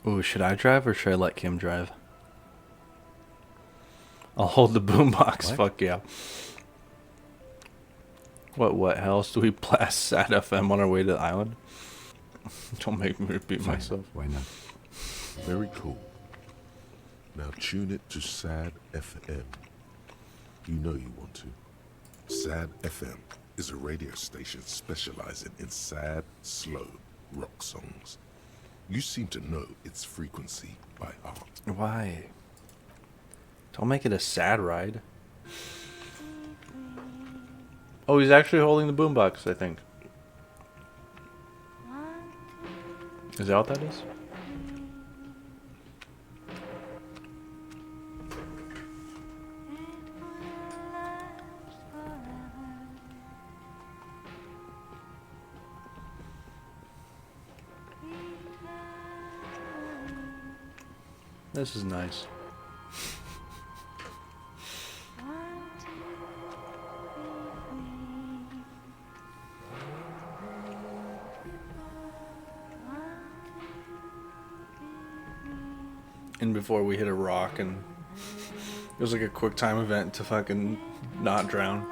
Ooh, should I drive or should I let Kim drive? I'll hold the boombox. What? Fuck yeah. What else do we blast Sad FM on our way to the island? Don't make me repeat Fine, myself. why not? Very cool. Now tune it to Sad FM. You know you want to. Sad FM is a radio station specializing in sad, slow rock songs. You seem to know its frequency by heart. Why? Don't make it a sad ride. Oh, he's actually holding the boombox, I think. Is that what that is? This is nice. And before we hit a rock, and it was like a quick time event to fucking not drown.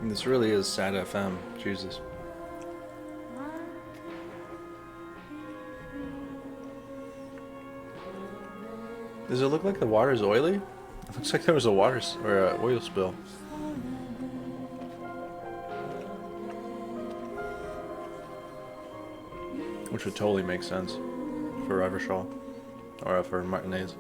And this really is Sad FM. Jesus. Does it look like the water's oily? It looks like there was a or a oil spill. Which would totally make sense for Evershaw or for Martinez.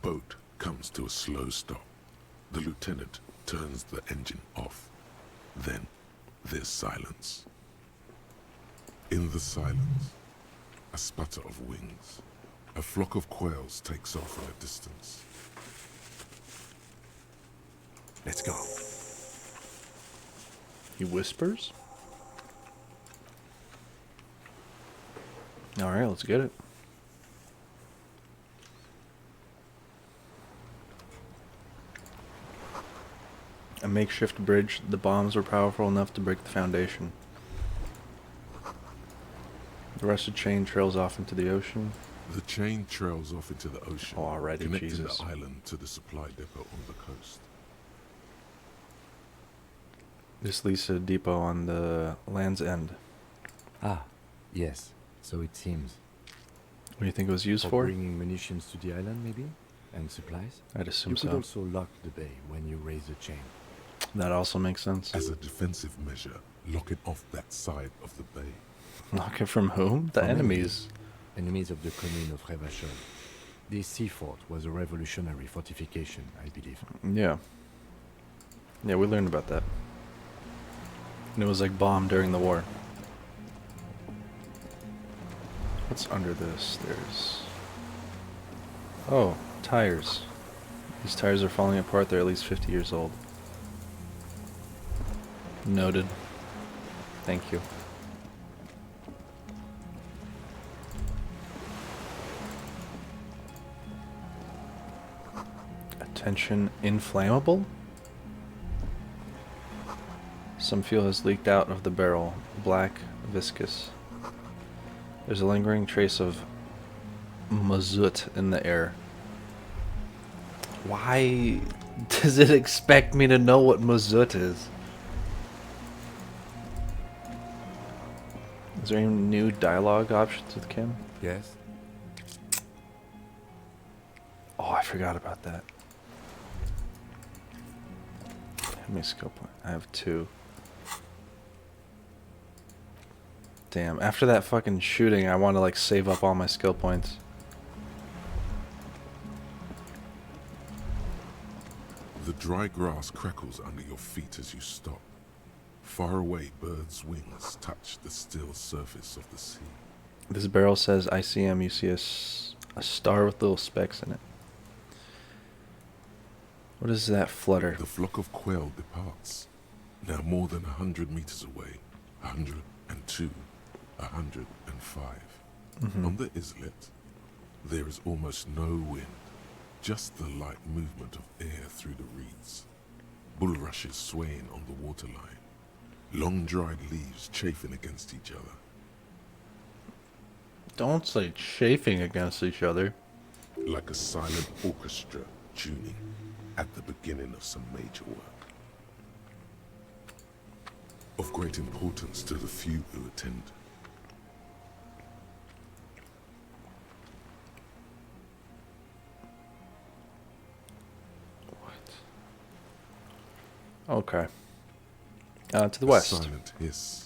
Boat comes to a slow stop. The lieutenant turns the engine off. Then there's silence. In the silence, a sputter of wings. A flock of quails takes off in a distance. Let's go. He whispers? Alright, let's get it. A makeshift bridge. The bombs were powerful enough to break the foundation. The rusted chain trails off into the ocean. The chain trails off into the ocean, Oh, already, connecting Jesus. the island to the supply depot on the coast. This leads to a depot on the Land's End. Ah, yes, so it seems. What do you think it was used For for? bringing munitions to the island, maybe? And supplies? I'd assume You could so. also lock the bay when you raise the chain. That also makes sense. As a defensive measure, lock it off that side of the bay. Lock it from whom? The From enemies. Enemies of the commune of Revachol. This sea fort was a revolutionary fortification, I believe. Yeah. Yeah, we learned about that. And it was like bombed during the war. What's under this? There's... Oh, tires. These tires are falling apart. They're at least 50 years old. Noted. Thank you. Attention, inflammable? Some fuel has leaked out of the barrel. Black, viscous. There's a lingering trace of mazout in the air. Why does it expect me to know what mazout is? Is there any new dialogue options with Kim? Yes? Oh, I forgot about that. How many skill points? I have 2. Damn, after that fucking shooting, I want to like save up all my skill points. The dry grass crackles under your feet as you stop. Far away, birds' wings touch the still surface of the sea. This barrel says ICM. You see a star with little specks in it. What is that flutter? The flock of quail departs, now more than 100 meters away. 102, 105. On the islet, there is almost no wind, just the light movement of air through the reeds. Bulrushes swaying on the waterline, long dried leaves chafing against each other. Don't say chafing against each other. Like a silent orchestra tuning at the beginning of some major work. Of great importance to the few who attend. Okay. To the A west. silent hiss.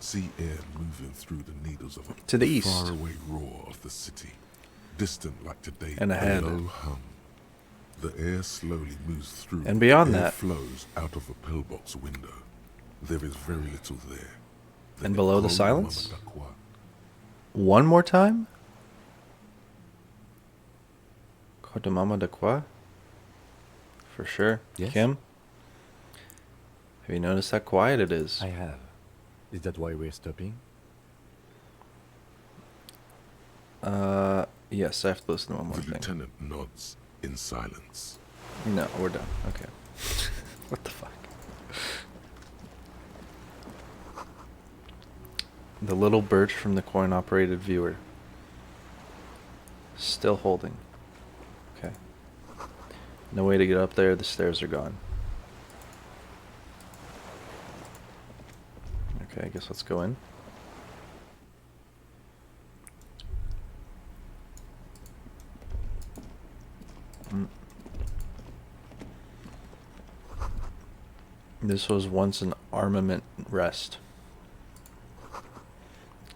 Sea air moving through the needles of a To the east. faraway roar of the city. Distant like today, And ahead. a low hum. The air slowly moves through. And beyond air that. flows out of a pillbox window. There is very little there. And below the École silence? Mamadakwa. One more time? Kodamama de quoi? For sure. Yes? Kim? Have you noticed how quiet it is? I have. Is that why we're stopping? Yes, I have to listen to one more The thing. lieutenant nods in silence. No, we're done. Okay. What the fuck? The little birch from the coin-operated viewer. Still holding. Okay. No way to get up there. The stairs are gone. Okay, I guess let's go in. This was once an armament rest.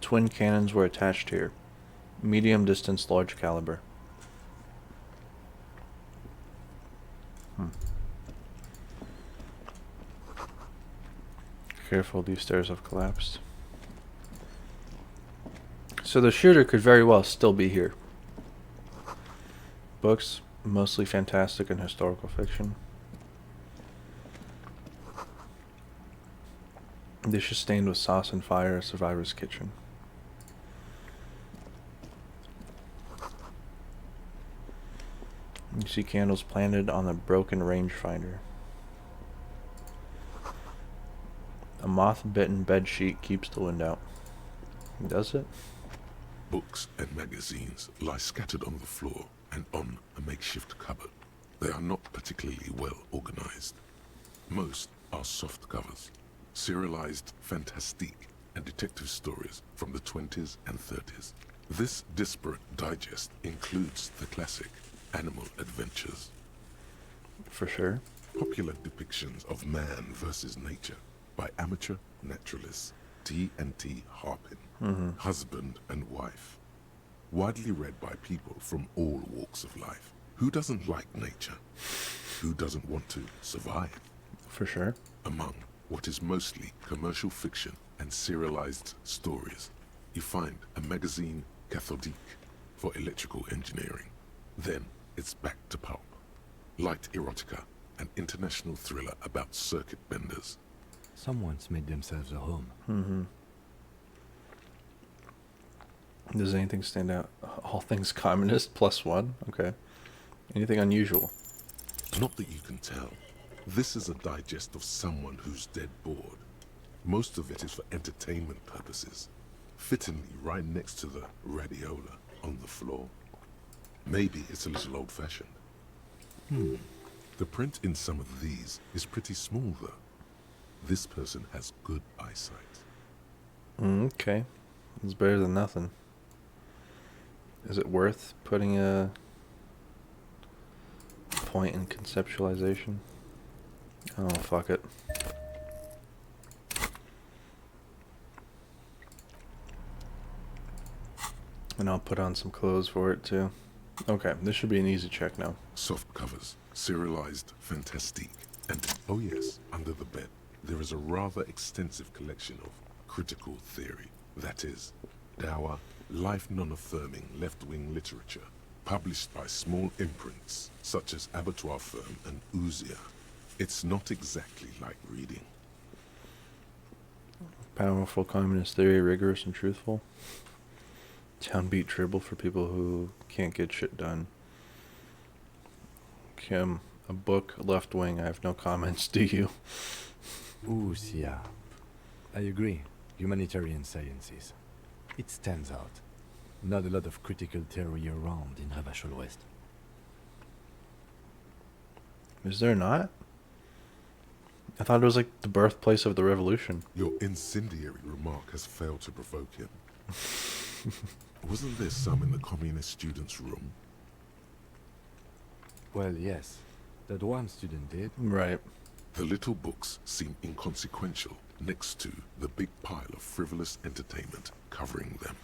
Twin cannons were attached here. Medium distance, large caliber. Careful, these stairs have collapsed. So the shooter could very well still be here. Books, mostly fantastic and historical fiction. Dishes stained with sauce and fire, a survivor's kitchen. You see candles planted on a broken rangefinder. A moth-bitten bed sheet keeps the wind out. Does it? Books and magazines lie scattered on the floor and on a makeshift cupboard. They are not particularly well organized. Most are soft covers, serialized fantastique and detective stories from the 20s and 30s. This disparate digest includes the classic Animal Adventures. For sure. Popular depictions of man versus nature by amateur naturalists T&T Harpin, husband and wife. Widely read by people from all walks of life. Who doesn't like nature? Who doesn't want to survive? For sure. Among what is mostly commercial fiction and serialized stories, you find a magazine cathodique for electrical engineering. Then it's back to pulp. Light erotica, an international thriller about circuit benders. Someone's made themselves a home. Does anything stand out? All things communist, +1. Okay. Anything unusual? Not that you can tell. This is a digest of someone who's dead bored. Most of it is for entertainment purposes. Fittingly right next to the radiola on the floor. Maybe it's a little old-fashioned. The print in some of these is pretty small, though. This person has good eyesight. Okay. It's better than nothing. Is it worth putting a point in conceptualization. Oh, fuck it. And I'll put on some clothes for it too. Okay, this should be an easy check now. Soft covers, serialized Fantastique, and oh yes, under the bed, there is a rather extensive collection of critical theory. That is, dour, life non-affirming left-wing literature, published by small imprints such as Abattoir Firm and Ouzia. It's not exactly like reading. Powerful communist theory, rigorous and truthful. Downbeat dribble for people who can't get shit done. Kim, a book, left wing. I have no comments. Do you? Ouzia. I agree. Humanitarian sciences. It stands out. Not a lot of critical theory around in Ravachol West. Is there not? I thought it was like the birthplace of the revolution. Your incendiary remark has failed to provoke him. Wasn't there some in the communist students' room? Well, yes. That one student did. Right. The little books seem inconsequential next to the big pile of frivolous entertainment covering them.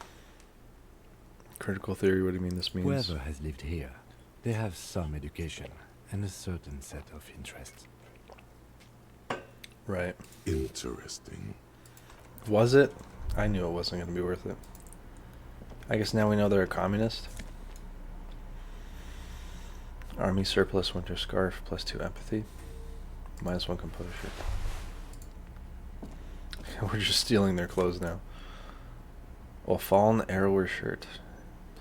Critical theory, what do you mean this means? Whoever has lived here, they have some education and a certain set of interests. Right. Interesting. Was it? I knew it wasn't going to be worth it. I guess now we know they're a communist. Army surplus, winter scarf, +2 empathy. -1 composure. We're just stealing their clothes now. Well, fallen arrower shirt.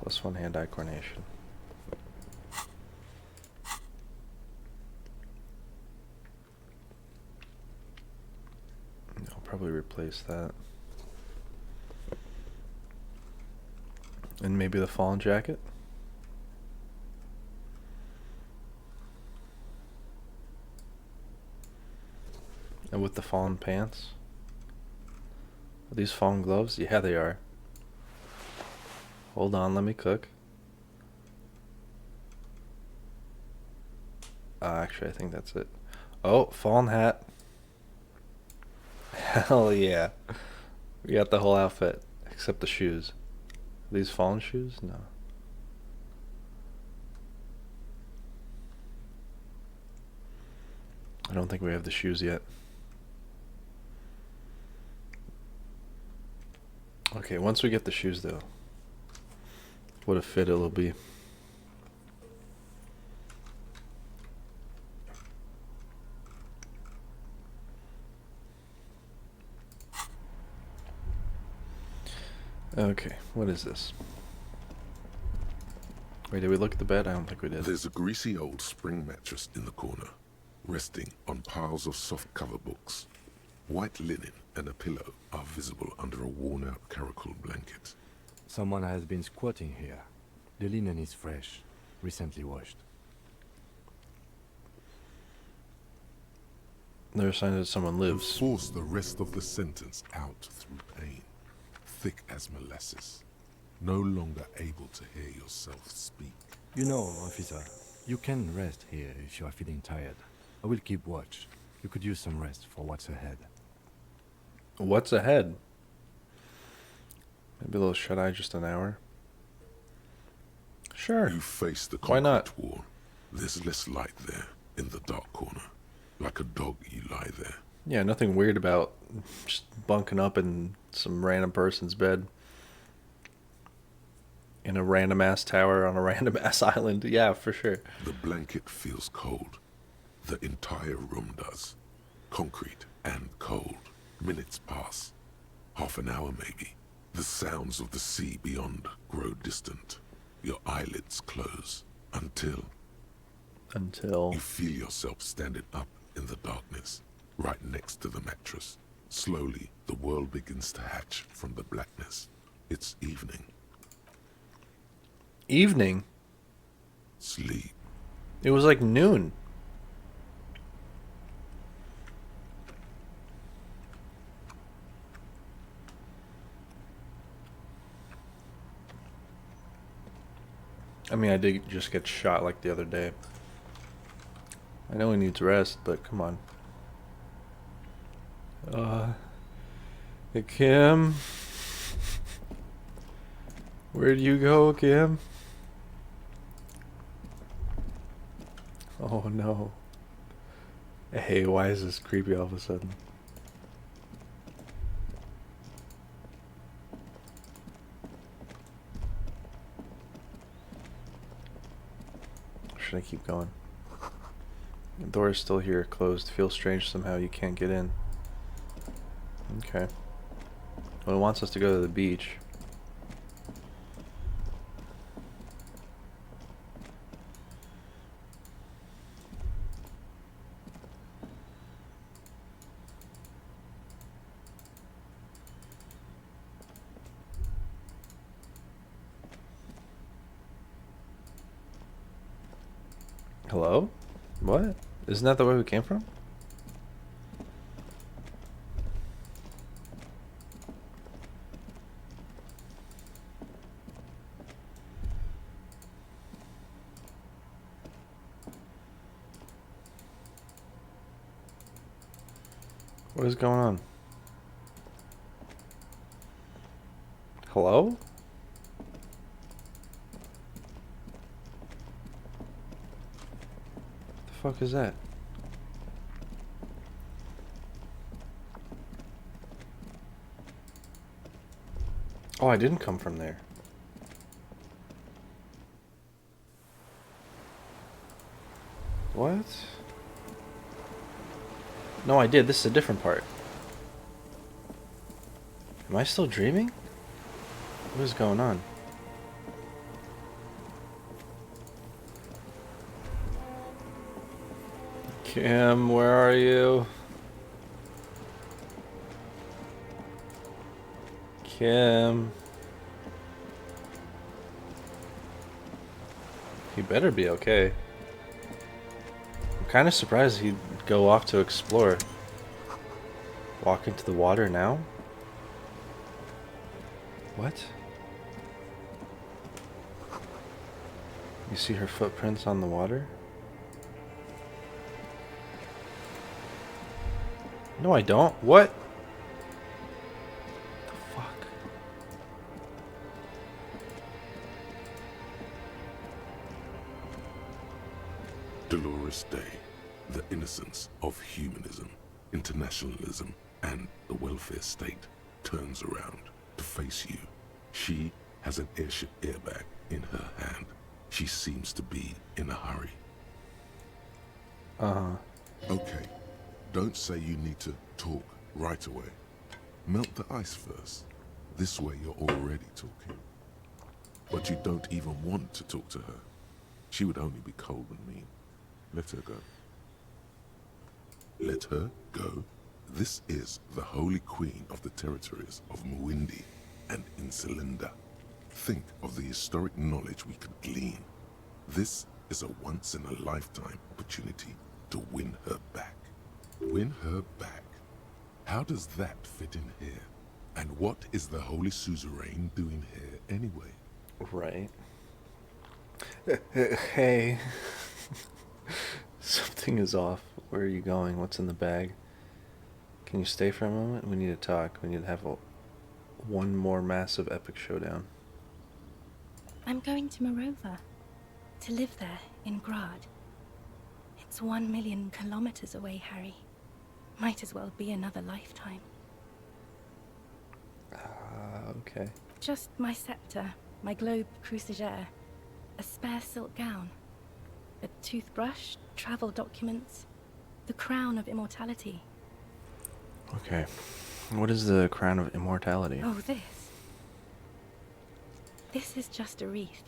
+1 hand-eye coordination. I'll probably replace that. And maybe the fallen jacket? And with the fallen pants? Are these fallen gloves? Yeah, they are. Hold on, let me cook. Actually, I think that's it. Oh, fallen hat. Hell yeah. We got the whole outfit, except the shoes. Are these fallen shoes? No. I don't think we have the shoes yet. Okay, once we get the shoes though, what a fit it'll be. Okay, what is this? Wait, did we look at the bed? I don't think we did. There's a greasy old spring mattress in the corner, resting on piles of soft cover books. White linen and a pillow are visible under a worn-out caracol blanket. Someone has been squatting here. The linen is fresh, recently washed. There are signs that someone You lives. force the rest of the sentence out through pain, thick as molasses, no longer able to hear yourself speak. You know, officer, you can rest here if you are feeling tired. I will keep watch. You could use some rest for what's ahead. What's ahead? Maybe a little shut-eye, just an hour. Sure. You face the Why not? concrete wall. There's less light there, in the dark corner. Like a dog, you lie there. Yeah, nothing weird about just bunking up in some random person's bed. In a random ass tower on a random ass island. Yeah, for sure. The blanket feels cold. The entire room does. Concrete and cold. Minutes pass. Half an hour maybe. The sounds of the sea beyond grow distant. Your eyelids close. Until you feel yourself standing up in the darkness, right next to the mattress. Slowly, the world begins to hatch from the blackness. It's evening. Evening? Sleep. It was like noon. I mean, I did just get shot like the other day. I know he needs rest, but come on. Hey, Kim. Where'd you go, Kim? Oh no. Hey, why is this creepy all of a sudden? Should I keep going? The door is still here, closed. Feels strange somehow. You can't get in. Okay. Well, it wants us to go to the beach. Hello? What? Isn't that the way we came from? What is going on? Hello? The fuck is that? Oh, I didn't come from there. What? No, I did. This is a different part. Am I still dreaming? What is going on? Kim, where are you? Kim. He better be okay. I'm kind of surprised he'd go off to explore. Walk into the water now? What? You see her footprints on the water? No, I don't. What? The fuck? Dolores Day, the innocence of humanism, internationalism, and the welfare state turns around to face you. She has an airship airbag in her hand. She seems to be in a hurry. Okay, don't say you need to talk right away. Melt the ice first. This way you're already talking. But you don't even want to talk to her. She would only be cold and mean. Let her go. Let her go. This is the Holy Queen of the territories of Muindi and Insulinda. Think of the historic knowledge we could glean. This is a once-in-a-lifetime opportunity to win her back. Win her back. How does that fit in here? And what is the Holy Suzerain doing here anyway? Right. Hey. Something is off. Where are you going? What's in the bag? Can you stay for a moment? We need to talk. We need to have one more massive epic showdown. I'm going to Morova. To live there, in Grad. It's 1 million kilometers away, Harry. Might as well be another lifetime. Okay. Just my scepter, my globe cruciger, a spare silk gown, a toothbrush, travel documents, the crown of immortality. Okay. What is the crown of immortality? Oh, this. This is just a wreath.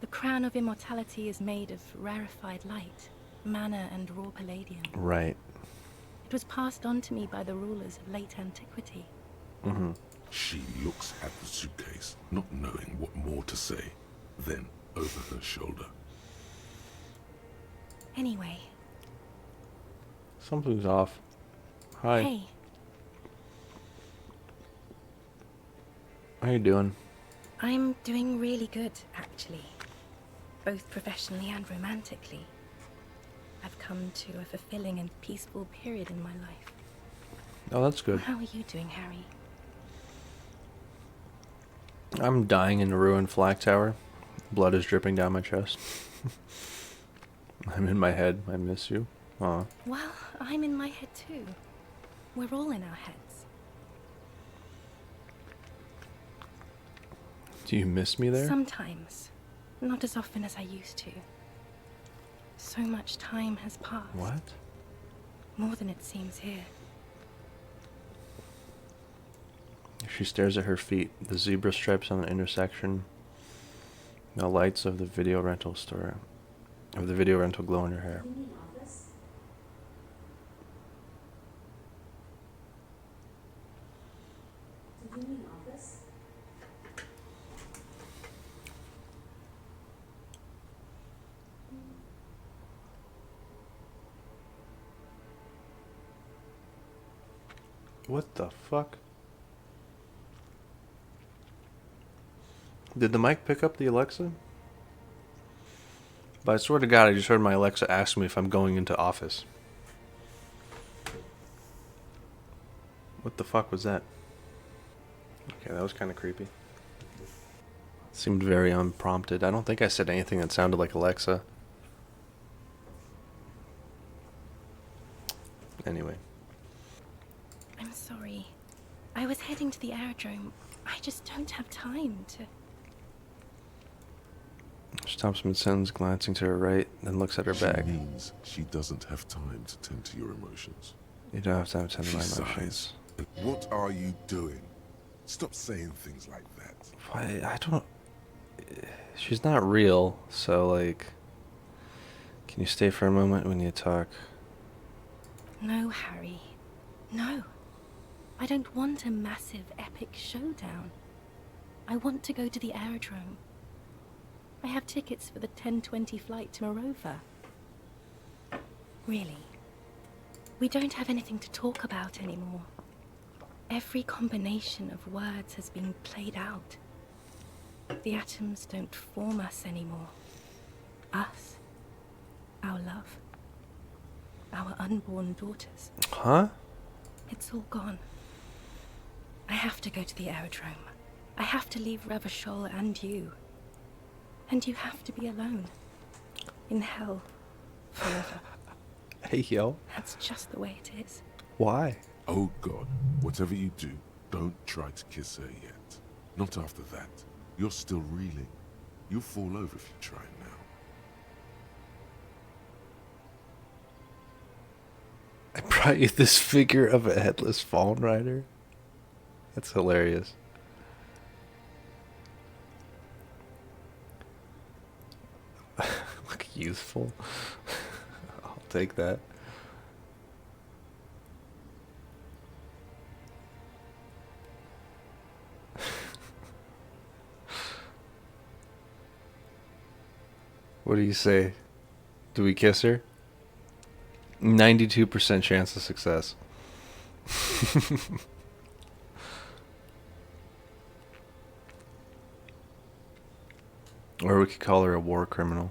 The crown of immortality is made of rarefied light, mana and raw palladium. Right. It was passed on to me by the rulers of late antiquity. Mm-hmm. She looks at the suitcase, not knowing what more to say. Then, over her shoulder. Anyway. Something's off. Hi. Hey. How you doing? I'm doing really good, actually. Both professionally and romantically. I've come to a fulfilling and peaceful period in my life. Oh, that's good. How are you doing, Harry? I'm dying in a ruined flak tower. Blood is dripping down my chest. I'm in my head. I miss you. Aw. Well, I'm in my head too. We're all in our heads. Do you miss me there? Sometimes. Not as often as I used to. So much time has passed. What? More than it seems here. She stares at her feet. The zebra stripes on the intersection. The lights of the video rental store. Of the video rental glow in her hair. What the fuck? Did the mic pick up the Alexa? But I swear to God, I just heard my Alexa ask me if I'm going into office. What the fuck was that? Okay, that was kind of creepy. Seemed very unprompted. I don't think I said anything that sounded like Alexa. Anyway. I'm sorry. I was heading to the aerodrome. I just don't have time to... She stops mid-sentence, glancing to her right, then looks at her bag. She means she doesn't have time to tend to your emotions. You don't have time to tend to my She emotions. sighs. What are you doing? Stop saying things like that. Why, I don't... She's not real, so, like... Can you stay for a moment when you talk? No, Harry. No. I don't want a massive, epic showdown. I want to go to the aerodrome. I have tickets for the 10:20 flight to Morova. Really. We don't have anything to talk about anymore. Every combination of words has been played out. The atoms don't form us anymore. Us. Our love. Our unborn daughters. Huh? It's all gone. I have to go to the aerodrome. I have to leave Ravachol and you. And you have to be alone. In hell. Forever. Hey, yo. That's just the way it is. Why? Oh God, whatever you do, don't try to kiss her yet. Not after that. You're still reeling. You'll fall over if you try now. I brought you this figure of a headless fawn rider. That's hilarious. Look youthful. I'll take that. What do you say? Do we kiss her? 92% chance of success. Or we could call her a war criminal.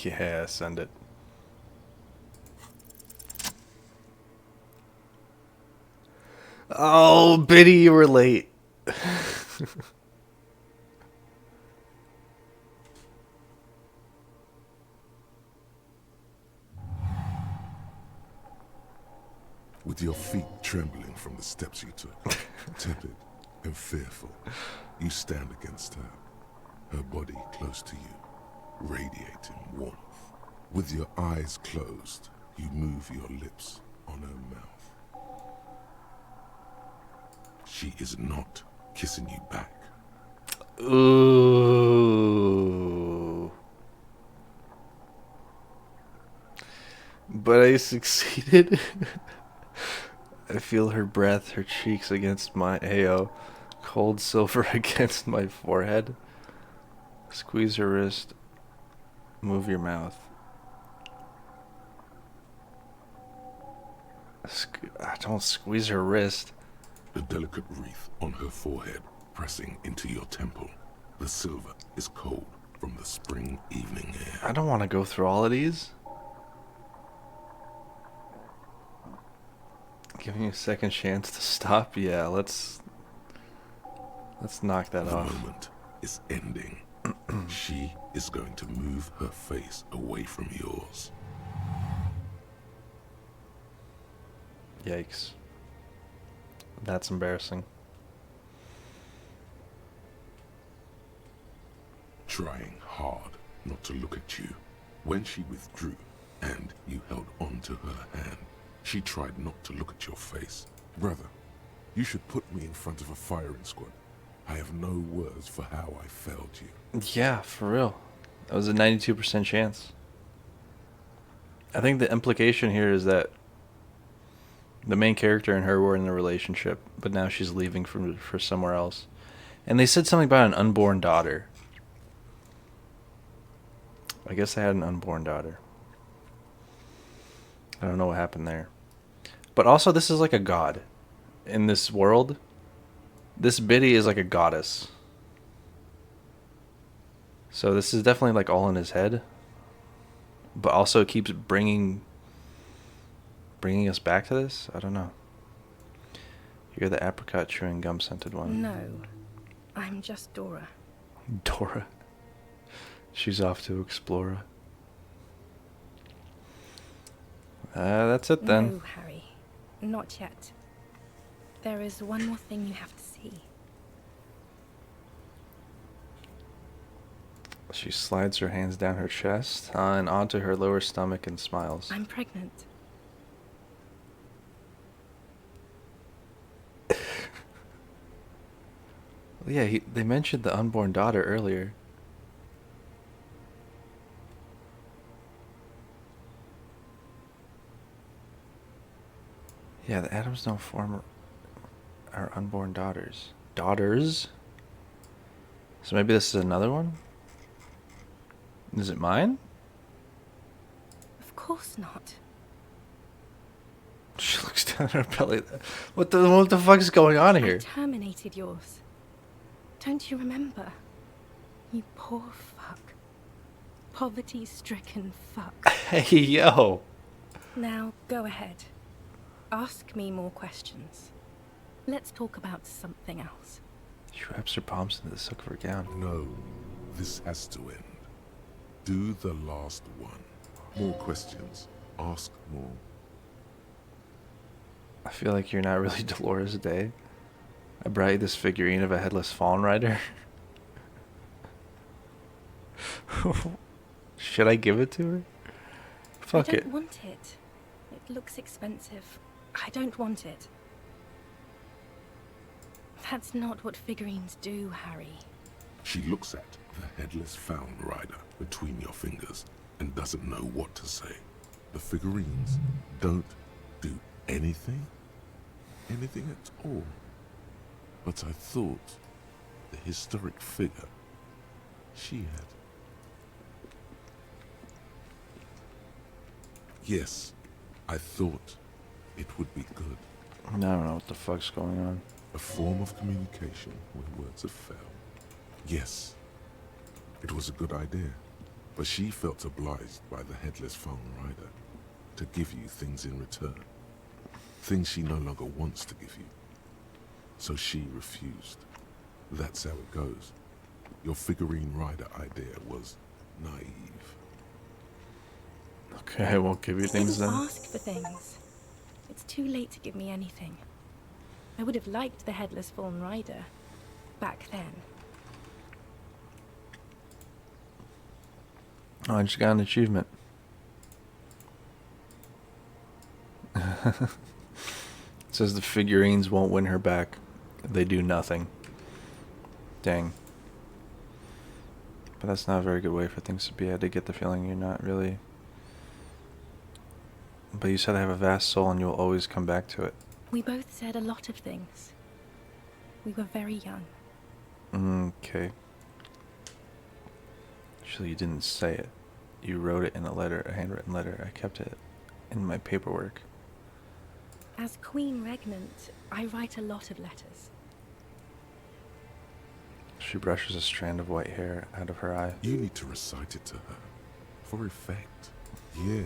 Yeah, send it. Oh, Biddy, you were late. With your feet trembling from the steps you took, tepid and fearful, you stand against her, her body close to you, radiating warmth. With your eyes closed, you move your lips on her mouth. She is not kissing you back. Ooh. But I succeeded. I feel her breath, her cheeks against my AO, cold silver against my forehead. Squeeze her wrist, move your mouth. Don't squeeze her wrist. The delicate wreath on her forehead pressing into your temple. The silver is cold, from the spring evening air. I don't want to go through all of these. Give me a second chance to stop. Yeah, let's knock that The off. moment is ending. She is going to move her face away from yours. Yikes. That's embarrassing. Trying hard not to look at you. When she withdrew and you held on to her hand, she tried not to look at your face. Brother, you should put me in front of a firing squad. I have no words for how I failed you. Yeah, for real. That was a 92% chance. I think the implication here is that the main character and her were in a relationship, but now she's leaving for somewhere else. And they said something about an unborn daughter. I guess they had an unborn daughter. I don't know what happened there. But also, this is like a god. In this world, this Biddy is like a goddess. So this is definitely like all in his head. But also it keeps bringing us back to this? I don't know. You're the apricot chewing gum scented one. No, I'm just Dora. Dora. She's off to Explora. That's it then. No, Harry. Not yet. There is one more thing you have to see. She slides her hands down her chest and onto her lower stomach and smiles. I'm pregnant. Yeah, they mentioned the unborn daughter earlier. Yeah, the atoms don't form our unborn daughters. Daughters? So maybe this is another one? Is it mine? Of course not. She looks down at her belly. What the fuck is going on I here? terminated yours. Don't you remember? You poor fuck. Poverty-stricken fuck. Hey, yo. Now, go ahead. Ask me more questions. Let's talk about something else. She wraps her palms into the silk of her gown. No, this has to end. Do the last one. More questions. Ask more. I feel like you're not really Dolores Day. I brought you this figurine of a headless fallen rider. Should I give it to her? Fuck I it. don't want it. It looks expensive. I don't want it. That's not what figurines do, Harry. She looks at the headless found rider between your fingers and doesn't know what to say. The figurines don't do anything? Anything at all. But I thought the historic figure she had. Yes, I thought it would be good. I don't know what the fuck's going on. A form of communication where words have failed. Yes, it was a good idea, but she felt obliged by the headless found rider to give you things in return. Things she no longer wants to give you. So she refused. That's how it goes. Your figurine rider idea was naive. Okay, I won't give you I things didn't then. ask for things. It's too late to give me anything. I would have liked the headless fallen rider back then. Oh, I just got an achievement. It says the figurines won't win her back. They do nothing. Dang. But that's not a very good way for things to be. I did get the feeling you're not really... But you said I have a vast soul and you'll always come back to it. We both said a lot of things. We were very young. Okay. Actually, you didn't say it. You wrote it in a letter, a handwritten letter. I kept it in my paperwork. As Queen Regnant, I write a lot of letters. She brushes a strand of white hair out of her eye. You need to recite it to her. For effect. Yeah.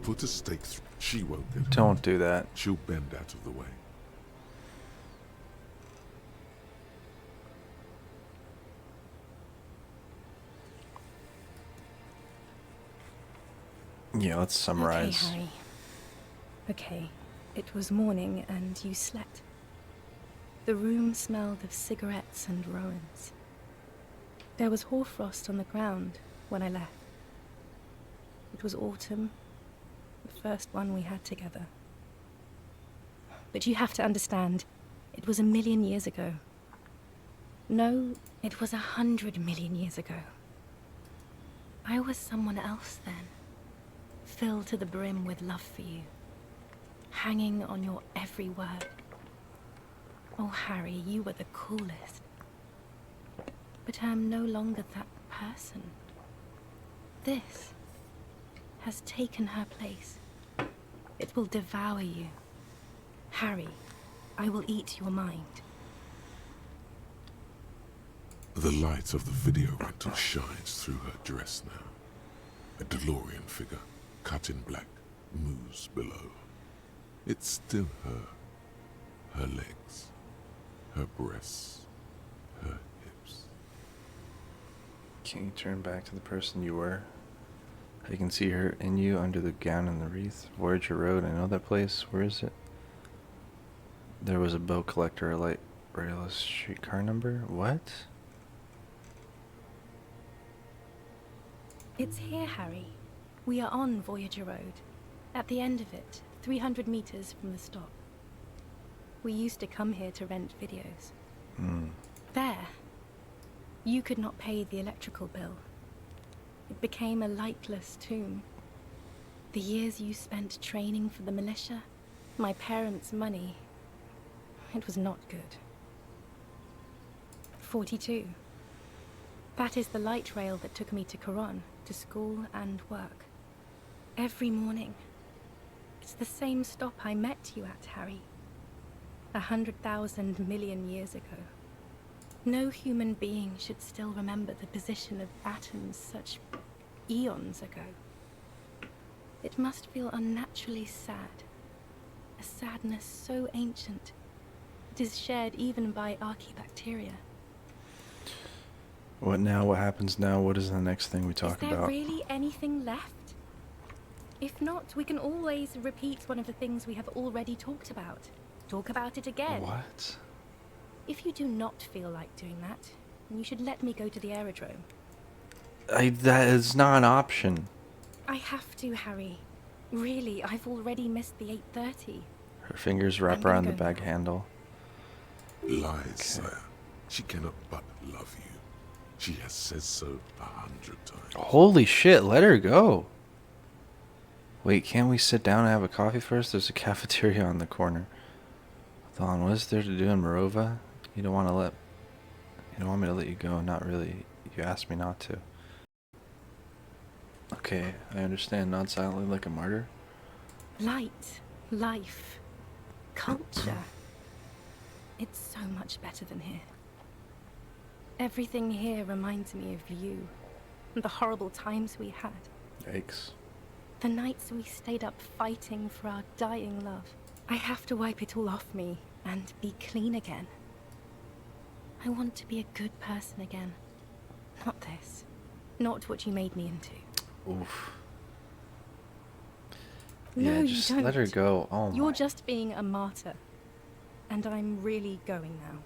Put a stake through. She won't get hurt. Don't do that. She'll bend out of the way. Yeah, let's summarize. Okay, Harry. Okay, it was morning and you slept. The room smelled of cigarettes and Rowans. There was hoarfrost on the ground when I left. It was autumn, the first one we had together. But you have to understand, it was 1,000,000 years ago. No, it was 100 million years ago. I was someone else then, filled to the brim with love for you, hanging on your every word. Oh, Harry, you were the coolest. But I am no longer that person. This has taken her place. It will devour you. Harry, I will eat your mind. The light of the video rental shines through her dress now. A DeLorean figure, cut in black, moves below. It's still her. Her legs, her breasts, her hips. Can you turn back to the person you were? I can see her in you under the gown and the wreath. Voyager Road, I know that place. Where is it? There was a bill collector, a light rail streetcar number. What? It's here, Harry. We are on Voyager Road. At the end of it, 300 meters from the stop. We used to come here to rent videos. There, you could not pay the electrical bill. It became a lightless tomb. The years you spent training for the militia, my parents' money, it was not good. 42. That is the light rail that took me to Coron, to school and work. Every morning. It's the same stop I met you at, Harry. 100,000 million years ago. No human being should still remember the position of atoms such eons ago. It must feel unnaturally sad. A sadness so ancient, it is shared even by archaebacteria. What now? What happens now? What is the next thing we talk Is there about? really anything left? If not, we can always repeat one of the things we have already talked about. Talk about it again. What? If you do not feel like doing that, then you should let me go to the aerodrome. That is not an option. I have to, Harry. Really, I've already missed the 8:30. Her fingers wrap I'm gonna around the go bag now. handle. Lies, sire. She cannot but love you. She has said so 100 times. Holy shit, let her go. Wait, can't we sit down and have a coffee first? There's a cafeteria on the corner. Thon, what is there to do in Morova? You don't want me to let you go. Not really. You asked me not to. Okay, I understand. Nod silently like a martyr. Light, life, culture. It's so much better than here. Everything here reminds me of you and the horrible times we had. Yikes. The nights we stayed up fighting for our dying love. I have to wipe it all off me and be clean again. I want to be a good person again. Not this. Not what you made me into. Oof. No, Yeah, you just don't. let her go. Oh You're my. just being a martyr. And I'm really going now.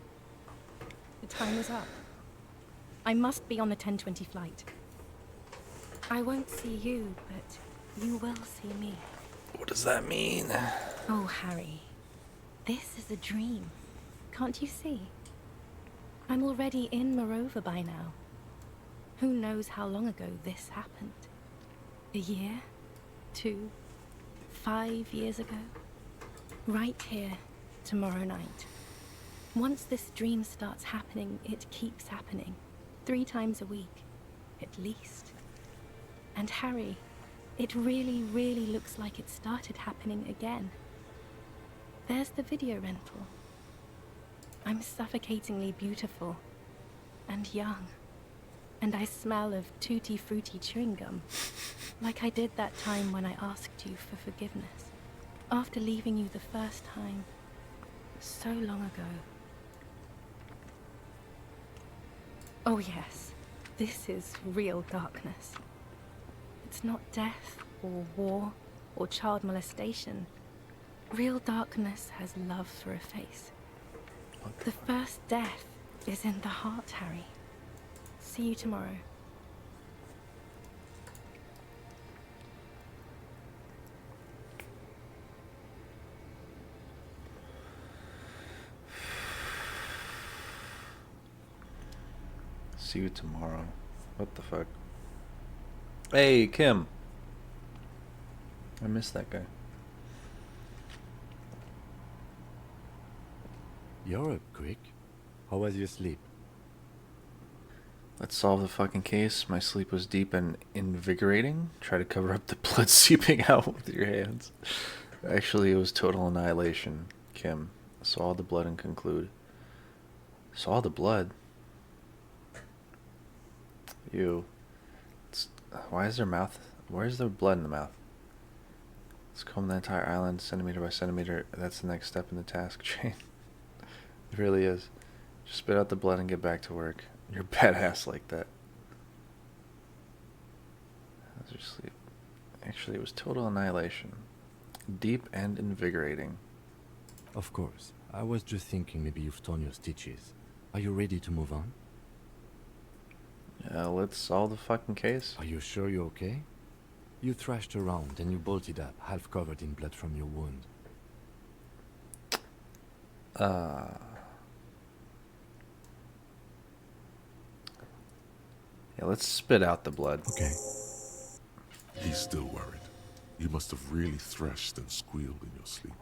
The time is up. I must be on the 10:20 flight. I won't see you, but you will see me. What does that mean? Oh, Harry. This is a dream. Can't you see? I'm already in Morova by now. Who knows how long ago this happened? A year? 2? 5 years ago? Right here, tomorrow night. Once this dream starts happening, it keeps happening. 3 times a week, at least. And Harry, it really, really looks like it started happening again. There's the video rental. I'm suffocatingly beautiful. and young. And I smell of tutti frutti chewing gum. Like I did that time when I asked you for forgiveness. After leaving you the first time, so long ago. Oh yes, this is real darkness. It's not death, or war, or child molestation. Real darkness has love for a face. The first death is in the heart, Harry. See you tomorrow. See you tomorrow. What the fuck? Hey, Kim. I missed that guy. You're up quick. How was your sleep? Let's solve the fucking case. My sleep was deep and invigorating. Try to cover up the blood seeping out with your hands. Actually, it was total annihilation, Kim. Saw the blood and conclude. Saw the blood? Ew. Why is there mouth? Where's the blood in the mouth? Let's comb the entire island centimeter by centimeter. That's the next step in the task chain. It really is. Just spit out the blood and get back to work. You're badass like that. How's your sleep? Actually, it was total annihilation. Deep and invigorating. Of course. I was just thinking maybe you've torn your stitches. Are you ready to move on? Let's solve the fucking case. Are you sure you're okay? You thrashed around and you bolted up, half covered in blood from your wound. Yeah, let's spit out the blood. Okay. He's still worried. You must have really thrashed and squealed in your sleep.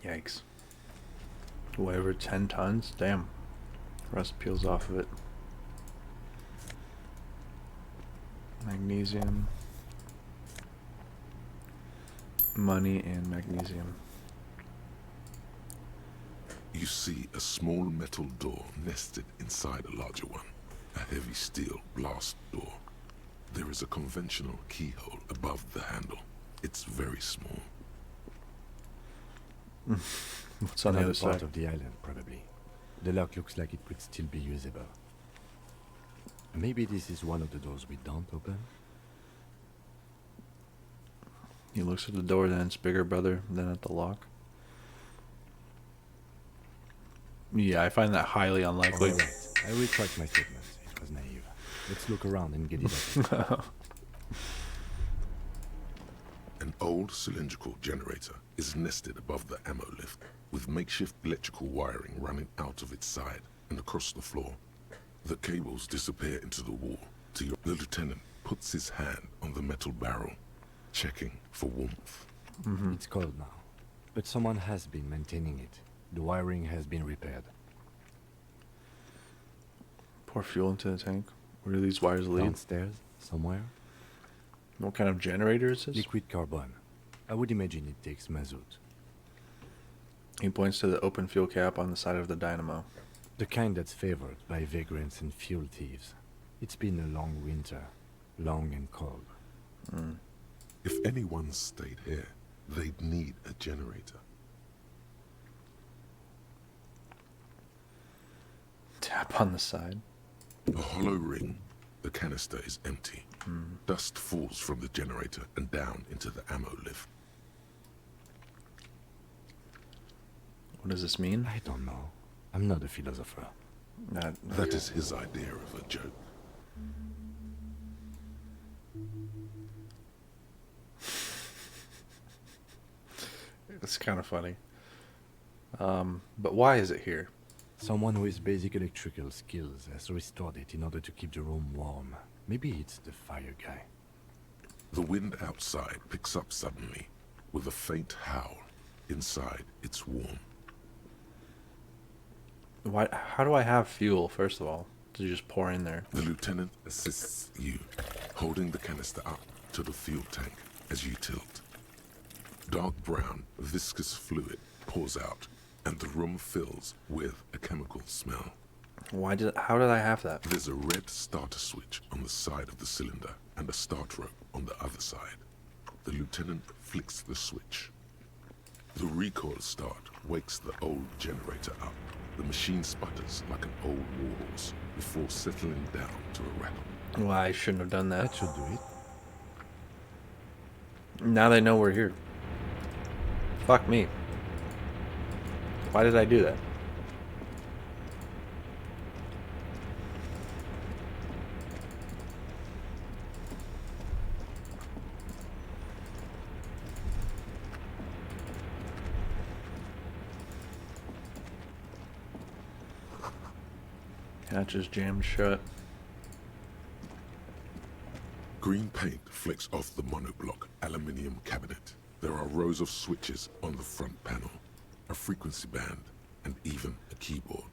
Yikes. Whatever, 10 tons? Damn. Rust peels off of it. Magnesium. Money and magnesium. You see a small metal door nested inside a larger one. A heavy steel blast door. There is a conventional keyhole above the handle. It's very small. What's on the Another other part side? of the island, probably. The lock looks like it could still be usable. Maybe this is one of the doors we don't open? He looks at the door, then it's bigger, brother, then at the lock. Yeah, I find that highly unlikely. Alright, I retract my statement. It was naive. Let's look around and get it up. An old cylindrical generator is nested above the ammo lift, with makeshift electrical wiring running out of its side and across the floor. The cables disappear into the wall. The lieutenant puts his hand on the metal barrel, checking for warmth. It's cold now, but someone has been maintaining it. The wiring has been repaired. Pour fuel into the tank. Where do these wires lead? Downstairs, somewhere. What kind of generator is this? Liquid carbon. I would imagine it takes mazout. He points to the open fuel cap on the side of the dynamo. The kind that's favored by vagrants and fuel thieves. It's been a long winter. Long and cold. If anyone stayed here, they'd need a generator. Tap on the side. A hollow ring. The canister is empty. Dust falls from the generator and down into the ammo lift. What does this mean? I don't know. I'm not a philosopher. That is his idea of a joke. It's kind of funny. But why is it here? Someone with basic electrical skills has restored it in order to keep the room warm. Maybe it's the fire guy. The wind outside picks up suddenly, with a faint howl. Inside, it's warm. Why? How do I have fuel, first of all? To just pour in there? The lieutenant assists you, holding the canister up to the fuel tank as you tilt. Dark brown, viscous fluid pours out, and the room fills with a chemical smell. How did I have that? There's a red starter switch on the side of the cylinder and a start rope on the other side. The lieutenant flicks the switch. The recoil start wakes the old generator up. The machine sputters like an old warhorse before settling down to a rattle. Well, I shouldn't have done That that. should do it. Now they know we're here. Fuck me. Why did I do that? Hatch is jammed shut. Green paint flicks off the monoblock aluminium cabinet. There are rows of switches on the front panel, a frequency band, and even a keyboard.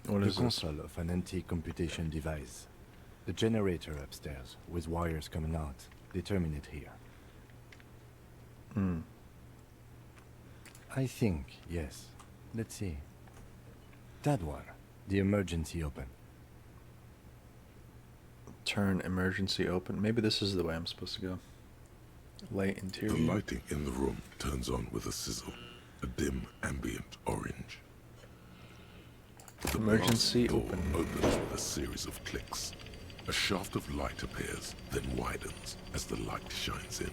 What The is this? console of an anti-computation device. The generator upstairs, with wires coming out. They terminate here. Hmm. I think, yes. Let's see. That one. The emergency open. Turn emergency open. Maybe this is the way I'm supposed to go. Light interior. The lighting in the room turns on with a sizzle, a dim ambient orange. The Emergency glass door open. opens with a series of clicks. A shaft of light appears, then widens as the light shines in.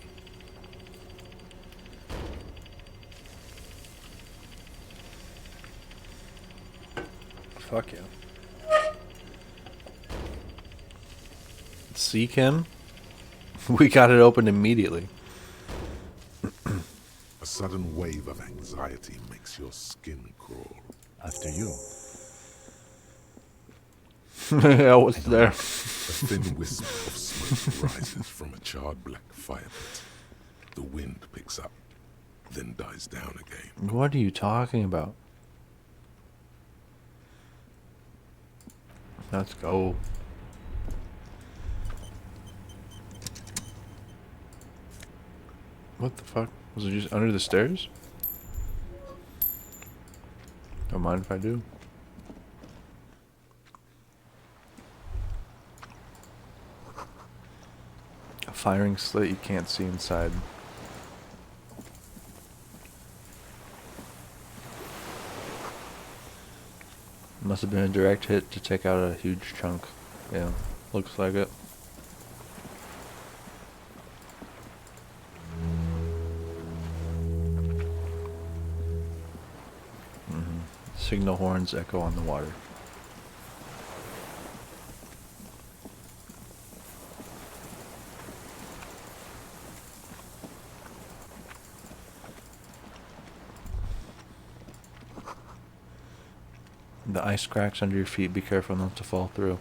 Fuck yeah. See, Kim? We got it open immediately. A sudden wave of anxiety makes your skin crawl. After you. Yeah, what's there? A thin wisp of smoke rises from a charred black fire pit. The wind picks up, then dies down again. What are you talking about? Let's go. What the fuck? Was it just under the stairs? Don't mind if I do. A firing slit you can't see inside. Must have been a direct hit to take out a huge chunk. Yeah, looks like it. Signal horns echo on the water. The ice cracks under your feet. Be careful not to fall through.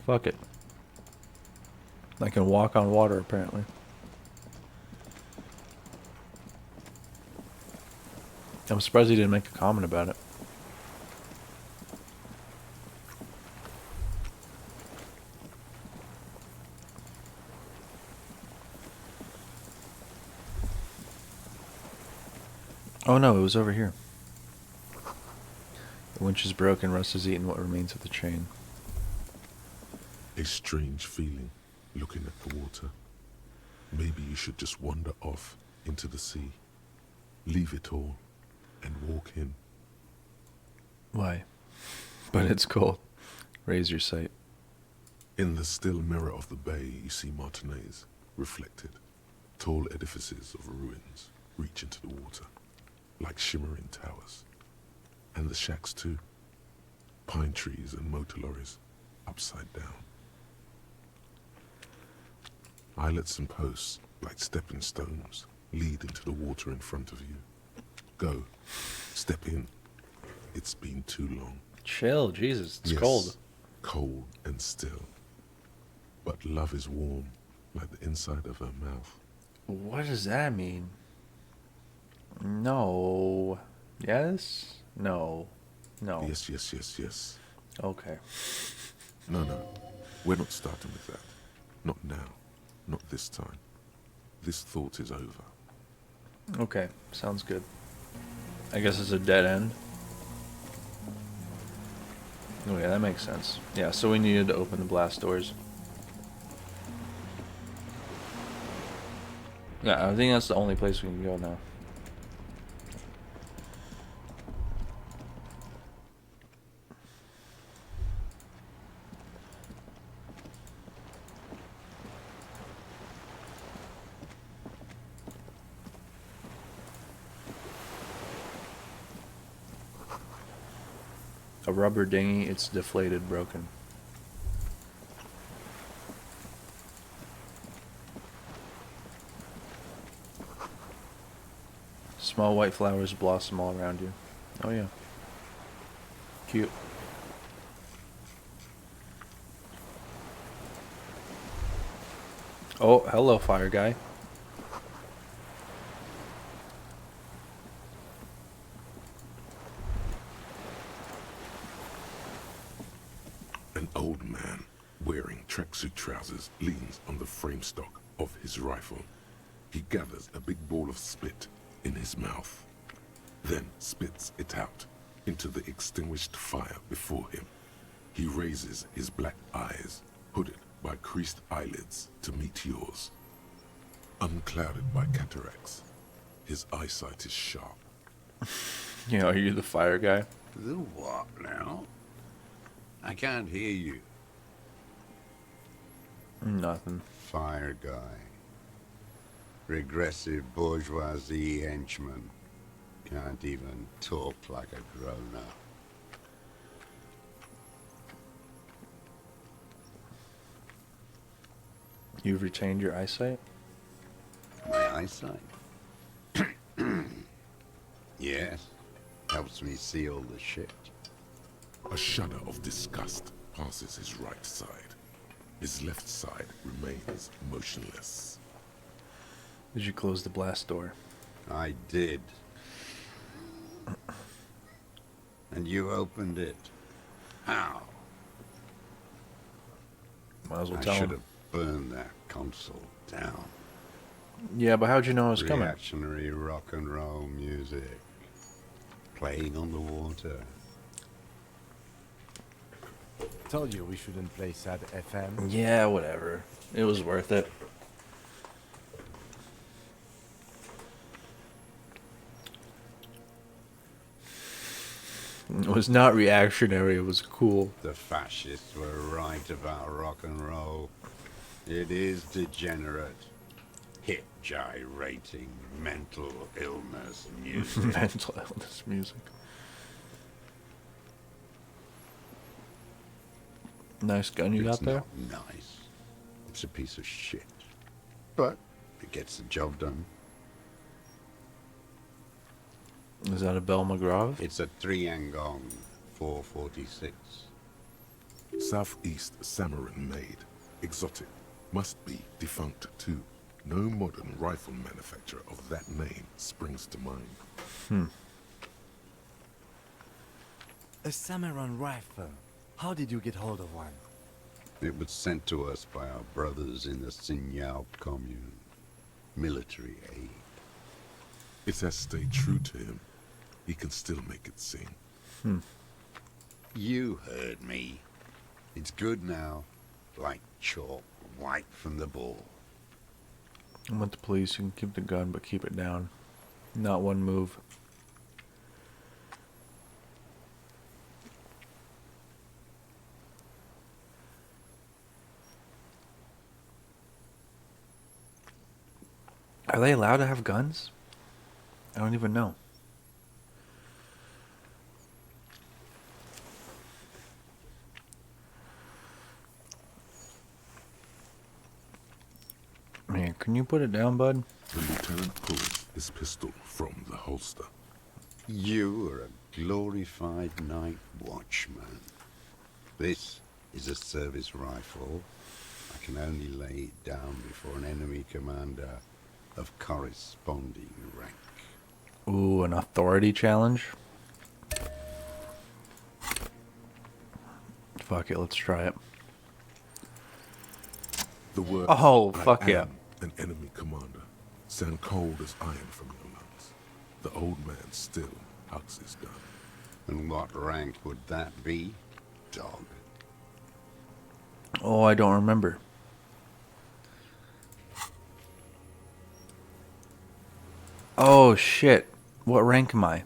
Fuck it. I can walk on water, apparently. I'm surprised he didn't make a comment about it. Oh no, it was over here. The winch is broken, rust has eaten what remains of the chain. A strange feeling, looking at the water. Maybe you should just wander off into the sea. Leave it all and walk in. Why? But it's cold. Raise your sight. In the still mirror of the bay, you see Martinez, reflected. Tall edifices of ruins reach into the water, like shimmering towers. And the shacks too. Pine trees and motor lorries, upside down. Islets and posts, like stepping stones, lead into the water in front of you. Go. Step in. It's been too long. Chill, Jesus, it's Yes, cold. Cold and still. But love is warm, like the inside of her mouth. What does that mean? No. Yes? No. No. Yes, yes, yes, yes. Okay. No, no. We're not starting with that. Not now. Not this time. This thought is over. Okay, sounds good. I guess it's a dead end. Oh yeah, that makes sense. Yeah, so we needed to open the blast doors. Yeah, I think that's the only place we can go now. A rubber dinghy, it's deflated, broken. Small white flowers blossom all around you. Oh yeah. Cute. Oh, hello, fire guy. An old man wearing tracksuit trousers leans on the frame stock of his rifle. He gathers a big ball of spit in his mouth, then spits it out into the extinguished fire before him. He raises his black eyes, hooded by creased eyelids, to meet yours. Unclouded by cataracts, his eyesight is sharp. You know, are you the fire guy? The what now? I can't hear you. Nothing. Fire guy. Regressive bourgeoisie henchman. Can't even talk like a grown-up. You've retained your eyesight? My eyesight? Yes. Helps me see all the shit. A shudder of disgust passes his right side. His left side remains motionless. Did you close the blast door? I did. And you opened it. How? Might as well I tell should him. have burned that console down. Yeah, but how'd you know it was coming? Reactionary rock and roll music. Playing on the water. Told you we shouldn't play sad FM. Yeah, whatever. It was worth it. It was not reactionary, it was cool. The fascists were right about rock and roll. It is degenerate. Hip gyrating mental illness music. Mental illness music. Nice gun you It's got there? not nice. It's a piece of shit. But it gets the job done. Is that a Bell McGraw? It's a 3-Angong 446. Southeast Samarin made. Exotic. Must be defunct too. No modern rifle manufacturer of that name springs to mind. A Samaran rifle. How did you get hold of one? It was sent to us by our brothers in the Sinyao commune. Military aid. It has stayed true to him. He can still make it sing. You heard me. It's good now. Like chalk wiped from the ball. I'm with the police. You can keep the gun, but keep it down. Not one move. Are they allowed to have guns? I don't even know. Man, can you put it down, bud? The lieutenant pulls his pistol from the holster. You are a glorified night watchman. This is a service rifle. I can only lay it down before an enemy commander of corresponding rank. Ooh, an authority challenge? Fuck it, let's try it. The words, Oh, "I fuck yeah." am an enemy commander, sound cold as iron from your lungs. The old man still hugs his gun. And what rank would that be? dog. Oh, I don't remember. Oh, shit. What rank am I?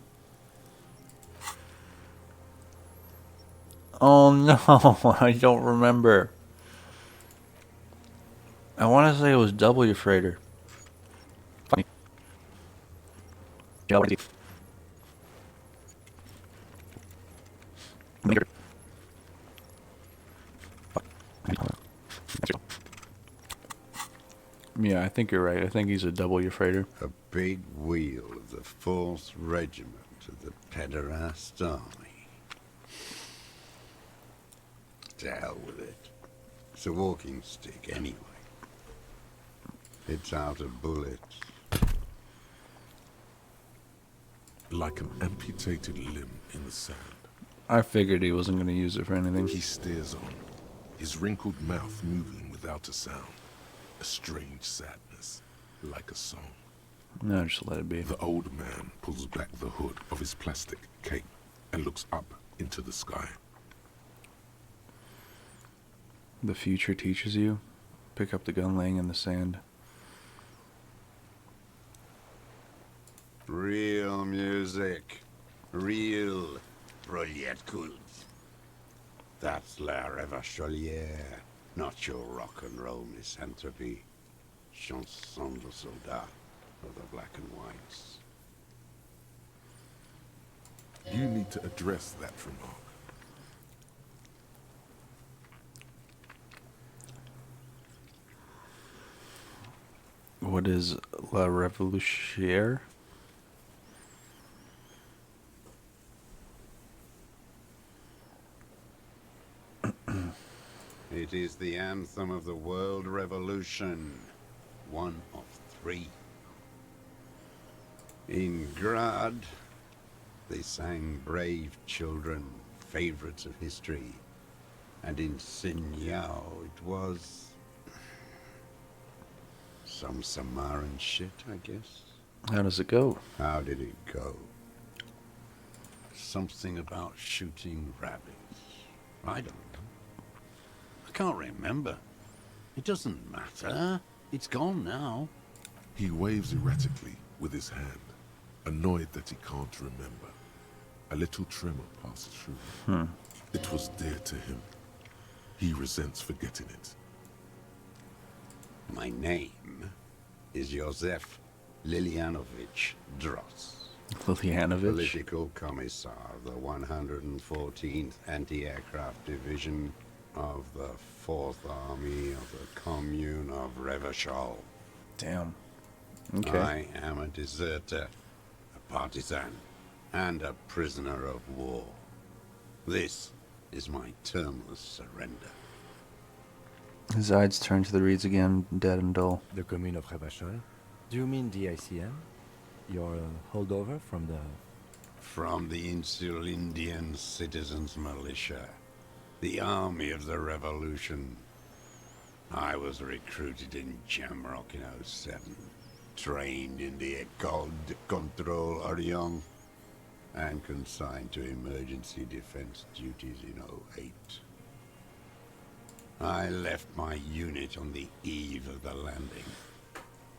Oh, no. I don't remember. I want to say it was W freighter. Yeah, I think you're right. I think he's a W freighter. A big wheel of the 4th Regiment of the Pederast Army. To hell with it. It's a walking stick anyway. It's out of bullets. Like an amputated limb in the sand. I figured he wasn't going to use it for anything. He stares on, his wrinkled mouth moving without a sound. A strange sadness, like a song. No, just let it be. The old man pulls back the hood of his plastic cape and looks up into the sky. The future teaches you. Pick up the gun laying in the sand. Real music. Real Proletkult. That's La Revacholière, not your rock and roll misanthropy. Chanson de soldat of the black and whites. You need to address that remark. What is La Revolutionnaire? It is the anthem of the world revolution. One of 3. In Grad, they sang Brave Children, favorites of history. And in Sinyao, it was some Samaran shit, I guess. How does it go? How did it go? Something about shooting rabbits. I don't know. I can't remember. It doesn't matter. It's gone now. He waves erratically with his hand, annoyed that he can't remember. A little tremor passes through him. It was dear to him. He resents forgetting it. My name is Josef Lilianovich Dross, Lilianovich? political commissar of the 114th Anti-Aircraft Division of the 4th Army of the Commune of Revachol. Damn. Okay. I am a deserter, a partisan, and a prisoner of war. This is my termless surrender. His eyes turn to the reeds again, dead and dull. The commune of Revachol? Do you mean the ICM? Your holdover from the... From the Insular Indian Citizens Militia, the army of the revolution. I was recruited in Jamrock in '07, trained in the École de Contrôle Orient, and consigned to emergency defense duties in '08. I left my unit on the eve of the landing.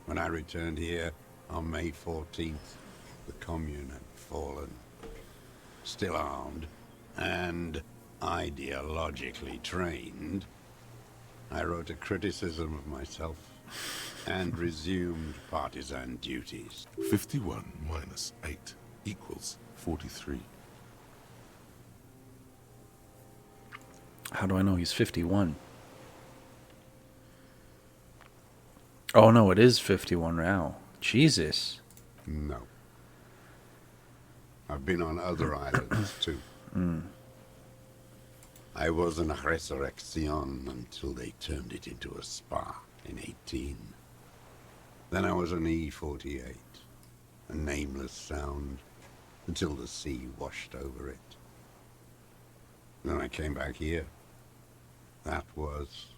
When I returned here on May 14th, the commune had fallen. Still armed and ideologically trained, I wrote a criticism of myself and resumed partisan duties. 51 minus 8 equals 43. How do I know he's 51? Oh no, it is 51 now. Jesus. No. I've been on other islands too. I was in a resurrection until they turned it into a spa in '18. Then I was an E-48, a nameless sound, until the sea washed over it. Then I came back here. That was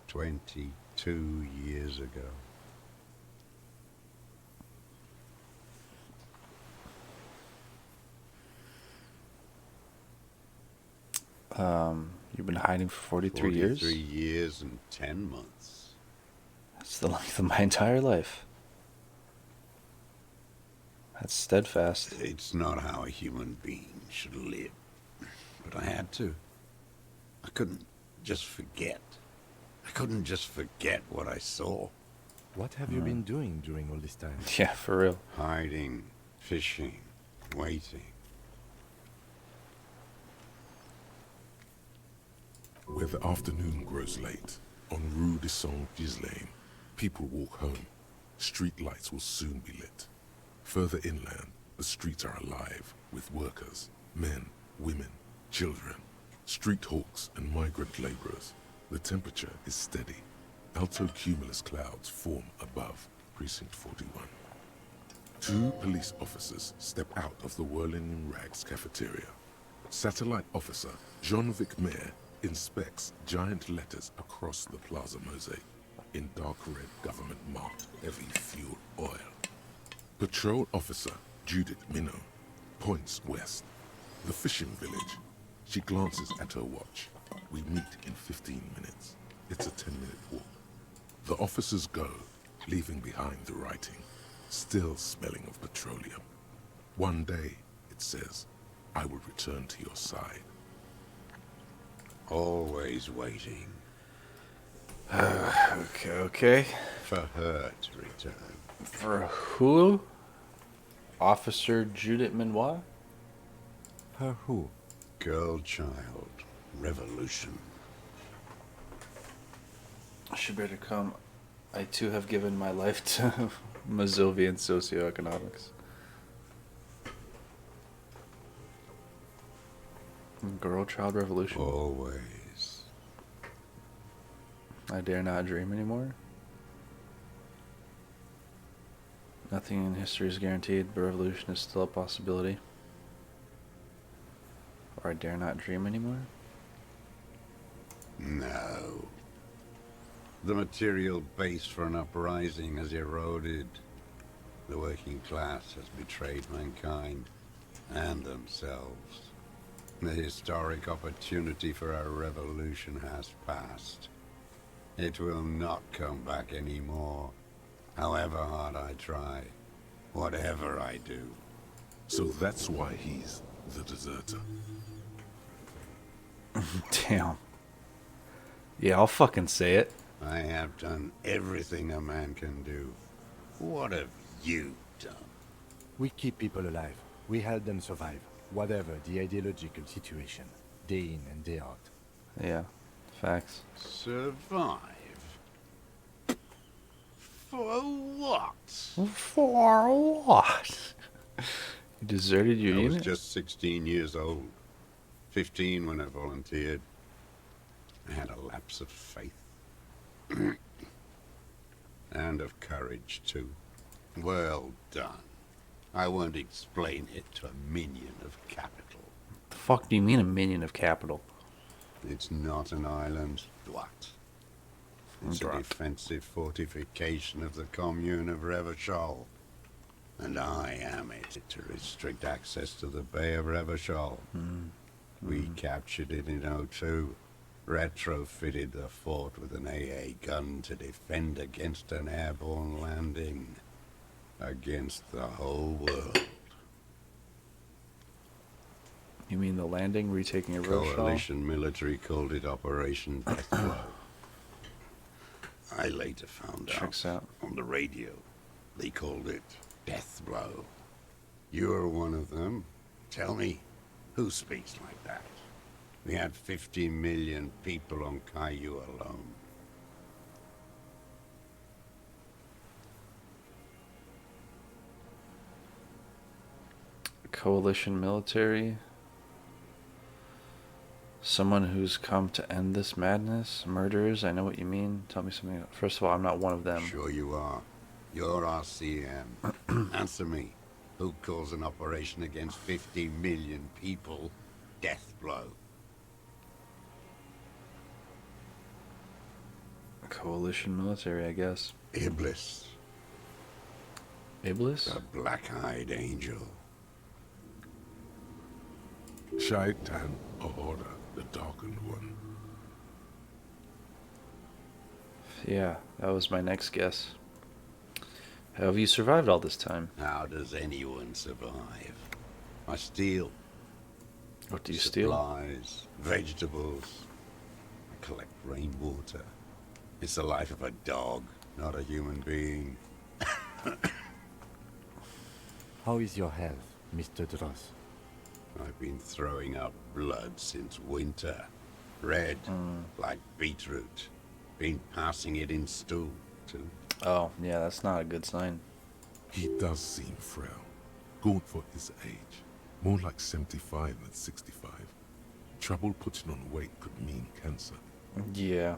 22 years ago. You've been hiding for 43 years? 43 years and 10 months. That's the length of my entire life. That's steadfast. It's not how a human being should live. But I had to. I couldn't just forget. I couldn't just forget what I saw. What have you been doing during all this time? Yeah, for real. Hiding, fishing, waiting. Where the afternoon grows late, on Rue de Saint-Ghislain, people walk home. Street lights will soon be lit. Further inland, the streets are alive with workers, men, women, children, street hawks and migrant laborers. The temperature is steady. Alto cumulus clouds form above Precinct 41. 2 police officers step out of the Whirling in Rags cafeteria. Satellite officer Jean-Vic Mayer inspects giant letters across the plaza mosaic in dark red government marked heavy fuel oil. Patrol officer Judith Minot points west. The fishing village. She glances at her watch. We meet in 15 minutes. It's a 10-minute walk. The officers go, leaving behind the writing, still smelling of petroleum. One day, it says, I will return to your side. Always waiting Okay. for her to return. For who? Officer Judith Minois? Her who? Girl child. Revolution. She better come. I too have given my life to Mazovian socioeconomics. Girl child revolution. Always. I dare not dream anymore. Nothing in history is guaranteed, but revolution is still a possibility. Or I dare not dream anymore. No. The material base for an uprising has eroded. The working class has betrayed mankind and themselves. The historic opportunity for a revolution has passed. It will not come back anymore, however hard I try, whatever I do. So that's why he's the deserter. Damn. Yeah, I'll fucking say it. I have done everything a man can do. What have you done? We keep people alive. We help them survive, whatever the ideological situation, day in and day out. Yeah, facts. Survive? For what? For what? You deserted your I was unit? just 16 years old. 15 when I volunteered. I had a lapse of faith. And of courage, too. Well done. I won't explain it to a minion of capital. The fuck do you mean a minion of capital? It's not an island. What? It's a Dropped. defensive fortification of the commune of Revachol. And I am it to restrict access to the Bay of Revachol. We captured it in '02. Retrofitted the fort with an AA gun to defend against an airborne landing. Against the whole world. You mean the landing, retaking a Rochelle? Coalition military called it Operation Death Blow. I later found Checks out out. on the radio they called it Death Blow. You're one of them. Tell me, who speaks like that? We had 50 million people on Caillou alone. Coalition military. Someone who's come to end this madness. Murderers, I know what you mean. Tell me something. First of all, I'm not one of them. Sure you are. You're RCM. Answer me. Who calls an operation against 50 million people Death Blow? Coalition military, I guess. Iblis. Iblis? The black-eyed angel. Shaitan Ahura. The darkened one. Yeah, that was my next guess. How have you survived all this time? How does anyone survive? I steal. What do you steal? Supplies, vegetables. I collect rainwater. It's the life of a dog, not a human being. How is your health, Mr. Dross? I've been throwing up blood since winter. Red, like beetroot. Been passing it in stool, too. Oh, yeah, that's not a good sign. He does seem frail. Good for his age. More like 75 than 65. Trouble putting on weight could mean cancer. Yeah.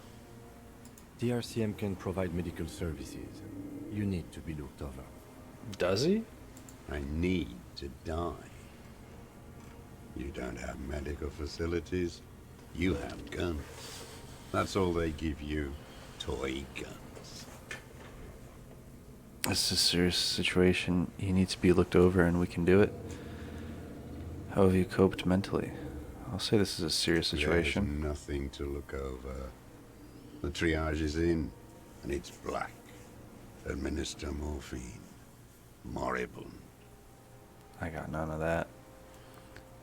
The RCM can provide medical services. You need to be looked over. Does he? I need to die. You don't have medical facilities. You have guns. That's all they give you. Toy guns. This is a serious situation. You need to be looked over and we can do it. How have you coped mentally? I'll say this is a serious situation. There's nothing to look over. The triage is in, and it's black. Administer morphine. Moribund. I got none of that.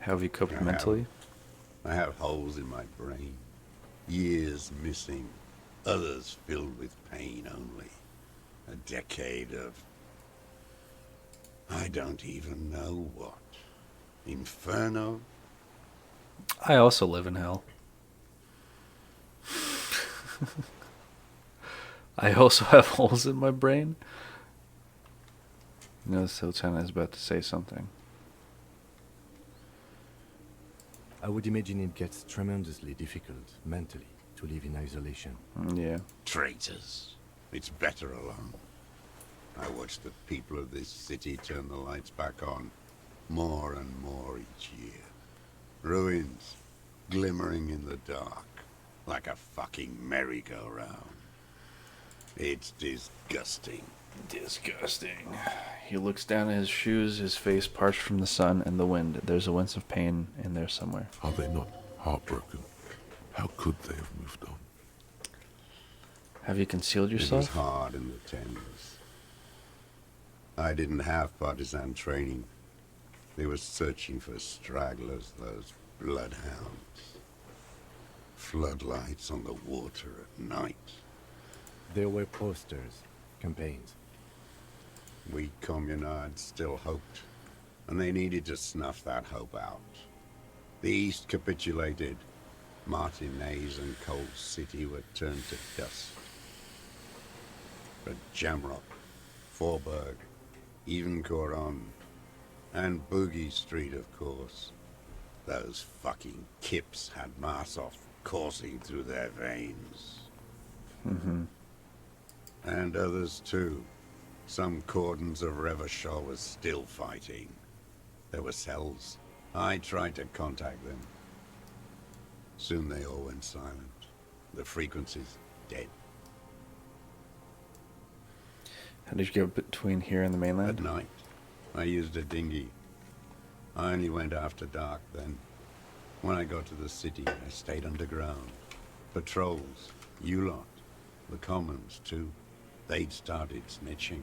How have you coped I have. mentally? I have holes in my brain. Years missing. Others filled with pain only. A decade of... I don't even know what. Inferno? I also live in hell. I also have holes in my brain. You know, the lieutenant is about to say something. I would imagine it gets tremendously difficult, mentally, to live in isolation. Yeah. Traitors. It's better alone. I watch the people of this city turn the lights back on. More and more each year. Ruins. Glimmering in the dark. Like a fucking merry-go-round. It's disgusting. Disgusting. He looks down at his shoes, his face parched from the sun and the wind. There's a wince of pain in there somewhere. Are they not heartbroken? How could they have moved on? Have you concealed It was yourself? hard in the tens. I didn't have partisan training. They were searching for stragglers, those bloodhounds. Floodlights on the water at night. There were posters, campaigns. We communards still hoped, and they needed to snuff that hope out. The East capitulated. Martinez and Cold City were turned to dust. But Jamrock, Forburg, even Coron, and Boogie Street, of course. Those fucking kips had Marsov coursing through their veins. Mm-hmm. And others too. Some cordons of Revachol was still fighting. There were cells. I tried to contact them. Soon they all went silent. The frequencies dead. How did you get between here and the mainland? At night, I used a dinghy. I only went after dark then. When I got to the city, I stayed underground. Patrols, you lot, the commons too. They'd started snitching.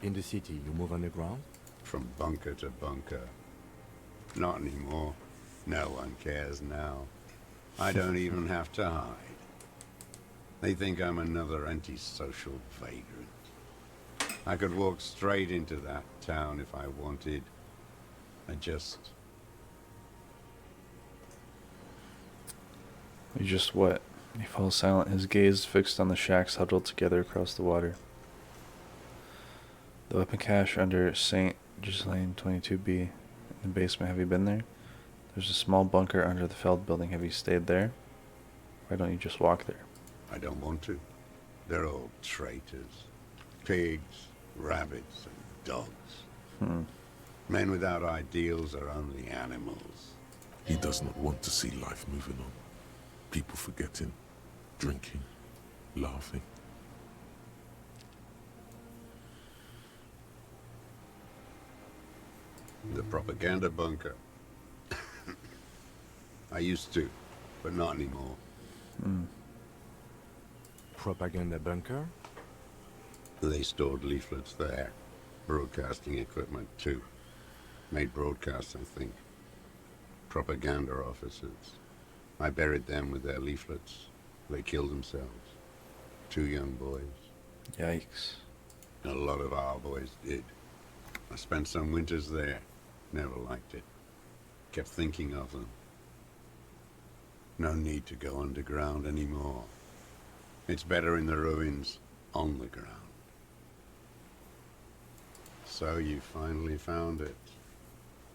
In the city, you move underground? From bunker to bunker. Not anymore. No one cares now. I don't even have to hide. They think I'm another antisocial vagrant. I could walk straight into that town if I wanted. I just... You just what? He falls silent, his gaze fixed on the shacks huddled together across the water. The weapon cache under St. Ghislaine 22B in the basement. Have you been there? There's a small bunker under the Feld building. Have you stayed there? Why don't you just walk there? I don't want to. They're all traitors. Pigs, rabbits, and dogs. Men without ideals are only animals. He does not want to see life moving on. People forgetting, drinking, laughing. The propaganda bunker. I used to, but not anymore. Propaganda bunker? They stored leaflets there. Broadcasting equipment, too. Made broadcasts, I think. Propaganda officers. I buried them with their leaflets. They killed themselves. 2 young boys. Yikes. A lot of our boys did. I spent some winters there. Never liked it. Kept thinking of them. No need to go underground anymore. It's better in the ruins, on the ground. So you finally found it.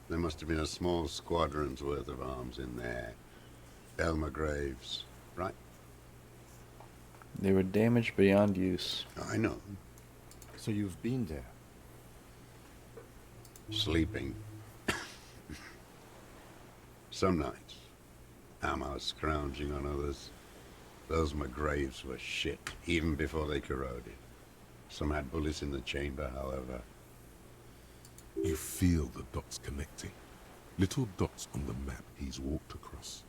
There must have been a small squadron's worth of arms in there. Elmer Graves, right? They were damaged beyond use. I know. So you've been there? Sleeping. Some nights. Ammo scrounging on others. Those McGraves were shit, even before they corroded. Some had bullets in the chamber, however. You feel the dots connecting. Little dots on the map he's walked across.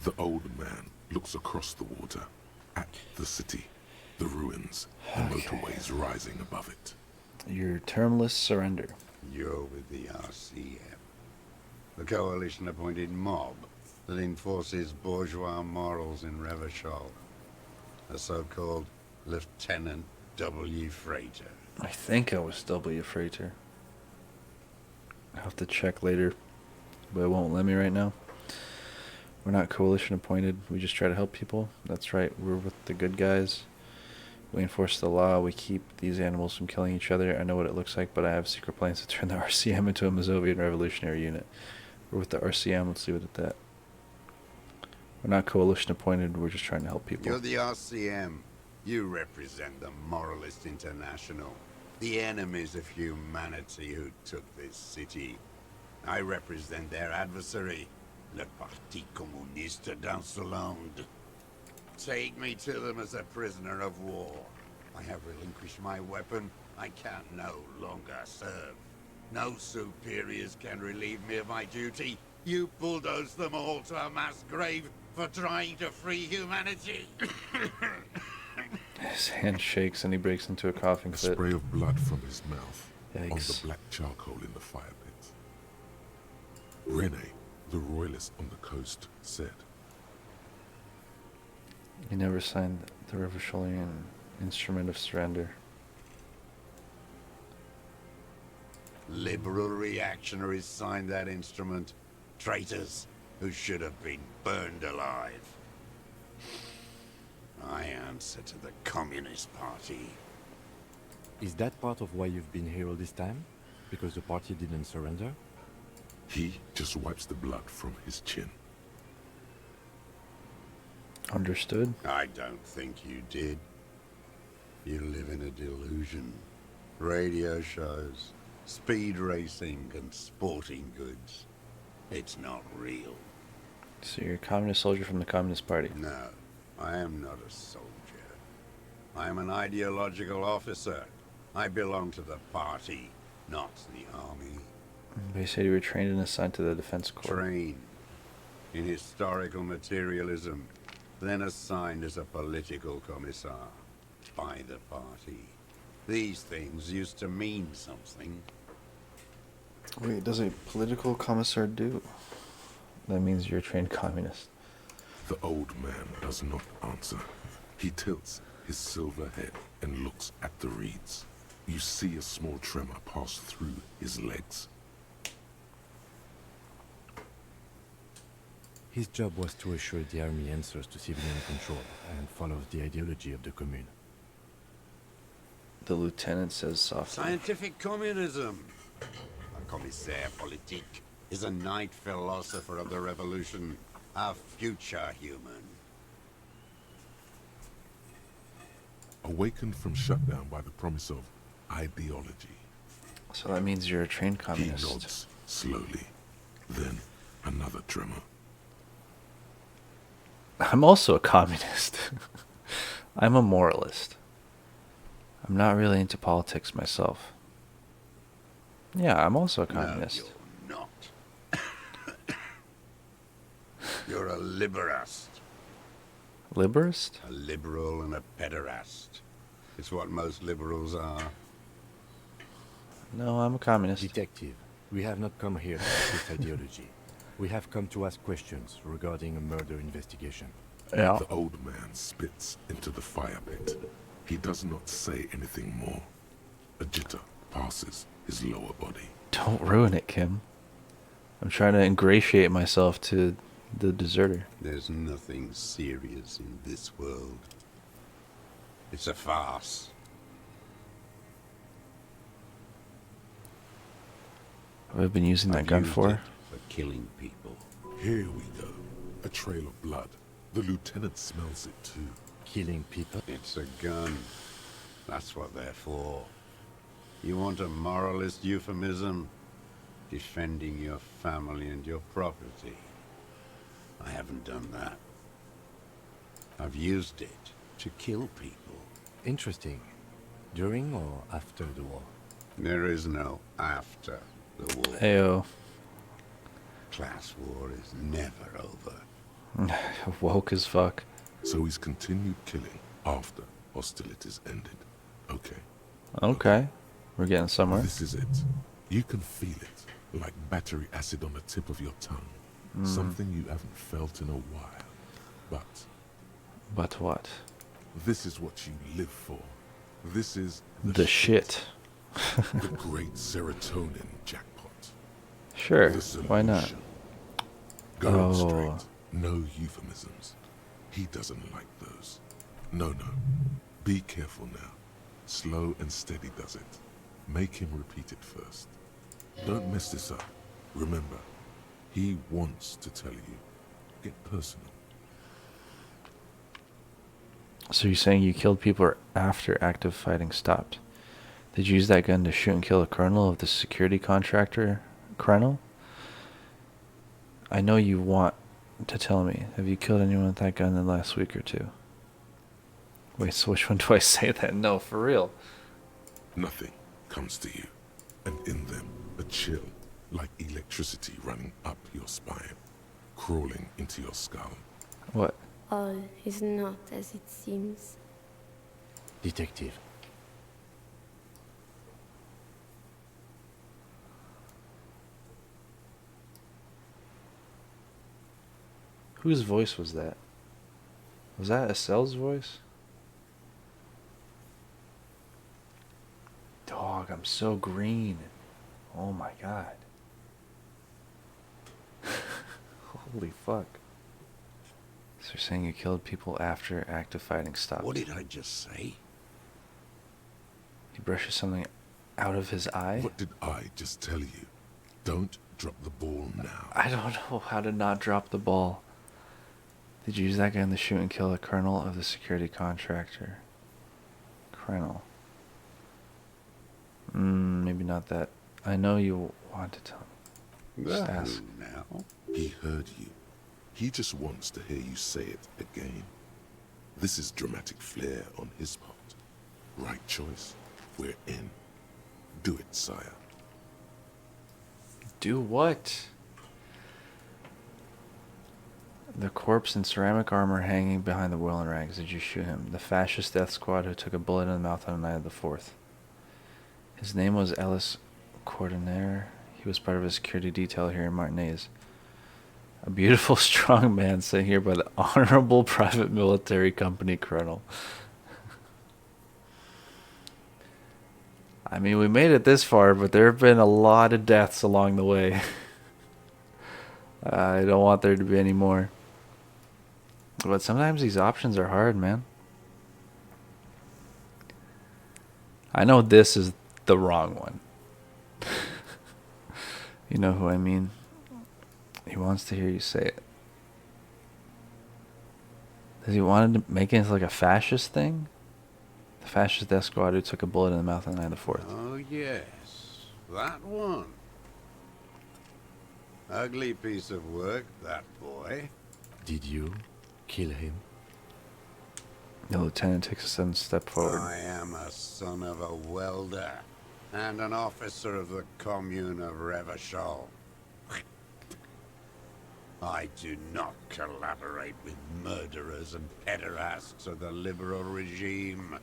The old man looks across the water, at the city, the ruins, the motorways rising above it. Your termless surrender. You're with the RCM. The coalition-appointed mob that enforces bourgeois morals in Revachol. A so-called Lieutenant W. Freighter. I think I was W. Freighter. I'll have to check later, but it won't let me right now. We're not coalition appointed. We just try to help people. That's right. We're with the good guys. We enforce the law. We keep these animals from killing each other. I know what it looks like, but I have secret plans to turn the RCM into a Mazovian revolutionary unit. We're with the RCM. Let's leave it at that. We're not coalition appointed. We're just trying to help people. You're the RCM. You represent the Moralist International. The enemies of humanity who took this city. I represent their adversary, le Parti Communiste d'Insolande. Take me to them as a prisoner of war. I have relinquished my weapon. I can no longer serve. No superiors can relieve me of my duty. You bulldoze them all to a mass grave for trying to free humanity. His hand shakes and he breaks into a coughing A fit. spray of blood from his mouth on the Yikes. black charcoal in the fire pit. Rene, the royalist on the coast, said, He never signed the Revacholian instrument of surrender. Liberal reactionaries signed that instrument. Traitors who should have been burned alive. I answer to the Communist Party. Is that part of why you've been here all this time? Because the party didn't surrender? he just wipes the blood from his chin. Understood. I don't think you did. You live in a delusion. Radio shows, speed racing, and sporting goods. It's not real. So you're a communist soldier from the Communist Party. No, I am not a soldier. I am an ideological officer. I belong to the party, not the army. They said you were trained and assigned to the Defense Corps. Trained in historical materialism, then assigned as a political commissar by the party. These things used to mean something. Wait, does a political commissar do? That means you're a trained communist. The old man does not answer. He tilts his silver head and looks at the reeds. You see a small tremor pass through his legs. His job was to assure the army answers to civilian control and follows the ideology of the Commune. The lieutenant says softly. Scientific communism. A commissaire politique is a night philosopher of the revolution, a future human. Awakened from shutdown by the promise of ideology, So that means you're a trained he communist. nods slowly. Then another tremor. I'm also a communist. I'm a moralist. I'm not really into politics myself. Yeah, I'm also a No, communist. you're not. You're a liberast. Liberist? A liberal and a pederast. It's what most liberals are. No, I'm a communist. Detective, we have not come here to discuss ideology. We have come to ask questions regarding a murder investigation. Yeah. The old man spits into the fire pit. He does not say anything more. A jitter passes his lower body. Don't ruin it, Kim. I'm trying to ingratiate myself to the deserter. There's nothing serious in this world. It's a farce. What have I been using that I've gun used for? it for killing people. Here we go. A trail of blood. The lieutenant smells it too. Killing people? It's a gun. That's what they're for. You want a moralist euphemism? Defending your family and your property. I haven't done that. I've used it to kill people. Interesting. During or after the war? There is no after the war. Ayo. Class war is never over. Woke as fuck. So he's continued killing after hostilities ended. Okay. Okay. We're getting somewhere. This is it. You can feel it, like battery acid on the tip of your tongue. Something you haven't felt in a while. But what? This is what you live for. This is The shit. the great serotonin jackpot. Sure. The Why not? solution. Go Oh. straight. No euphemisms. He doesn't like those. No. Be careful now. Slow and steady does it. Make him repeat it first. Don't mess this up. Remember, he wants to tell you. Get personal. So you're saying you killed people after active fighting stopped? Did you use that gun to shoot and kill a colonel of the security contractor, Colonel? I know you want to tell me. Have you killed anyone with that gun in the last week or two? Wait, so which one do I say that? No, for real. Nothing comes to you. And in them, a chill, like electricity running up your spine, crawling into your skull. What? All is not as it seems. Detective. Whose voice was that? Was that Estelle's voice? Dog, I'm so green. Oh my god. Holy fuck. So you're saying you killed people after active fighting stopped? What did I just say? He brushes something out of his eye? What did I just tell you? Don't drop the ball now. I don't know how to not drop the ball. Did you use that gun to shoot and kill the colonel of the security contractor? Colonel. Maybe not that. I know you want to tell me. Just ask. Now. He heard you. He just wants to hear you say it again. This is dramatic flair on his part. Right choice. We're in. Do it, sire. Do what? The corpse in ceramic armor hanging behind the whirling rags. Did you shoot him? The fascist death squad who took a bullet in the mouth on the night of the 4th. His name was Ellis Cordonnier. He was part of a security detail here in Martinez. A beautiful, strong man sent here by the Honorable Private Military Company Colonel. I mean, we made it this far, but there have been a lot of deaths along the way. I don't want there to be any more. But sometimes these options are hard, man. I know this is the wrong one. You know who I mean? He wants to hear you say it. Does he want to make it into like a fascist thing? The fascist death squad who took a bullet in the mouth on the night of the 4th. Oh, yes. That one. Ugly piece of work, that boy. Did you kill him? The lieutenant takes a sudden step forward. I am a son of a welder and an officer of the commune of Revachol. I do not collaborate with murderers and pederasts of the liberal regime.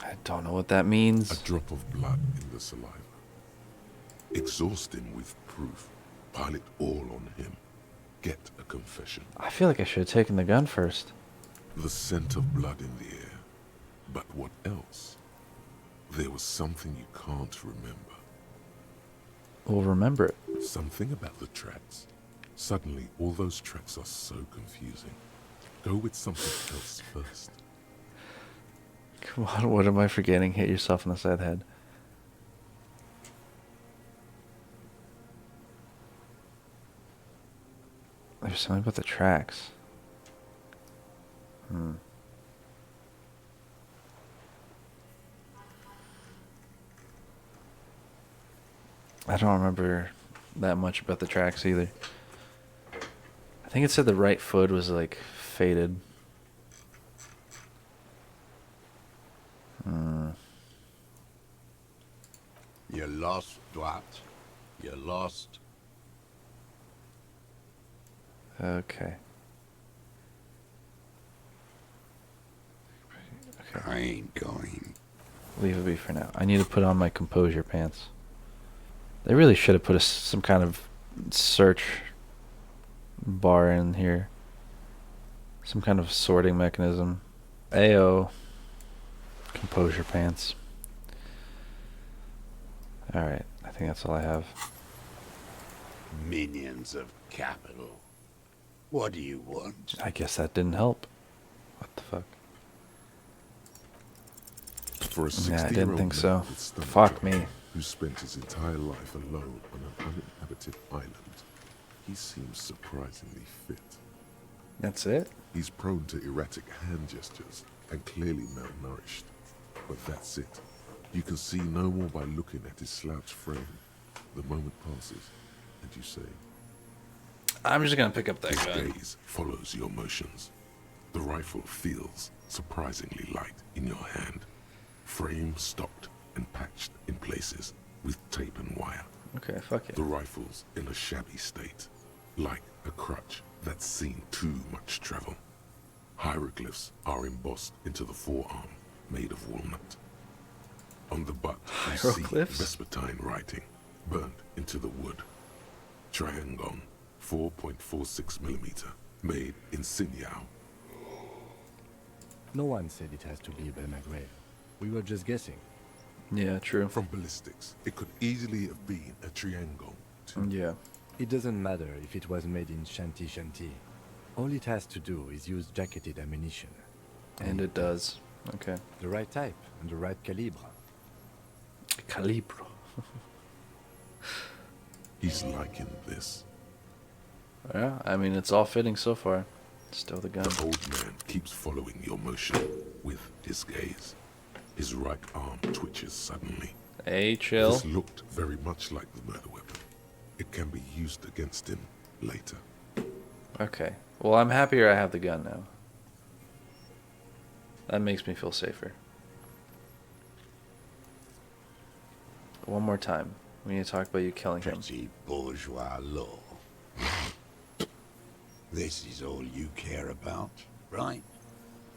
I don't know what that A means. drop of blood in the saliva. Exhaust him with proof. Pile it all on him. Get a confession. I feel like I should have taken the gun first. The scent of blood in the air. But what else? There was something you can't remember. We'll remember it. Something about the tracks. Suddenly, all those tracks are so confusing. Go with something else first. Come on, what am I forgetting? Hit yourself in the side of the head. There's something about the tracks. I don't remember that much about the tracks either. I think it said the right foot was like faded. You're lost, Dwat. You're lost. Okay. I ain't going. Leave it be for now. I need to put on my composure pants. They really should have put some kind of search bar in here. Some kind of sorting mechanism. AO. Composure pants. Alright, I think that's all I have. Minions of capital. What do you want? I guess that didn't help. What the fuck? For a 60-year-old Yeah, I didn't think man so. with stomach Fuck trouble me. Who spent his entire life alone on an uninhabited island, he seems surprisingly fit. That's it? He's prone to erratic hand gestures and clearly malnourished. But that's it. You can see no more by looking at his slouched frame. The moment passes, and you say, I'm just gonna pick up that his gun. gaze follows your motions. The rifle feels surprisingly light in your hand. Frame stocked and patched in places with tape and wire. Okay, fuck it. The rifle's in a shabby state, like a crutch that's seen too much travel. Hieroglyphs are embossed into the forearm, made of walnut. On the butt, you see Hieroglyphs? Vespertine writing, burnt into the wood. Triangon, 4.46mm, made in Sinyao. No one said it has to be Belmagrave. We were just guessing. Yeah, true. From ballistics, it could easily have been a Triangon, too. Yeah. It doesn't matter if it was made in Shanty Shanty. All it has to do is use jacketed ammunition. And it does. Okay. The right type and the right calibre. Calibro. He's liking this. Yeah, I mean, it's all fitting so far. Still the gun. The old man keeps following your motion with his gaze. His right arm twitches suddenly. Hey, chill. This looked very much like the murder weapon. It can be used against him later. Okay. Well, I'm happier I have the gun now. That makes me feel safer. One more time. We need to talk about you killing him. Pretty bourgeois law. This is all you care about, right?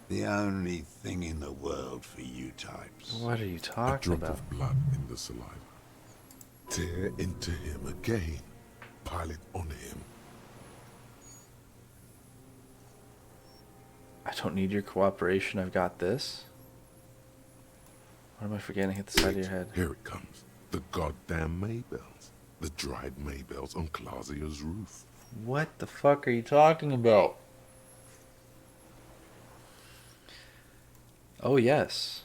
The only thing in the world for you types. What are you A talking drop about? of blood in the saliva. Tear into him again. Pile it on him. I don't need your cooperation. I've got this. What am I forgetting? Hit the side of your head. Here it comes. The goddamn Maybells. The dried Maybells on Clausia's roof. What the fuck are you talking about? Oh, yes.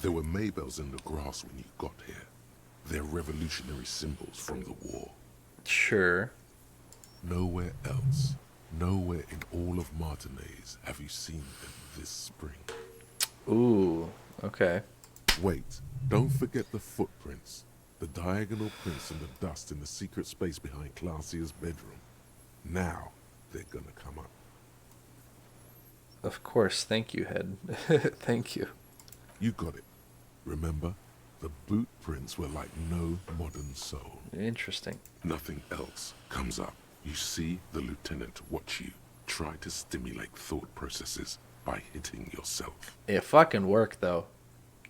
There were Maybells in the grass when you got here. They're revolutionary symbols from the war. Sure. Nowhere else, nowhere in all of Martinez have you seen them this spring. Ooh, okay. Wait, don't forget the footprints. The diagonal prints in the dust in the secret space behind Clausia's bedroom. Now they're gonna come up. Of course, thank you, Head. Thank you. You got it. Remember? The boot prints were like no modern soul. Interesting. Nothing else comes up. You see the lieutenant watch you. Try to stimulate thought processes by hitting yourself. It fucking worked, though.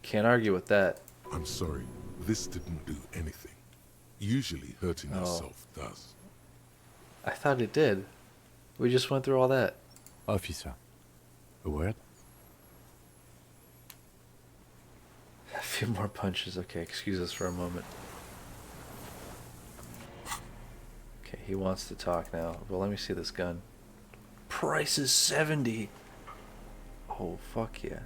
Can't argue with that. I'm sorry, this didn't do anything. Usually hurting Oh. yourself does. I thought it did. We just went through all that. Officer, a word? A few more punches. Okay, excuse us for a moment. Okay, he wants to talk now. Well, let me see this gun. Price is 70. Oh, fuck yeah.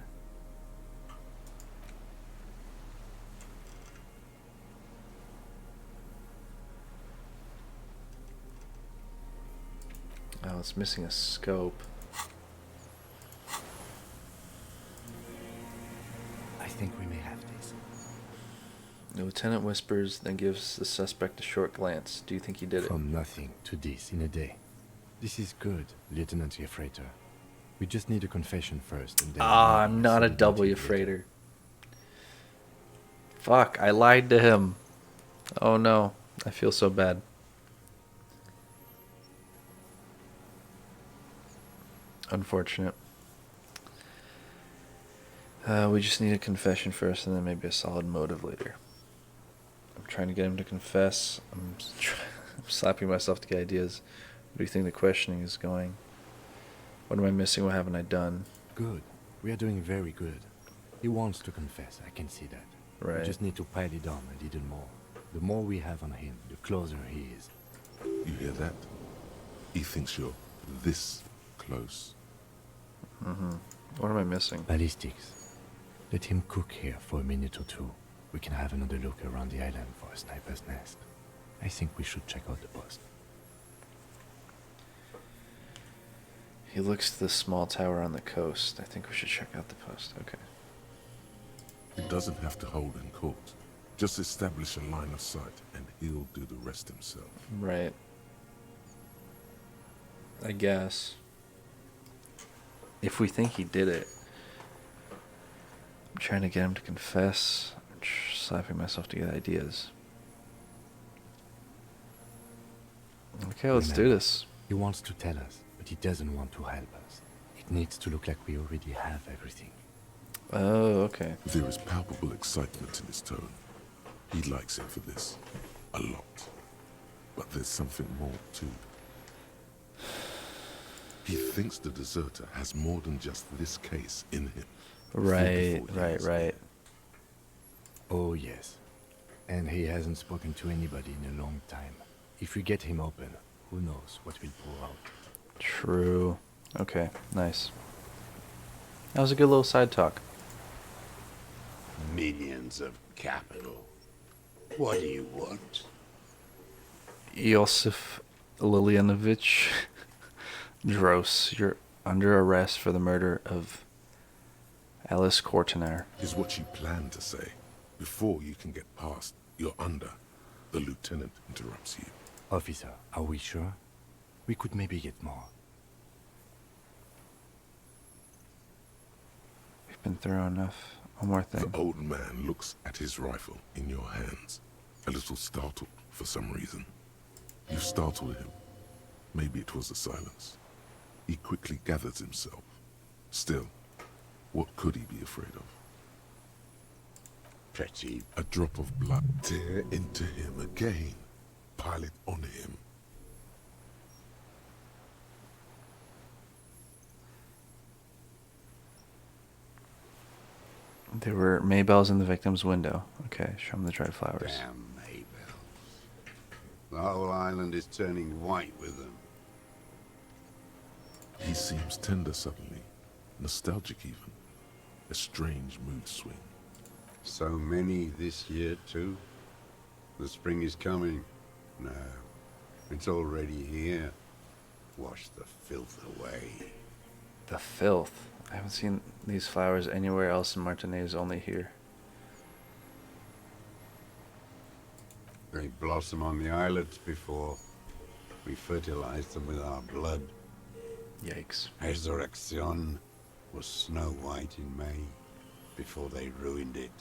Oh, it's missing a scope. I think we may have this. The lieutenant whispers, then gives the suspect a short glance. Do you think he did it? From nothing to this in a day. This is good, Lieutenant Freighter. We just need a confession first and then... Ah, maybe I'm not a solidarity W later. freighter. Fuck, I lied to him. Oh no, I feel so bad. Unfortunate. We just need a confession first and then maybe a solid motive later. I'm trying to get him to confess. I'm slapping myself to get ideas. What do you think the questioning is going? What am I missing? What haven't I done? Good. We are doing very good. He wants to confess, I can see that. Right. We just need to pile it on a little more. The more we have on him, the closer he is. You hear that? He thinks you're this close. What am I missing? Ballistics. Let him cook here for a minute or two. We can have another look around the island for a sniper's nest. I think we should check out the post. He looks to the small tower on the coast. I think we should check out the post. Okay. It doesn't have to hold in court. Just establish a line of sight and he'll do the rest himself. Right. I guess. If we think he did it. I'm trying to get him to confess. I'm slapping myself to get ideas. Okay, let's do Remember, this. He wants to tell us, but he doesn't want to help us. It needs to look like we already have everything. Oh, okay. There is palpable excitement in his tone. He likes him for this. A lot. But there's something more too. He thinks the deserter has more than just this case in him. Right, Before he right, is right. here. Oh, yes. And he hasn't spoken to anybody in a long time. If we get him open, who knows what will pour out. True. Okay, nice. That was a good little side talk. Minions of capital. What do you want? Iosif Lilianovich Dros, you're under arrest for the murder of Alice Cortiner. Is what you plan to say. Before you can get past, you're under. The lieutenant interrupts you. Officer, are we sure? We could maybe get more. We've been through enough. One more thing. The old man looks at his rifle in your hands, a little startled for some reason. You startled him. Maybe it was the silence. He quickly gathers himself. Still, what could he be afraid of? Pt5. A drop of blood. Tear into him again. Pile it on him. There were Maybells in the victim's window. Okay, show him the dried flowers. Damn Maybells. The whole island is turning white with them. He seems tender suddenly. Nostalgic even. A strange mood swing. So many this year, too. The spring is coming. No, it's already here. Wash the filth away. The filth. I haven't seen these flowers anywhere else in Martinaise, only here. They blossom on the islets before we fertilize them with our blood. Yikes. Resurrection. was snow white in May before they ruined it.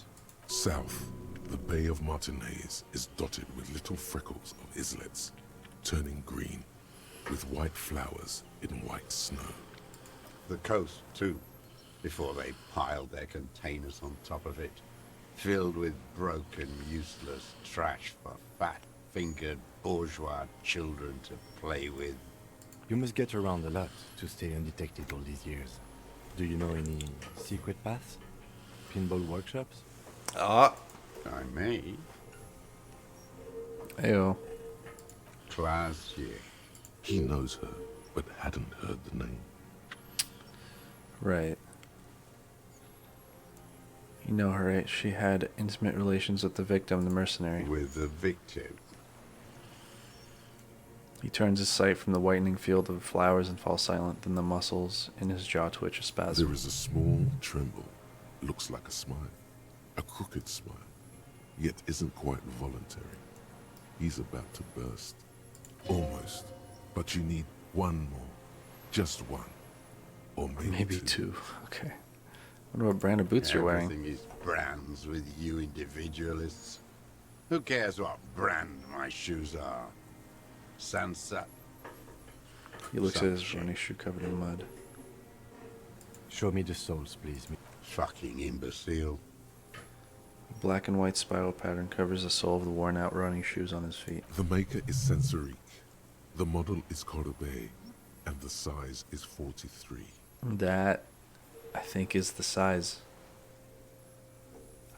South, the Bay of Martinez is dotted with little freckles of islets, turning green, with white flowers in white snow. The coast, too, before they piled their containers on top of it, filled with broken, useless trash for fat-fingered bourgeois children to play with. You must get around a lot to stay undetected all these years. Do you know any secret paths? Pinball workshops? Ah. I may. Ayo. Classier. He knows her, but hadn't heard the name. Right. You know her, right? She had intimate relations with the victim, the mercenary. With the victim. He turns his sight from the whitening field of flowers and falls silent. Then the muscles in his jaw twitch a spasm. There is a small tremble. Looks like a smile. A crooked smile. Yet isn't quite voluntary. He's about to burst. Almost. But you need one more. Just one. Or maybe two. Okay. Wonder what brand of boots you're wearing. Everything is brands with you individualists. Who cares what brand my shoes are? Sansa. He looks at his running shoe covered in mud. Show me the soles, please. Fucking imbecile. A black and white spiral pattern covers the sole of the worn out running shoes on his feet. The maker is Sensorique. The model is Corbe, and the size is 43. That, I think, is the size.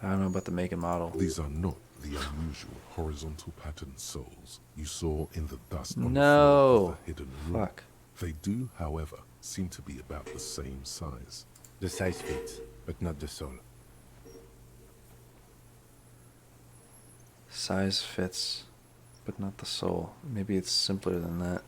I don't know about the make and model. These are not the unusual horizontal pattern soles you saw in the dust on the floor No. of the hidden room. Fuck. They do, however, seem to be about the same size. The size fits, but not the sole. Size fits, but not the sole. Maybe it's simpler than that.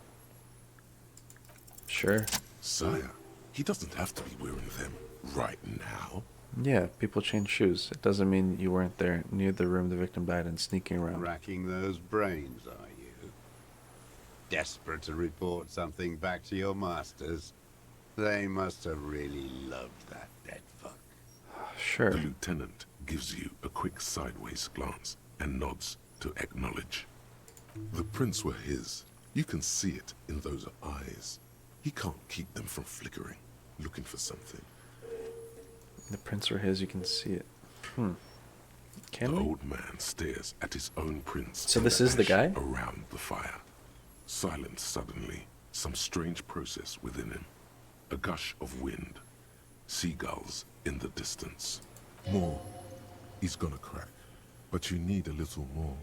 Sure. Sire, he doesn't have to be wearing them right now. Yeah, people change shoes. It doesn't mean you weren't there near the room the victim died in, sneaking around. Racking those brains, are you? Desperate to report something back to your masters? They must have really loved that dead fuck. Sure. The lieutenant gives you a quick sideways glance and nods to acknowledge. The prints were his. You can see it in those eyes. He can't keep them from flickering, looking for something. The prints were his, you can see it. Can The we? old man stares at his own prints. So in this is the ash guy? around the fire. Silent suddenly, some strange process within him. A gush of wind. Seagulls in the distance. More. He's gonna crack. But you need a little more.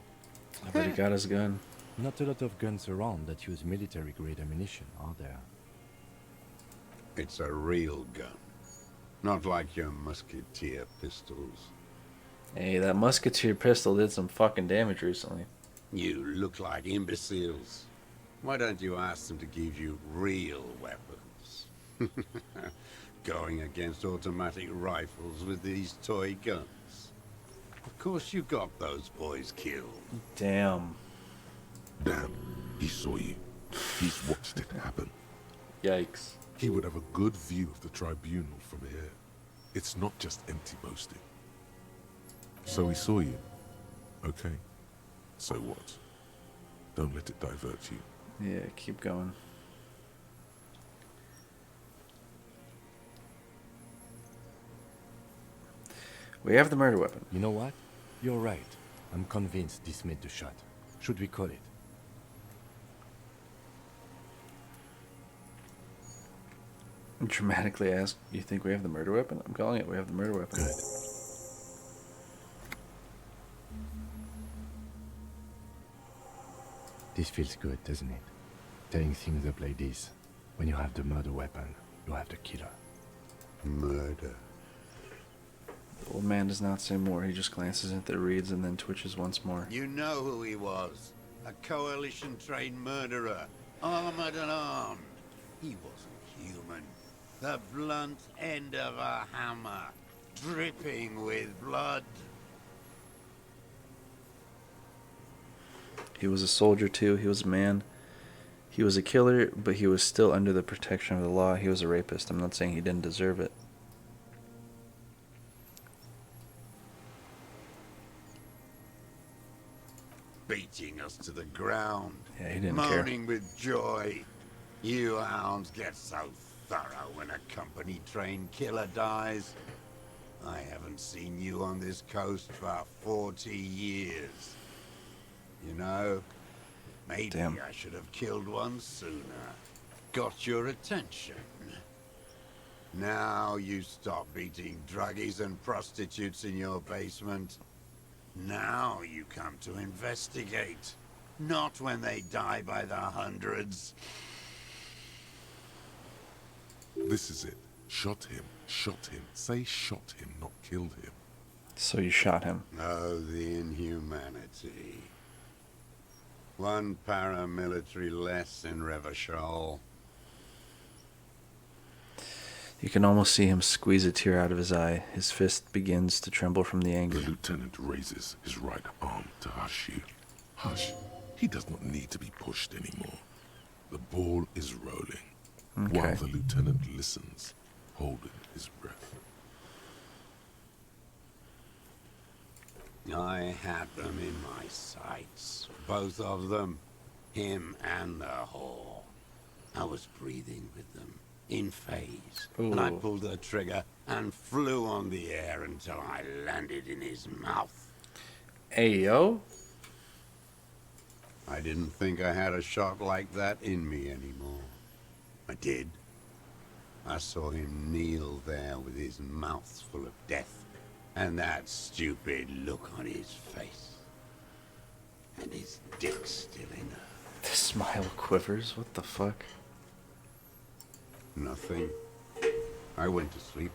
I bet he got his gun. Not a lot of guns around that use military-grade ammunition, are there? It's a real gun. Not like your musketeer pistols. Hey, that musketeer pistol did some fucking damage recently. You look like imbeciles. Why don't you ask them to give you real weapons? Going against automatic rifles with these toy guns. Of course you got those boys killed. Damn. Damn, he saw you. He's watched it happen. Yikes. He would have a good view of the tribunal from here. It's not just empty boasting. So he saw you. Okay. So what? Don't let it divert you. Yeah, keep going. We have the murder weapon. You know what? You're right. I'm convinced this made the shot. Should we call it? Dramatically ask, you think we have the murder weapon? I'm calling it, we have the murder weapon. Good. This feels good, doesn't it? Tearing things up like this. When you have the murder weapon, you have the killer. Murder. The old man does not say more. He just glances at the reeds and then twitches once more. You know who he was. A coalition-trained murderer. Armored and armed. He wasn't human. The blunt end of a hammer. Dripping with blood. He was a soldier too. He was a man. He was a killer, but he was still under the protection of the law. He was a rapist. I'm not saying he didn't deserve it. beating us to the ground, Yeah, he didn't care. moaning with joy. You hounds get so thorough when a company-trained killer dies. I haven't seen you on this coast for 40 years. You know, maybe Damn. I should have killed one sooner. Got your attention. Now you stop beating druggies and prostitutes in your basement. Now you come to investigate. Not when they die by the hundreds. This is it. Shot him. Shot him. Say shot him, not killed him. So you shot him. Oh, the inhumanity. One paramilitary less in Revachol. You can almost see him squeeze a tear out of his eye. His fist begins to tremble from the anger. The lieutenant raises his right arm to hush you. Hush. He does not need to be pushed anymore. The ball is rolling. Okay. While the lieutenant listens, holding his breath. I had them in my sights. Both of them. Him and the whore. I was breathing with them. In phase. And I Ooh. pulled the trigger and flew on the air until I landed in his mouth. Ayo? I didn't think I had a shot like that in me anymore. I did. I saw him kneel there with his mouth full of death, and that stupid look on his face. And his dick still in her. The smile quivers. What the fuck? Nothing. I went to sleep.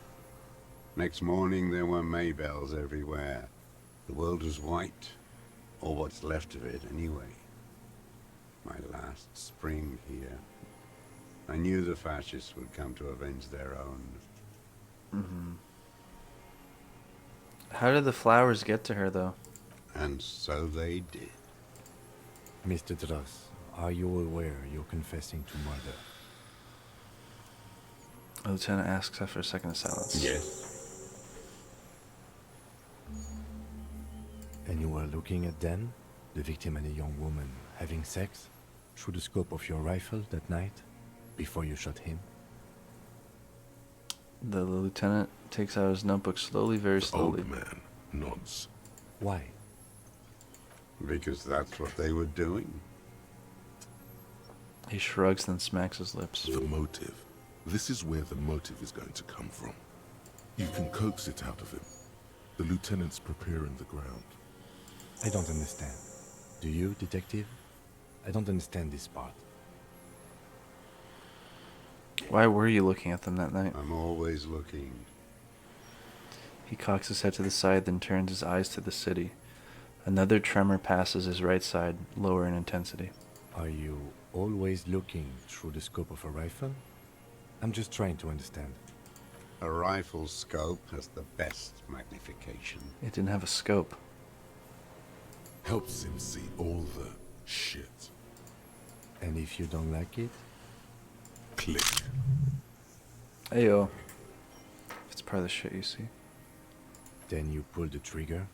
Next morning there were Maybells everywhere. The world was white, or what's left of it anyway. My last spring here. I knew the fascists would come to avenge their own. Mm-hmm. How did the flowers get to her, though? And so they did. Mr. Dross, are you aware you're confessing to murder? The lieutenant asks after a second of silence. Yes. And you were looking at Dan, the victim and a young woman, having sex through the scope of your rifle that night, before you shot him? The lieutenant takes out his notebook slowly, very The slowly. old man nods. Why? Because that's what they were doing. He shrugs, then smacks his lips. The motive. This is where the motive is going to come from. You can coax it out of him. The lieutenant's preparing the ground. I don't understand. Do you, detective? I don't understand this part. Why were you looking at them that night? I'm always looking. He cocks his head to the side, then turns his eyes to the city. Another tremor passes his right side, lower in intensity. Are you always looking through the scope of a rifle? I'm just trying to understand. A rifle scope has the best magnification. It didn't have a scope. Helps him see all the shit. And if you don't like it? Click. Ayo. It's part of the shit you see. Then you pull the trigger?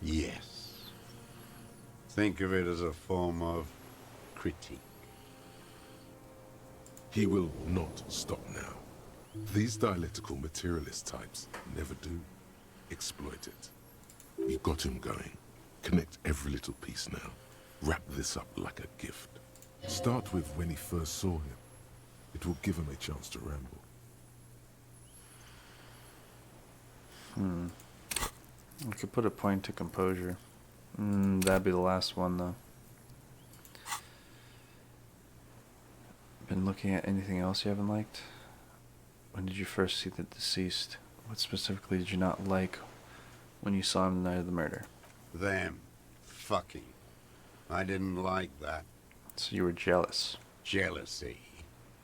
Yes. Think of it as a form of critique. He will not stop now. These dialectical materialist types never do. Exploit it. You got him going. Connect every little piece now. Wrap this up like a gift. Start with when he first saw him. It will give him a chance to ramble. We could put a point to composure. That'd be the last one, though. Been looking at anything else you haven't liked? When did you first see the deceased? What specifically did you not like when you saw him the night of the murder? Them. Fucking. I didn't like that. So you were jealous. Jealousy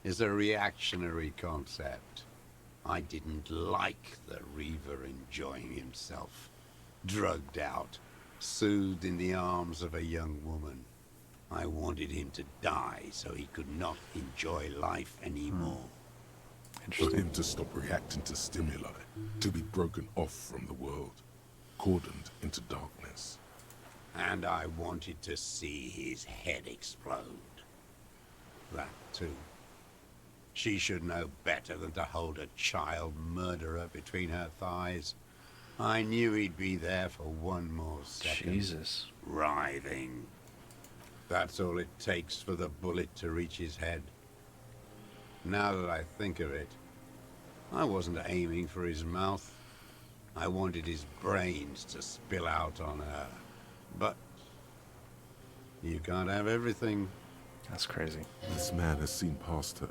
is a reactionary concept. I didn't like the Reaver enjoying himself. Drugged out, soothed in the arms of a young woman. I wanted him to die so he could not enjoy life anymore. For Interesting. him to stop reacting to stimuli. To be broken off from the world. Cordoned into darkness. And I wanted to see his head explode. That too. She should know better than to hold a child murderer between her thighs. I knew he'd be there for one more second. Jesus. Writhing. That's all it takes for the bullet to reach his head. Now that I think of it, I wasn't aiming for his mouth. I wanted his brains to spill out on her. But you can't have everything. That's crazy. This man has seen past her,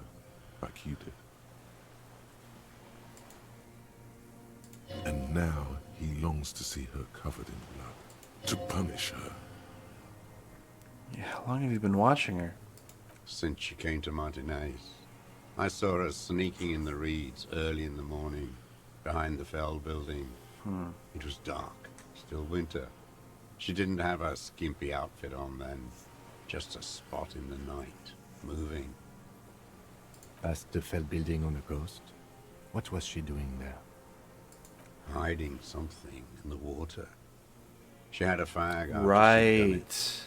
like you did. And now he longs to see her covered in blood, to punish her. Yeah, how long have you been watching her? Since she came to Martinez. I saw her sneaking in the reeds early in the morning, behind the Fell building. It was dark, still winter. She didn't have her skimpy outfit on then, just a spot in the night, moving. Past the Fell building on the coast? What was she doing there? Hiding something in the water. She had a fag after she'd done Right. it.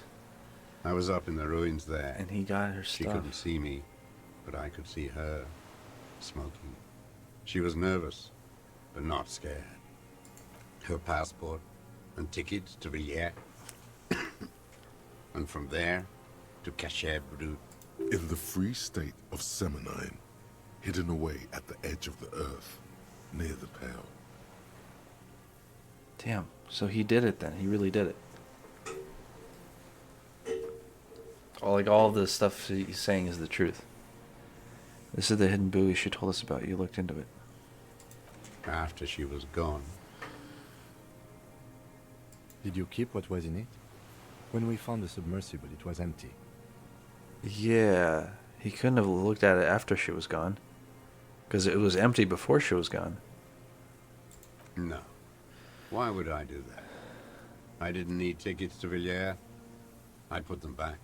I was up in the ruins there. And he got her She stuff. couldn't see me, but I could see her, smoking. She was nervous, but not scared. Her passport and tickets to Villiers. And from there to Cachet Brut. In the free state of Seminine, hidden away at the edge of the earth, near the Pale. Damn. So he did it then. He really did it. All the stuff he's saying is the truth. This is the hidden buoy she told us about. You looked into it. After she was gone, Did you keep what was in it? When we found the submersible, it was empty. Yeah. He couldn't have looked at it after she was gone. Because it was empty before she was gone. no. Why would I do that? I didn't need tickets to Villiers. I'd put them back.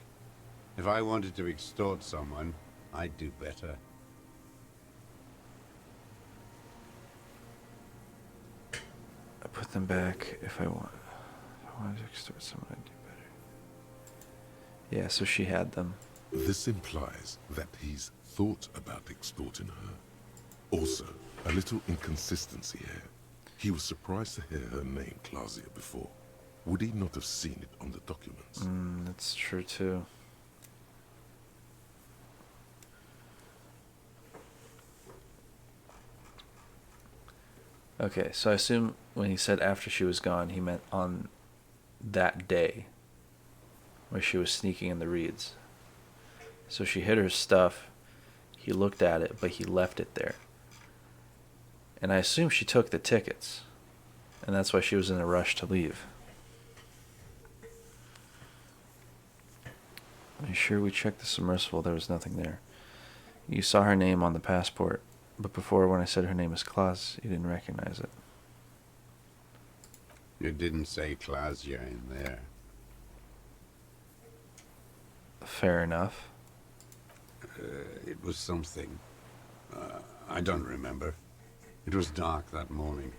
If I wanted to extort someone, I'd do better. I put them back if I want. If I wanted to extort someone, I'd do better. Yeah, so she had them. This implies that he's thought about extorting her. Also, a little inconsistency here. He was surprised to hear her name Clausia before. Would he not have seen it on the documents? That's true too. Okay, so I assume when he said after she was gone, he meant on that day where she was sneaking in the reeds. So she hid her stuff, he looked at it, but he left it there. And I assume she took the tickets, and that's why she was in a rush to leave. Are you sure we checked the submersible? There was nothing there. You saw her name on the passport, but before when I said her name is Klaus, you didn't recognize it. You didn't say Clausia in there. Fair enough. It was something. I don't remember. It was dark that morning.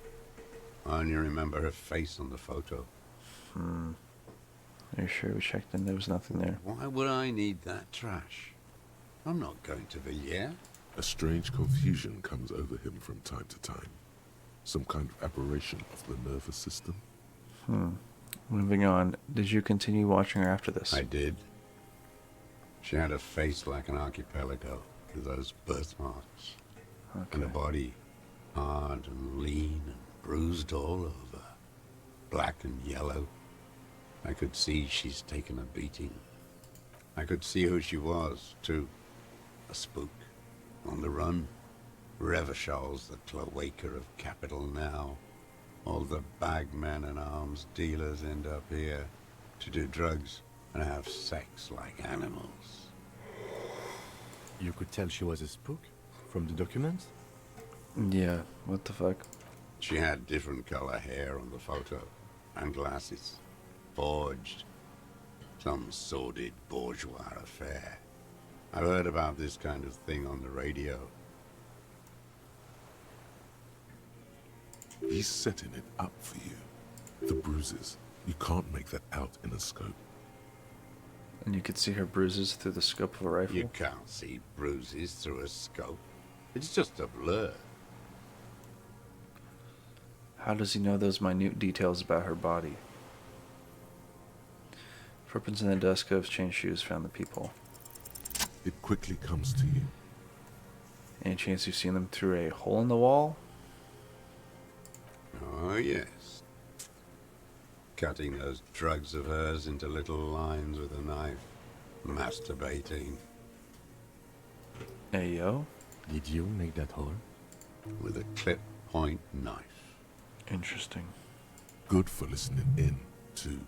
I only remember her face on the photo. Are you sure we checked and there was nothing there? Why would I need that trash? I'm not going to Villiers. A strange confusion comes over him from time to time. Some kind of aberration of the nervous system. Moving on, did you continue watching her after this? I did. She had a face like an archipelago with those birthmarks. And a body hard and lean and bruised all over. Black and yellow. I could see she's taken a beating. I could see who she was, too. A spook. On the run. Revachol's the cloaca of capital now. All the bagmen and arms dealers end up here to do drugs and have sex like animals. You could tell she was a spook? From the documents? Yeah, what the fuck? She had different color hair on the photo, and glasses. Forged. Some sordid bourgeois affair. I've heard about this kind of thing on the radio. He's setting it up for you. The bruises, You can't make that out in a scope. And you could see her bruises through the scope of a rifle? You can't see bruises through a scope. It's just a blur. How does he know those minute details about her body? Footprints in the dust, of changed shoes, found the people. It quickly comes to you. Any chance you've seen them through a hole in the wall? Oh, yes. Cutting those drugs of hers into little lines with a knife. Masturbating. Hey, yo. Did you make that hole? With a clip point knife. Interesting. Good for listening in, too.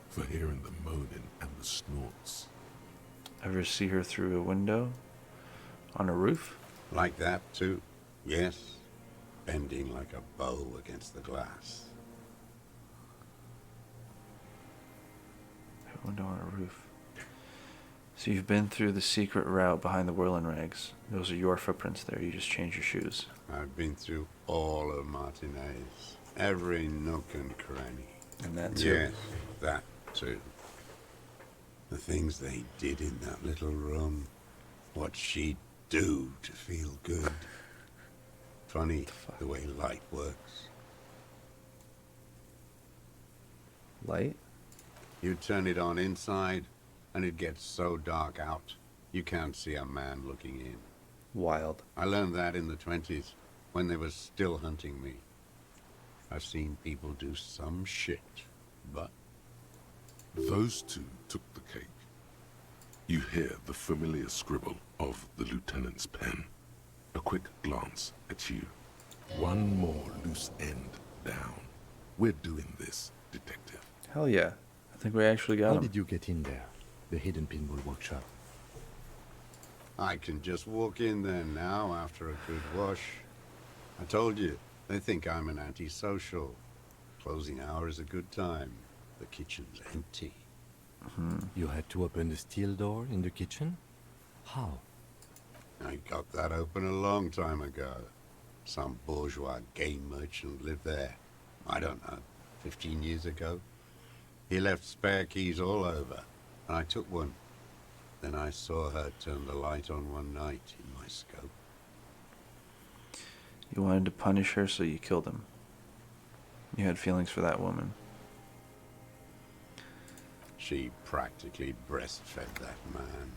For hearing the moaning and the snorts. Ever see her through a window? On a roof? Like that, too. Yes. Bending like a bow against the glass. A window on a roof. So you've been through the secret route behind the whirling rags. Those are your footprints there. You just change your shoes. I've been through all of Martinez. Every nook and cranny. And that too. Yes, that too. The things they did in that little room. What she'd do to feel good. Funny the way light works. Light? You turn it on inside, and it gets so dark out, you can't see a man looking in. Wild. I learned that in the 20s, when they were still hunting me. I've seen people do some shit, but... Those two took the cake. You hear the familiar scribble of the lieutenant's pen. A quick glance at you. One more loose end down. We're doing this, detective. Hell yeah. I think we actually got How him. did you get in there? The hidden pinball workshop. I can just walk in there now after a good wash. I told you, they think I'm an antisocial. Closing hour is a good time. The kitchen's empty. You had to open the steel door in the kitchen? How? I got that open a long time ago. Some bourgeois game merchant lived there. I don't know, 15 years ago. He left spare keys all over, and I took one. Then I saw her turn the light on one night in my scope. You wanted to punish her, so you killed him. You had feelings for that woman. She practically breastfed that man.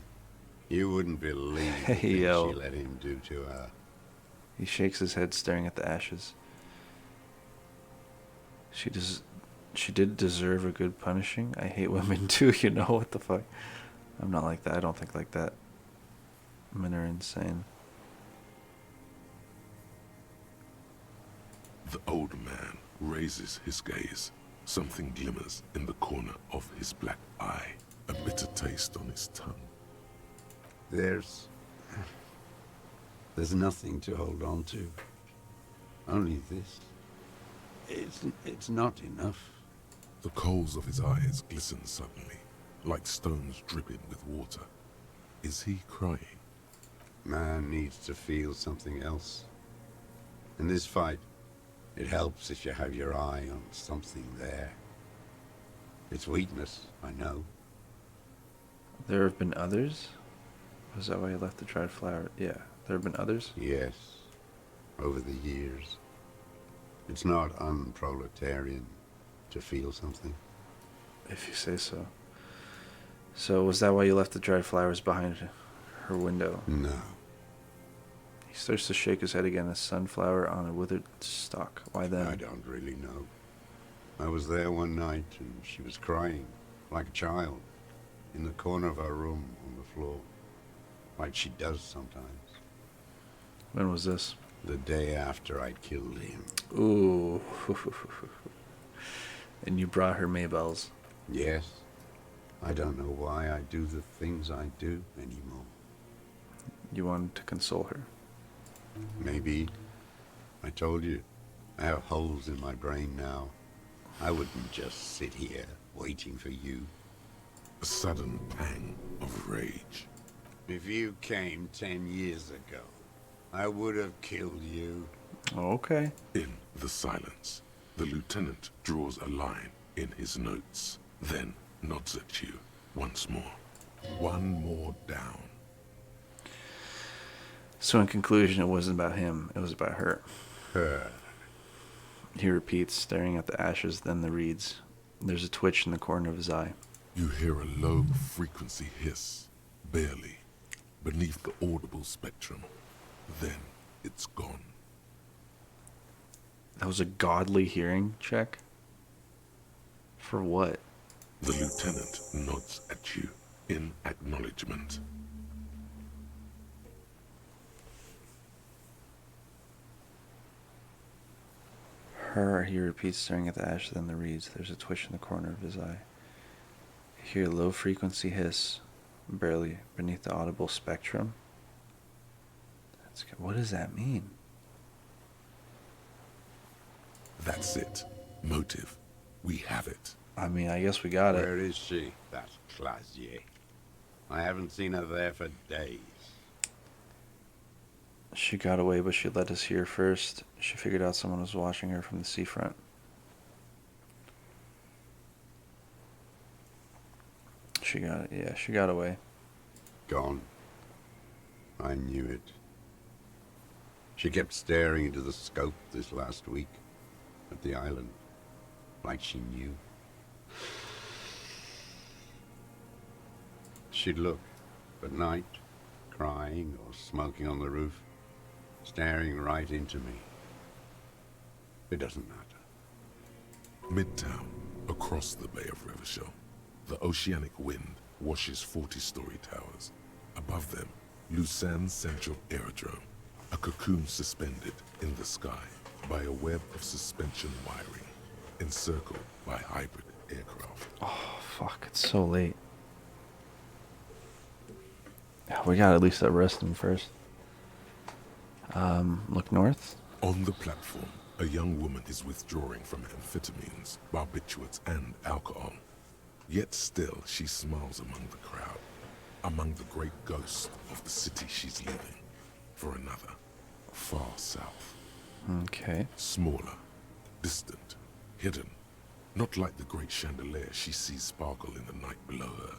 You wouldn't believe the Hey, things yo. she let him do to her. He shakes his head, staring at the ashes. She did deserve a good punishing. I hate women too, you know what the fuck? I'm not like that. I don't think like that. Men are insane. The old man raises his gaze. Something glimmers in the corner of his black eye. A bitter taste on his tongue. There's nothing to hold on to. Only this. It's not enough. The coals of his eyes glisten suddenly, like stones dripping with water. Is he crying? Man needs to feel something else. In this fight, it helps if you have your eye on something there. It's weakness, I know. There have been others? Was that why you left the dried flower? Yeah. There have been others? Yes, over the years. It's not unproletarian to feel something. If you say so. So was that why you left the dried flowers behind her window? No. He starts to shake his head again, a sunflower on a withered stalk. Why then? I don't really know. I was there one night and she was crying, like a child, in the corner of her room on the floor, like she does sometimes. When was this? The day after I'd killed him. Ooh. And you brought her Maybells. Yes. I don't know why I do the things I do anymore. You wanted to console her. Maybe. I told you, I have holes in my brain now. I wouldn't just sit here waiting for you. A sudden pang of rage. If you came 10 years ago, I would have killed you. Okay. In the silence, the lieutenant draws a line in his notes, then nods at you once more. One more down. So in conclusion, it wasn't about him, it was about her. Her. He repeats, staring at the ashes, then the reeds. There's a twitch in the corner of his eye. You hear a low frequency hiss, barely, beneath the audible spectrum. Then it's gone. That was a godly hearing check? For what? The lieutenant nods at you in acknowledgement. Her, he repeats, staring at the ashes, then the reeds. There's a twitch in the corner of his eye. You hear a low frequency hiss, barely, beneath the audible spectrum. That's good. What does that mean? That's it. Motive. We have it. I mean, I guess we got it. Where is she, that Clasier? I haven't seen her there for days. She got away, but she let us hear first. She figured out someone was watching her from the seafront. She got away. Gone. I knew it. She kept staring into the scope this last week at the island, like she knew. She'd look at night, crying or smoking on the roof, staring right into me. It doesn't matter. Midtown, across the Bay of Revachol, the oceanic wind washes 40-story towers. Above them, Lusan's Central Aerodrome, a cocoon suspended in the sky by a web of suspension wiring, encircled by hybrid aircraft. Oh, fuck, it's so late. We gotta at least arrest him first. Look north. On the platform, a young woman is withdrawing from amphetamines, barbiturates, and alcohol. Yet still, she smiles among the crowd, among the great ghosts of the city she's leaving, for another, far south. Okay. Smaller, distant, hidden, not like the great chandelier she sees sparkle in the night below her.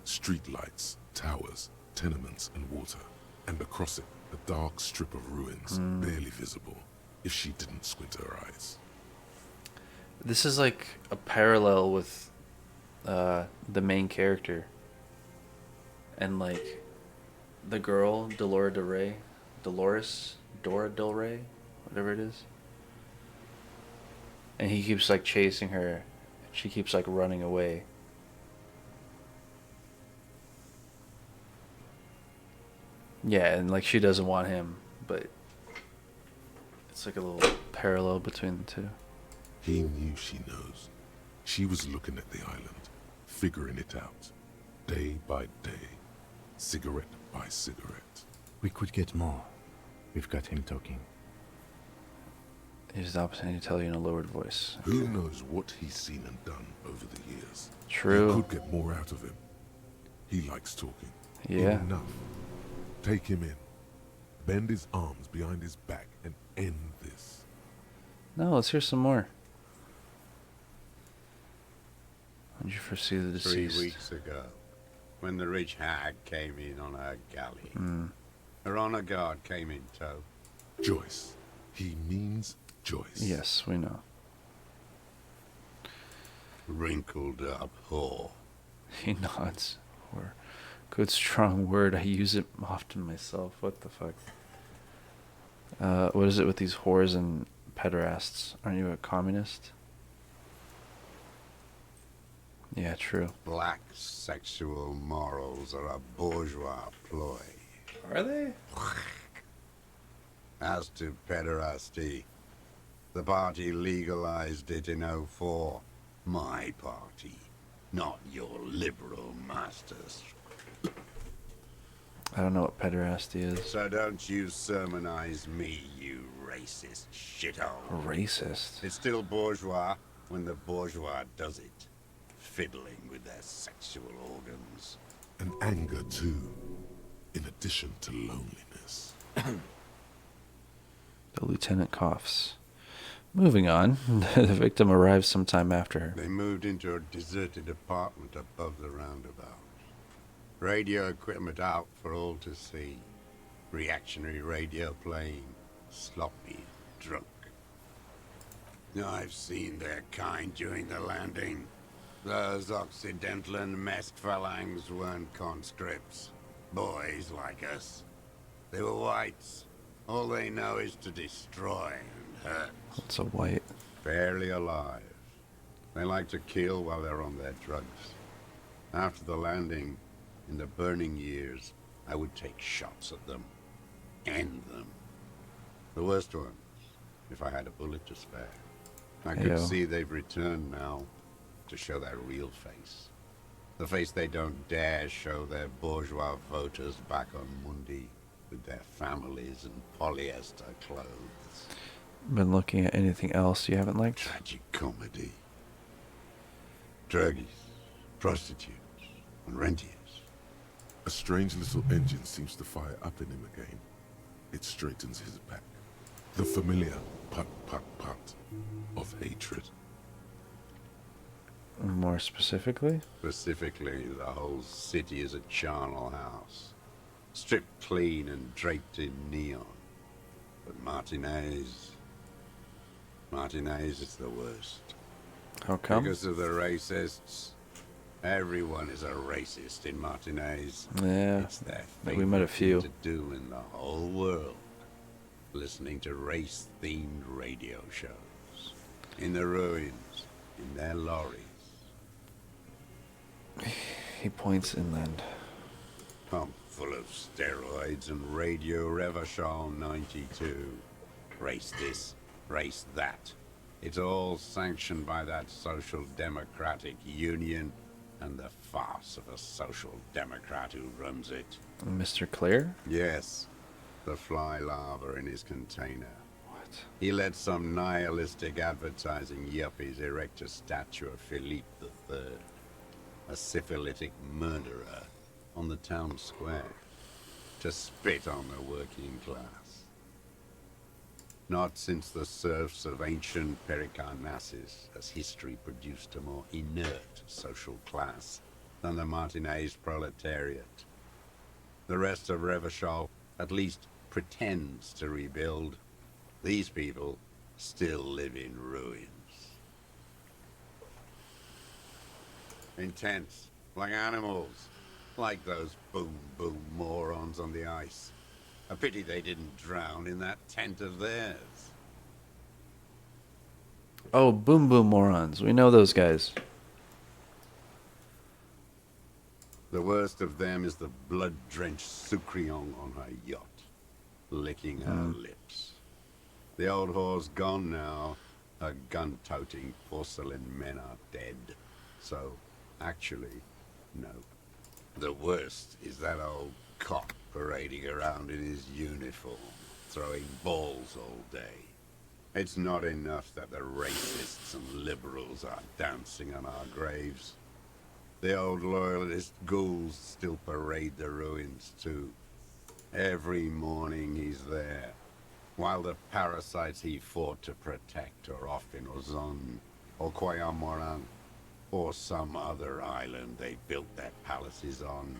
Streetlights, towers, tenements, and water, and across it, a dark strip of ruins, barely visible, if she didn't squint her eyes. This is like a parallel with the main character and like the girl Dora Del Rey, whatever it is, and he keeps like chasing her, she keeps like running away. Yeah, and like she doesn't want him, but it's like a little parallel between the two. He knew she knows. She was looking at the island, figuring it out, day by day, cigarette by cigarette. We could get more. We've got him talking. Here's the opportunity to tell you in a lowered voice. Who knows what he's seen and done over the years? True. You could get more out of him. He likes talking. Yeah. Enough. Take him in. Bend his arms behind his back and end this. No, let's hear some more. When did you first see the 3 deceased? weeks ago, when the rich hag came in on her galley. Her honor guard came in tow. Joyce. He means Joyce. Yes, we know. Wrinkled up whore. He nods. Or good strong word. I use it often myself. What the fuck? What is it with these whores and pederasts? Aren't you a communist? Yeah, true. Black sexual morals are a bourgeois ploy. Are they? As to pederasty, the party legalized it in '04. My party, not your liberal masters. I don't know what pederasty is. So don't you sermonize me, you racist shithole. Racist. It's still bourgeois when the bourgeois does it, fiddling with their sexual organs. And anger, too, in addition to loneliness. The lieutenant coughs. Moving on, the victim arrives sometime after her. They moved into a deserted apartment above the roundabout. Radio equipment out for all to see. Reactionary radio playing. Sloppy, drunk. I've seen their kind during the landing. Those Occidental and masked phalanx weren't conscripts. Boys like us. They were whites. All they know is to destroy and hurt. What's a white? Barely alive. They like to kill while they're on their drugs. After the landing, in the burning years, I would take shots at them. End them. The worst ones, if I had a bullet to spare. I could see they've returned now to show their real face. The face they don't dare show their bourgeois voters back on Mundi with their families and polyester clothes. Been looking at anything else you haven't liked? Tragic comedy. Druggies, prostitutes, and rentiers. A strange little engine seems to fire up in him again. It straightens his back. The familiar put of hatred. More specifically? Specifically, the whole city is a charnel house. Stripped clean and draped in neon. But Martinez is the worst. How come? Because of the racists. Everyone is a racist in Martinez. Yeah, It's their we met a favorite few. thing to do in the whole world. Listening to race-themed radio shows. In the ruins, in their lorries. He points inland. Pump full of steroids and Radio Revachol 92. Race this, race that. It's all sanctioned by that Social Democratic Union and the farce of a Social Democrat who runs it. Mr. Clear? Yes, the fly larva in his container. What? He let some nihilistic advertising yuppies erect a statue of Philippe III, a syphilitic murderer, on the town square, to spit on the working class. Not since the serfs of ancient Pericarnassus has history produced a more inert social class than the Martinez proletariat. The rest of Revachol at least pretends to rebuild. These people still live in ruins. Intense, like animals, like those boom morons on the ice. A pity they didn't drown in that tent of theirs. Oh, boom morons. We know those guys. The worst of them is the blood-drenched Sucrion on her yacht, licking her lips. The old whore's gone now. Her gun-toting porcelain men are dead. So, actually, no. The worst is that old cop parading around in his uniform, throwing balls all day. It's not enough that the racists and liberals are dancing on our graves. The old loyalist ghouls still parade the ruins too. Every morning he's there, while the parasites he fought to protect are off in Ozon, or Quayamoran, or some other island they built their palaces on,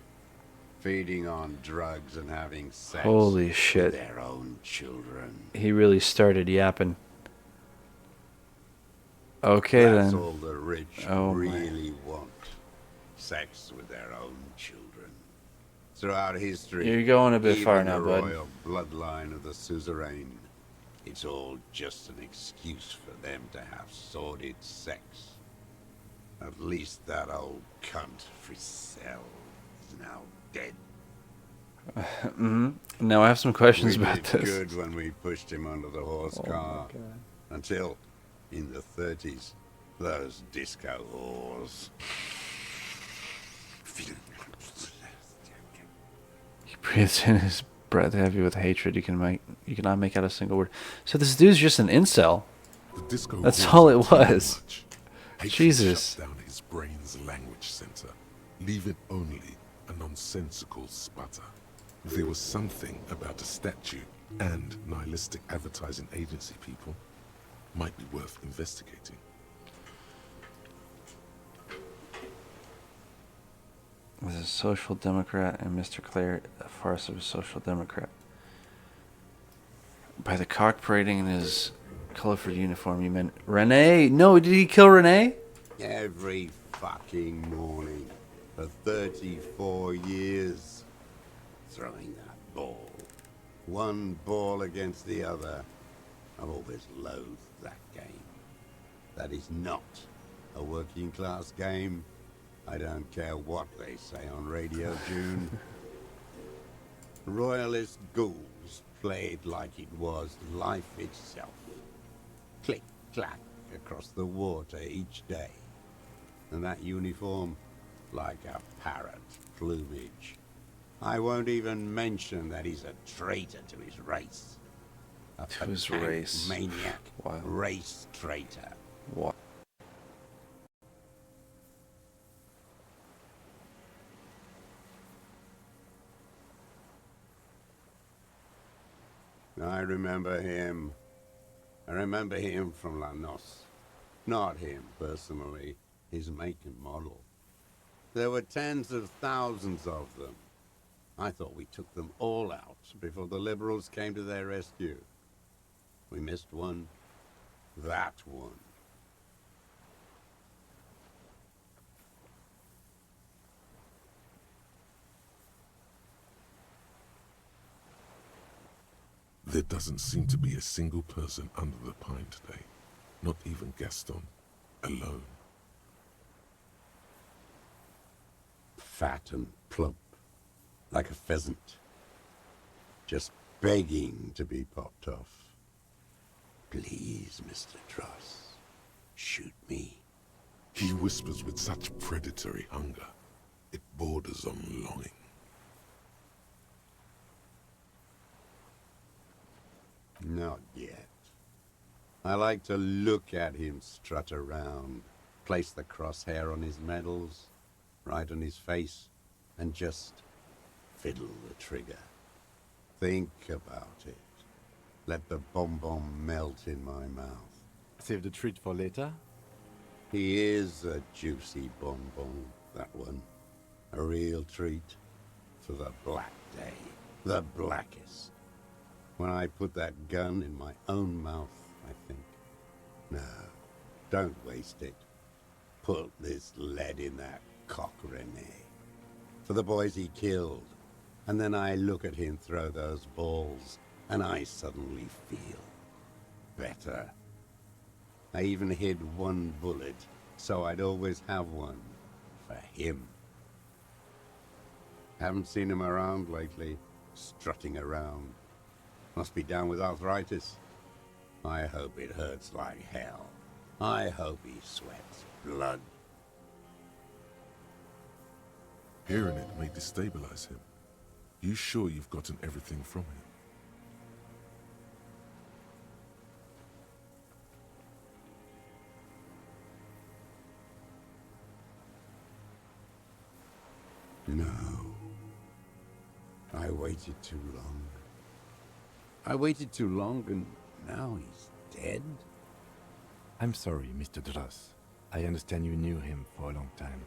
feeding on drugs and having sex Holy shit. with their own children. He really started yapping. Okay, That's then. all the rich Oh, my. really want. Sex with their own children. Throughout history, You're going a bit even far now, the bud. royal bloodline of the suzerain, it's all just an excuse for them to have sordid sex. At least that old cunt Frisell is now dead. Now I have some questions We about did this. good when we pushed him under the horse Oh my car. God. Until, in the 30s, those disco whores. He breathes in his breath heavy with hatred. You cannot make out a single word. So this dude's just an incel. The disco That's haunted all it him too was. much. Hatred Jesus. shut down his brain's language center, leaving only a nonsensical sputter. There was something about a statue and nihilistic advertising agency people. Might be worth investigating. As a social democrat, and Mr. Clare, a farce of a social democrat. By the cock parading in his colorful uniform, you meant Renee? No, did he kill Renee? Every fucking morning for 34 years. Throwing that ball. One ball against the other. I've always loathed that game. That is not a working class game. I don't care what they say on Radio June. Royalist ghouls played like it was life itself. Click, clack across the water each day. And that uniform, like a parrot plumage. I won't even mention that he's a traitor to his race. To his race. Maniac. Wow. Race traitor. What? I remember him. I remember him from La Noce. Not him, personally. His make and model. There were tens of thousands of them. I thought we took them all out before the liberals came to their rescue. We missed one. That one. There doesn't seem to be a single person under the pine today. Not even Gaston. Alone. Fat and plump. Like a pheasant. Just begging to be popped off. Please, Mr. Dross. Shoot me. He whispers with such predatory hunger. It borders on longing. Not yet. I like to look at him strut around, place the crosshair on his medals, right on his face, and just fiddle the trigger. Think about it. Let the bomb melt in my mouth. Save the treat for later? He is a juicy bonbon, that one. A real treat for the black day. The blackest. When I put that gun in my own mouth, I think. No, don't waste it. Put this lead in that cock, Renee. For the boys he killed. And then I look at him throw those balls, and I suddenly feel better. I even hid one bullet, so I'd always have one for him. Haven't seen him around lately, strutting around. Must be down with arthritis. I hope it hurts like hell. I hope he sweats blood. Hearing it may destabilize him. You sure you've gotten everything from him? No. I waited too long. I waited too long and now he's dead? I'm sorry, Mr. Dross. I understand you knew him for a long time.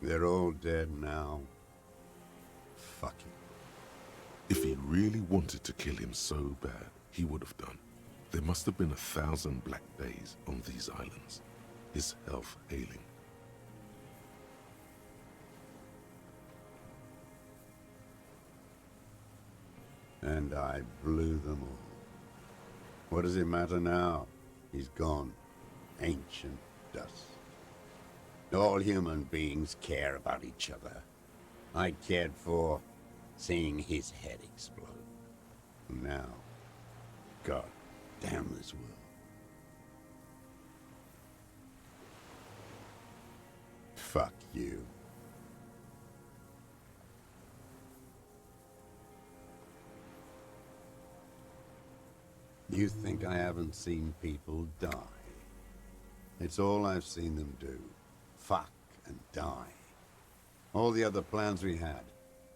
They're all dead now. Fuck him. If he really wanted to kill him so bad, he would have done. There must have been 1,000 black days on these islands. His health ailing. And I blew them all. What does it matter now? He's gone. Ancient dust. All human beings care about each other. I cared for seeing his head explode. Now, God damn this world. Fuck you. You think I haven't seen people die? It's all I've seen them do. Fuck and die. All the other plans we had.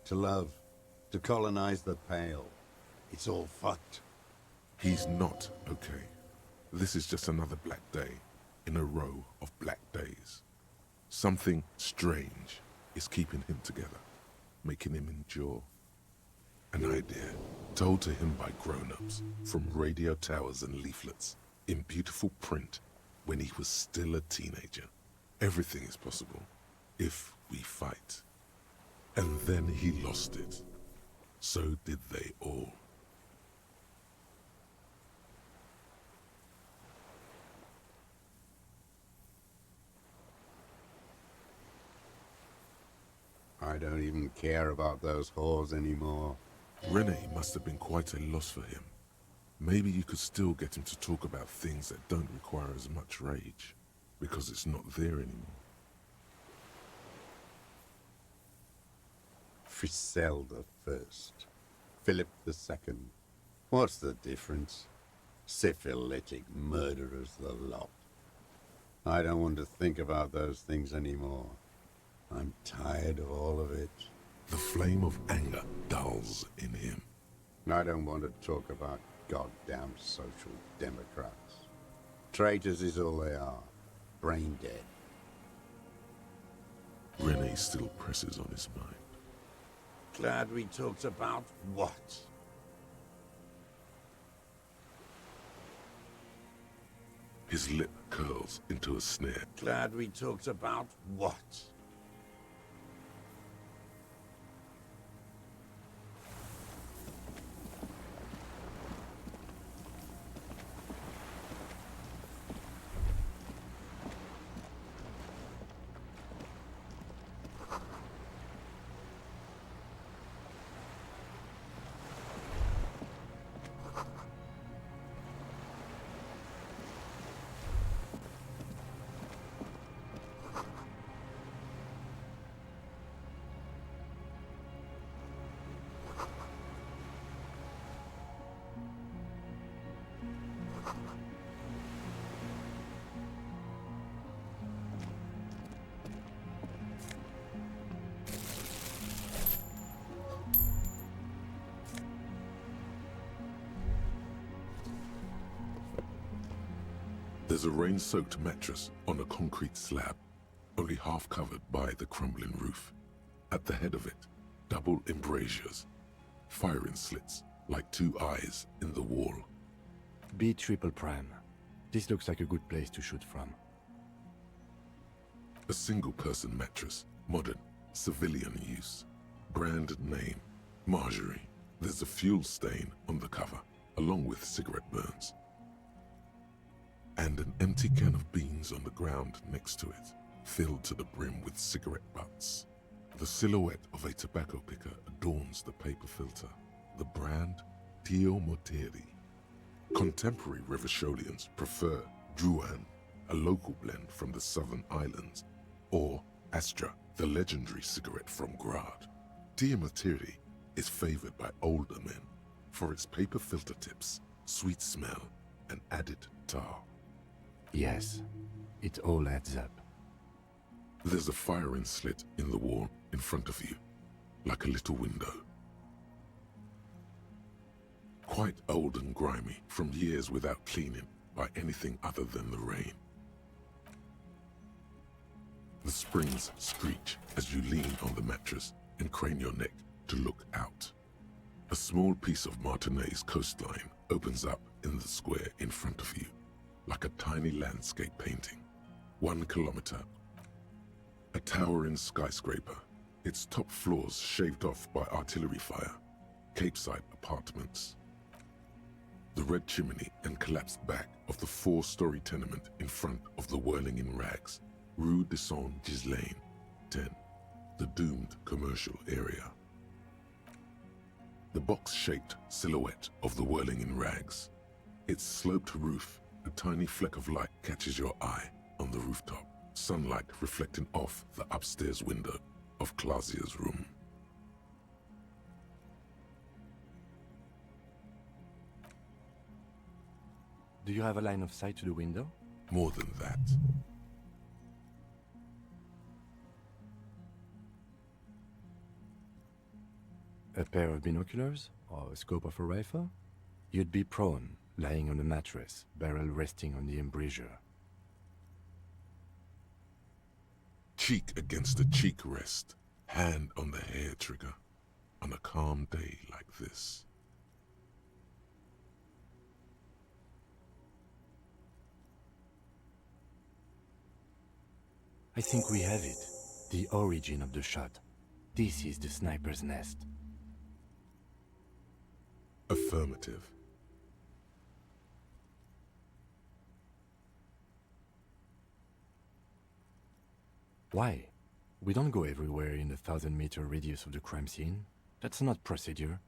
To love. To colonize the Pale. It's all fucked. He's not okay. This is just another black day in a row of black days. Something strange is keeping him together, making him endure. An idea told to him by grown-ups from radio towers and leaflets in beautiful print when he was still a teenager. Everything is possible if we fight. And then he lost it. So did they all. I don't even care about those whores anymore. Rene must have been quite a loss for him. Maybe you could still get him to talk about things that don't require as much rage, because it's not there anymore. Frizzell the First, Philip the Second. What's the difference? Syphilitic murderers, the lot. I don't want to think about those things anymore. I'm tired of all of it. The flame of anger dulls in him. I don't want to talk about goddamn social democrats. Traitors is all they are. Brain dead. Rene still presses on his mind. Glad we talked about what? His lip curls into a sneer. Glad we talked about what? There's a rain-soaked mattress on a concrete slab, only half covered by the crumbling roof. At the head of it, double embrasures, firing slits like two eyes in the wall. B triple prime. This looks like a good place to shoot from. A single-person mattress, modern, civilian use. Brand name, Marjorie. There's a fuel stain on the cover, along with cigarette burns. And an empty can of beans on the ground next to it, filled to the brim with cigarette butts. The silhouette of a tobacco picker adorns the paper filter. The brand, Tio Moteri. Contemporary Revacholians prefer Druan, a local blend from the southern islands, or Astra, the legendary cigarette from Grad. Tio Moteri is favored by older men for its paper filter tips, sweet smell, and added tar. Yes, it all adds up. There's a firing slit in the wall in front of you, like a little window. Quite old and grimy from years without cleaning by anything other than the rain. The springs screech as you lean on the mattress and crane your neck to look out. A small piece of Martinez coastline opens up in the square in front of you, like a tiny landscape painting. 1 kilometer. A towering skyscraper, its top floors shaved off by artillery fire. Capeside apartments. The red chimney and collapsed back of the 4-story tenement in front of the Whirling in Rags, Rue de Saint-Ghislain, 10, the doomed commercial area. The box-shaped silhouette of the Whirling in Rags. Its sloped roof, a tiny fleck of light catches your eye on the rooftop, sunlight reflecting off the upstairs window of Clausia's room. Do you have a line of sight to the window? More than that. A pair of binoculars? Or a scope of a rifle? You'd be prone, lying on a mattress, barrel resting on the embrasure. Cheek against a cheek rest, hand on the hair trigger, on a calm day like this. I think we have it. The origin of the shot. This is the sniper's nest. Affirmative. Why? We don't go everywhere in a 1,000-meter radius of the crime scene. That's not procedure.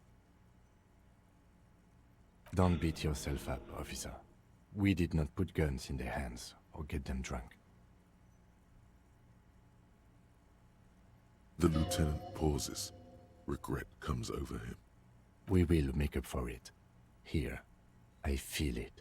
Don't beat yourself up, officer. We did not put guns in their hands or get them drunk. The lieutenant pauses. Regret comes over him. We will make up for it. Here. I feel it.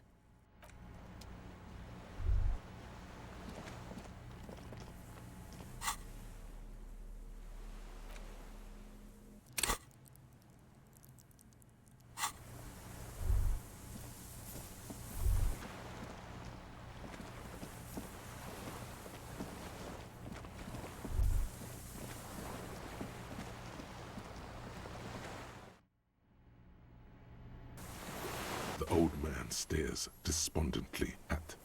The old man stares despondently at.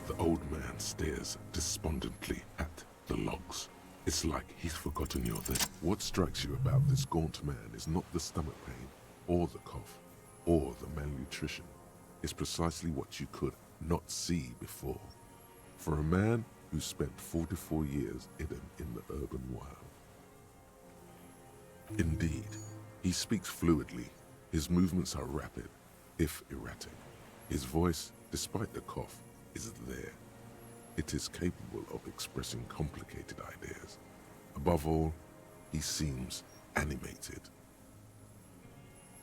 The old man stares despondently at the logs. It's like he's forgotten you're there. What strikes you about this gaunt man is not the stomach pain, or the cough, or the malnutrition. It's precisely what you could not see before. For a man who spent 44 years hidden in the urban wild. Indeed, he speaks fluidly. His movements are rapid, if erratic. His voice, despite the cough, is there. It is capable of expressing complicated ideas. Above all, he seems animated.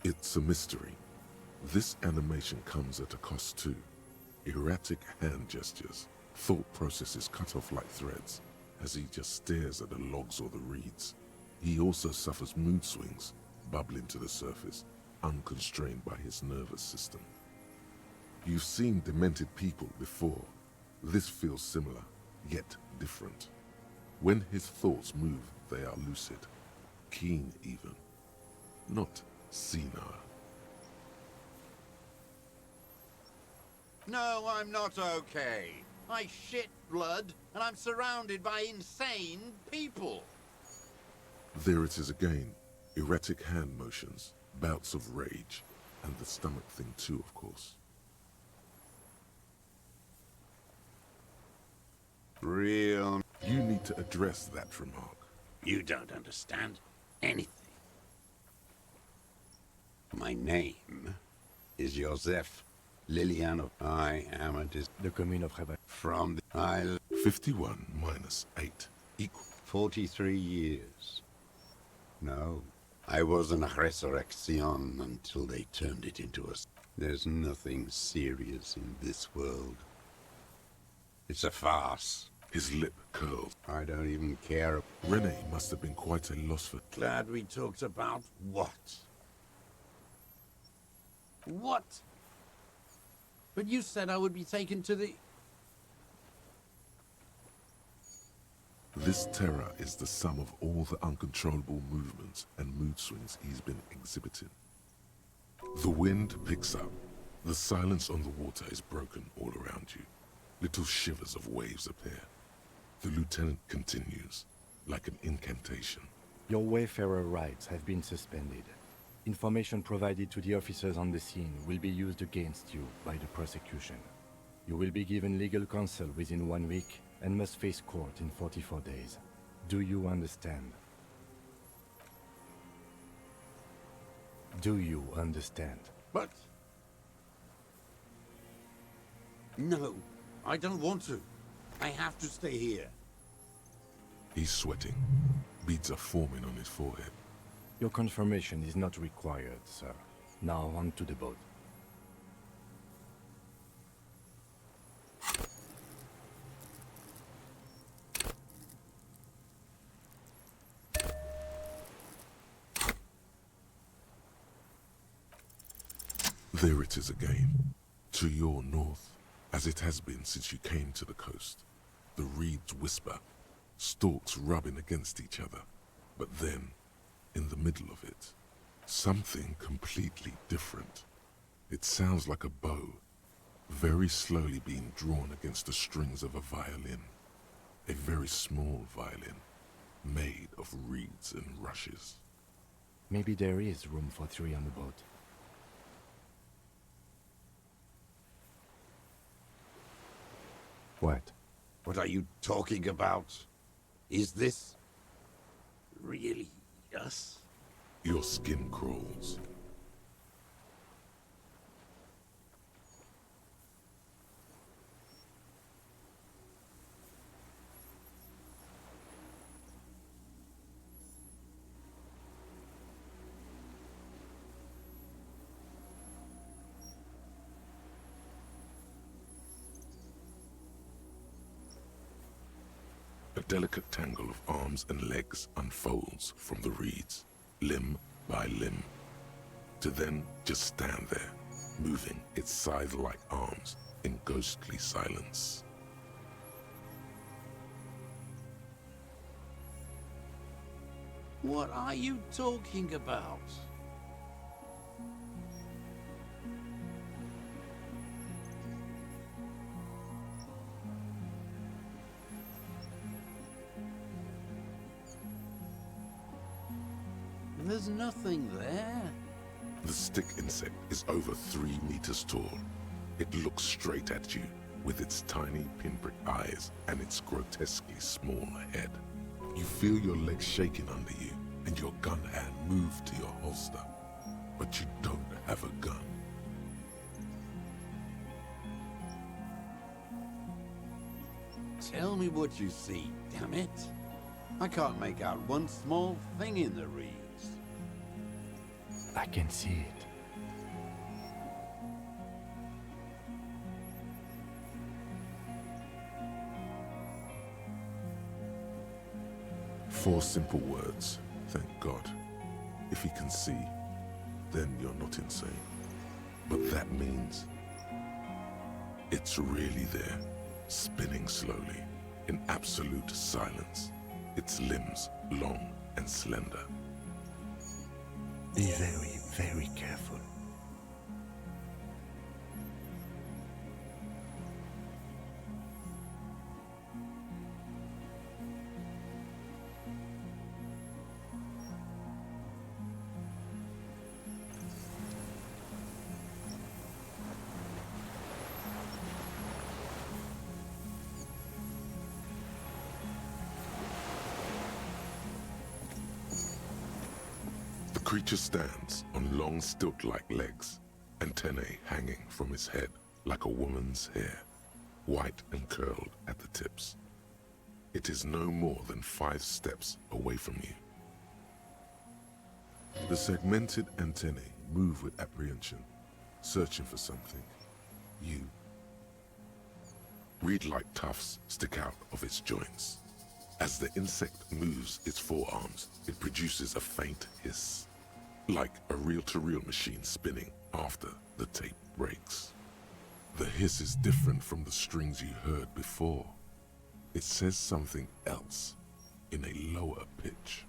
It's a mystery. This animation comes at a cost too. Erratic hand gestures, thought processes cut off like threads, as he just stares at the logs or the reeds. He also suffers mood swings, bubbling to the surface, unconstrained by his nervous system. You've seen demented people before. This feels similar, yet different. When his thoughts move, they are lucid, keen even, not senile. No, I'm not okay. I shit blood, and I'm surrounded by insane people. There it is again, erratic hand motions, bouts of rage, and the stomach thing too, of course. Real. You need to address that remark. You don't understand anything. My name is Joseph Liliano. I am a The commune of Rabat. from the Isle. 51 minus 8 equals 43 years. No, I was an resurrection until they turned it into a... There's nothing serious in this world. It's a farce. his lip curls. I don't even care. Rene must have been quite a loss for... Glad we talked about what? What? But you said I would be taken to the... This terror is the sum of all the uncontrollable movements and mood swings he's been exhibiting. The wind picks up. The silence on the water is broken all around you. Little shivers of waves appear. The lieutenant continues, like an incantation. Your Wayfarer rights have been suspended. Information provided to the officers on the scene will be used against you by the prosecution. You will be given legal counsel within 1 week and must face court in 44 days. Do you understand? Do you understand? But... No, I don't want to. I have to stay here. He's sweating. Beads are forming on his forehead. Your confirmation is not required, sir. Now on to the boat. There it is again. To your north, as it has been since you came to the coast. The reeds whisper, stalks rubbing against each other. But then, in the middle of it, something completely different. It sounds like a bow, very slowly being drawn against the strings of a violin. A very small violin, made of reeds and rushes. Maybe there is room for 3 on the boat. What? What are you talking about? Is this really us? Your skin crawls. A delicate tangle of arms and legs unfolds from the reeds, limb by limb, to then just stand there, moving its scythe-like arms in ghostly silence. What are you talking about? There's nothing there. The stick insect is over 3 meters tall. It looks straight at you with its tiny pinprick eyes and its grotesquely small head. You feel your legs shaking under you and your gun hand move to your holster, but you don't have a gun. Tell me what you see, damn it. I can't make out one small thing in the reeds. I can see it. Four simple words, thank God. If he can see, then you're not insane. But that means it's really there, spinning slowly, in absolute silence, its limbs long and slender. Be very, very careful. The creature stands on long stilt-like legs, antennae hanging from its head like a woman's hair, white and curled at the tips. It is no more than 5 steps away from you. The segmented antennae move with apprehension, searching for something. You. Reed-like tufts stick out of its joints. As the insect moves its forearms, it produces a faint hiss, like a reel-to-reel machine spinning after the tape breaks. The hiss is different from the strings you heard before. It says something else, in a lower pitch.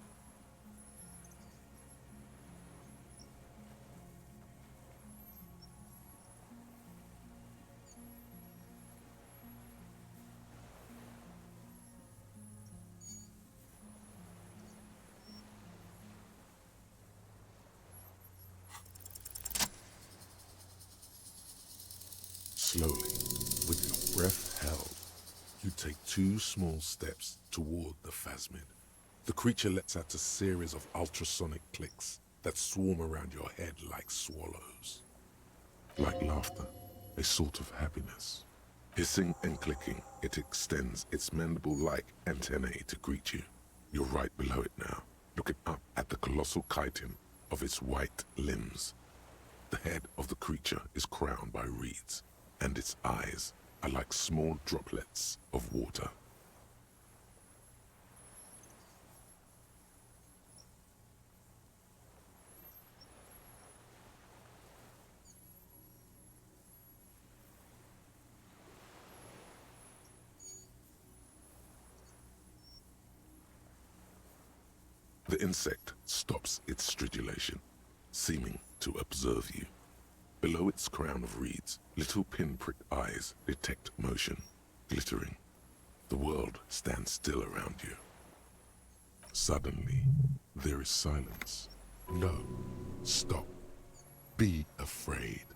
Slowly, with your breath held, you take 2 small steps toward the phasmid. The creature lets out a series of ultrasonic clicks that swarm around your head like swallows. Like laughter, a sort of happiness. Hissing and clicking, it extends its mandible-like antennae to greet you. You're right below it now, looking up at the colossal chitin of its white limbs. The head of the creature is crowned by reeds, and its eyes are like small droplets of water. The insect stops its stridulation, seeming to observe you. Below its crown of reeds, little pinprick eyes detect motion, glittering. The world stands still around you. Suddenly, there is silence. No, stop. Be afraid.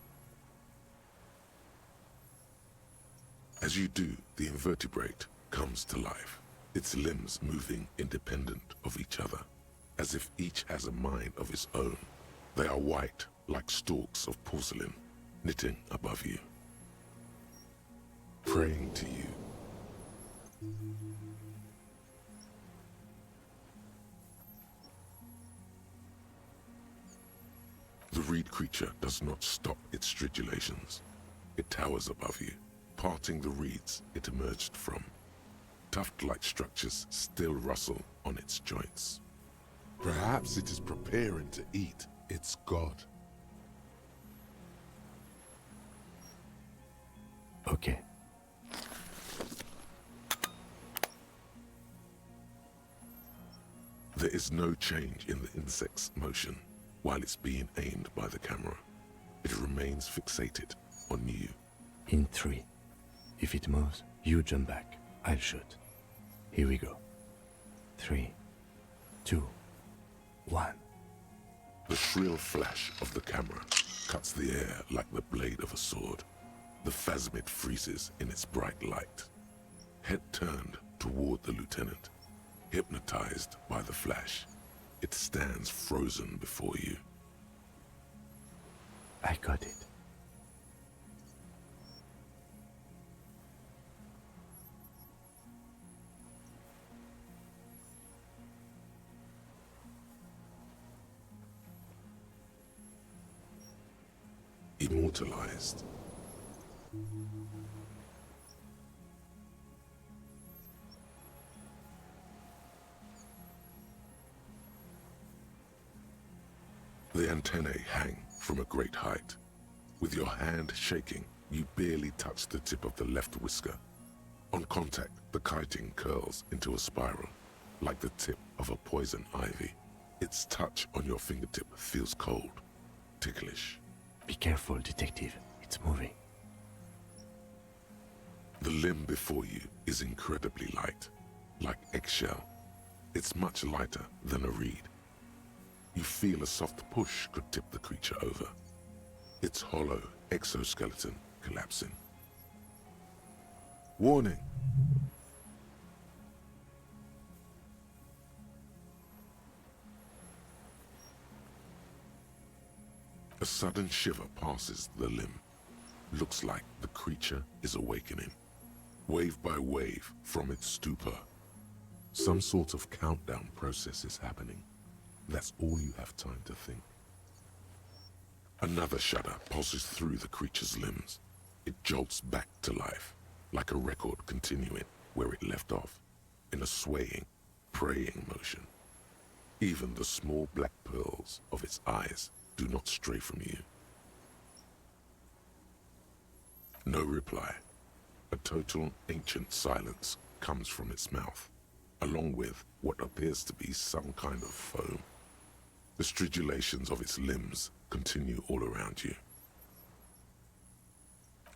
As you do, the invertebrate comes to life, its limbs moving independent of each other, as if each has a mind of its own. They are white, like stalks of porcelain, knitting above you, praying to you. The reed creature does not stop its stridulations. It towers above you, parting the reeds it emerged from. Tuft-like structures still rustle on its joints. Perhaps it is preparing to eat its god. Okay. There is no change in the insect's motion while it's being aimed by the camera. It remains fixated on you. In 3. If it moves, you jump back. I'll shoot. Here we go. 3, 2, 1. The shrill flash of the camera cuts the air like the blade of a sword. The phasmid freezes in its bright light. Head turned toward the lieutenant, hypnotized by the flash. It stands frozen before you. I got it. Immortalized. The antennae hang from a great height. With your hand shaking, you barely touch the tip of the left whisker. On contact, the chitin curls into a spiral, like the tip of a poison ivy. Its touch on your fingertip feels cold, ticklish. Be careful, detective. It's moving. The limb before you is incredibly light, like eggshell. It's much lighter than a reed. You feel a soft push could tip the creature over. Its hollow exoskeleton collapsing. Warning! A sudden shiver passes the limb. Looks like the creature is awakening, wave by wave from its stupor. Some sort of countdown process is happening. That's all you have time to think. Another shudder pulses through the creature's limbs. It jolts back to life, like a record continuing where it left off, in a swaying, praying motion. Even the small black pearls of its eyes do not stray from you. No reply. A total ancient silence comes from its mouth, along with what appears to be some kind of foam. The stridulations of its limbs continue all around you.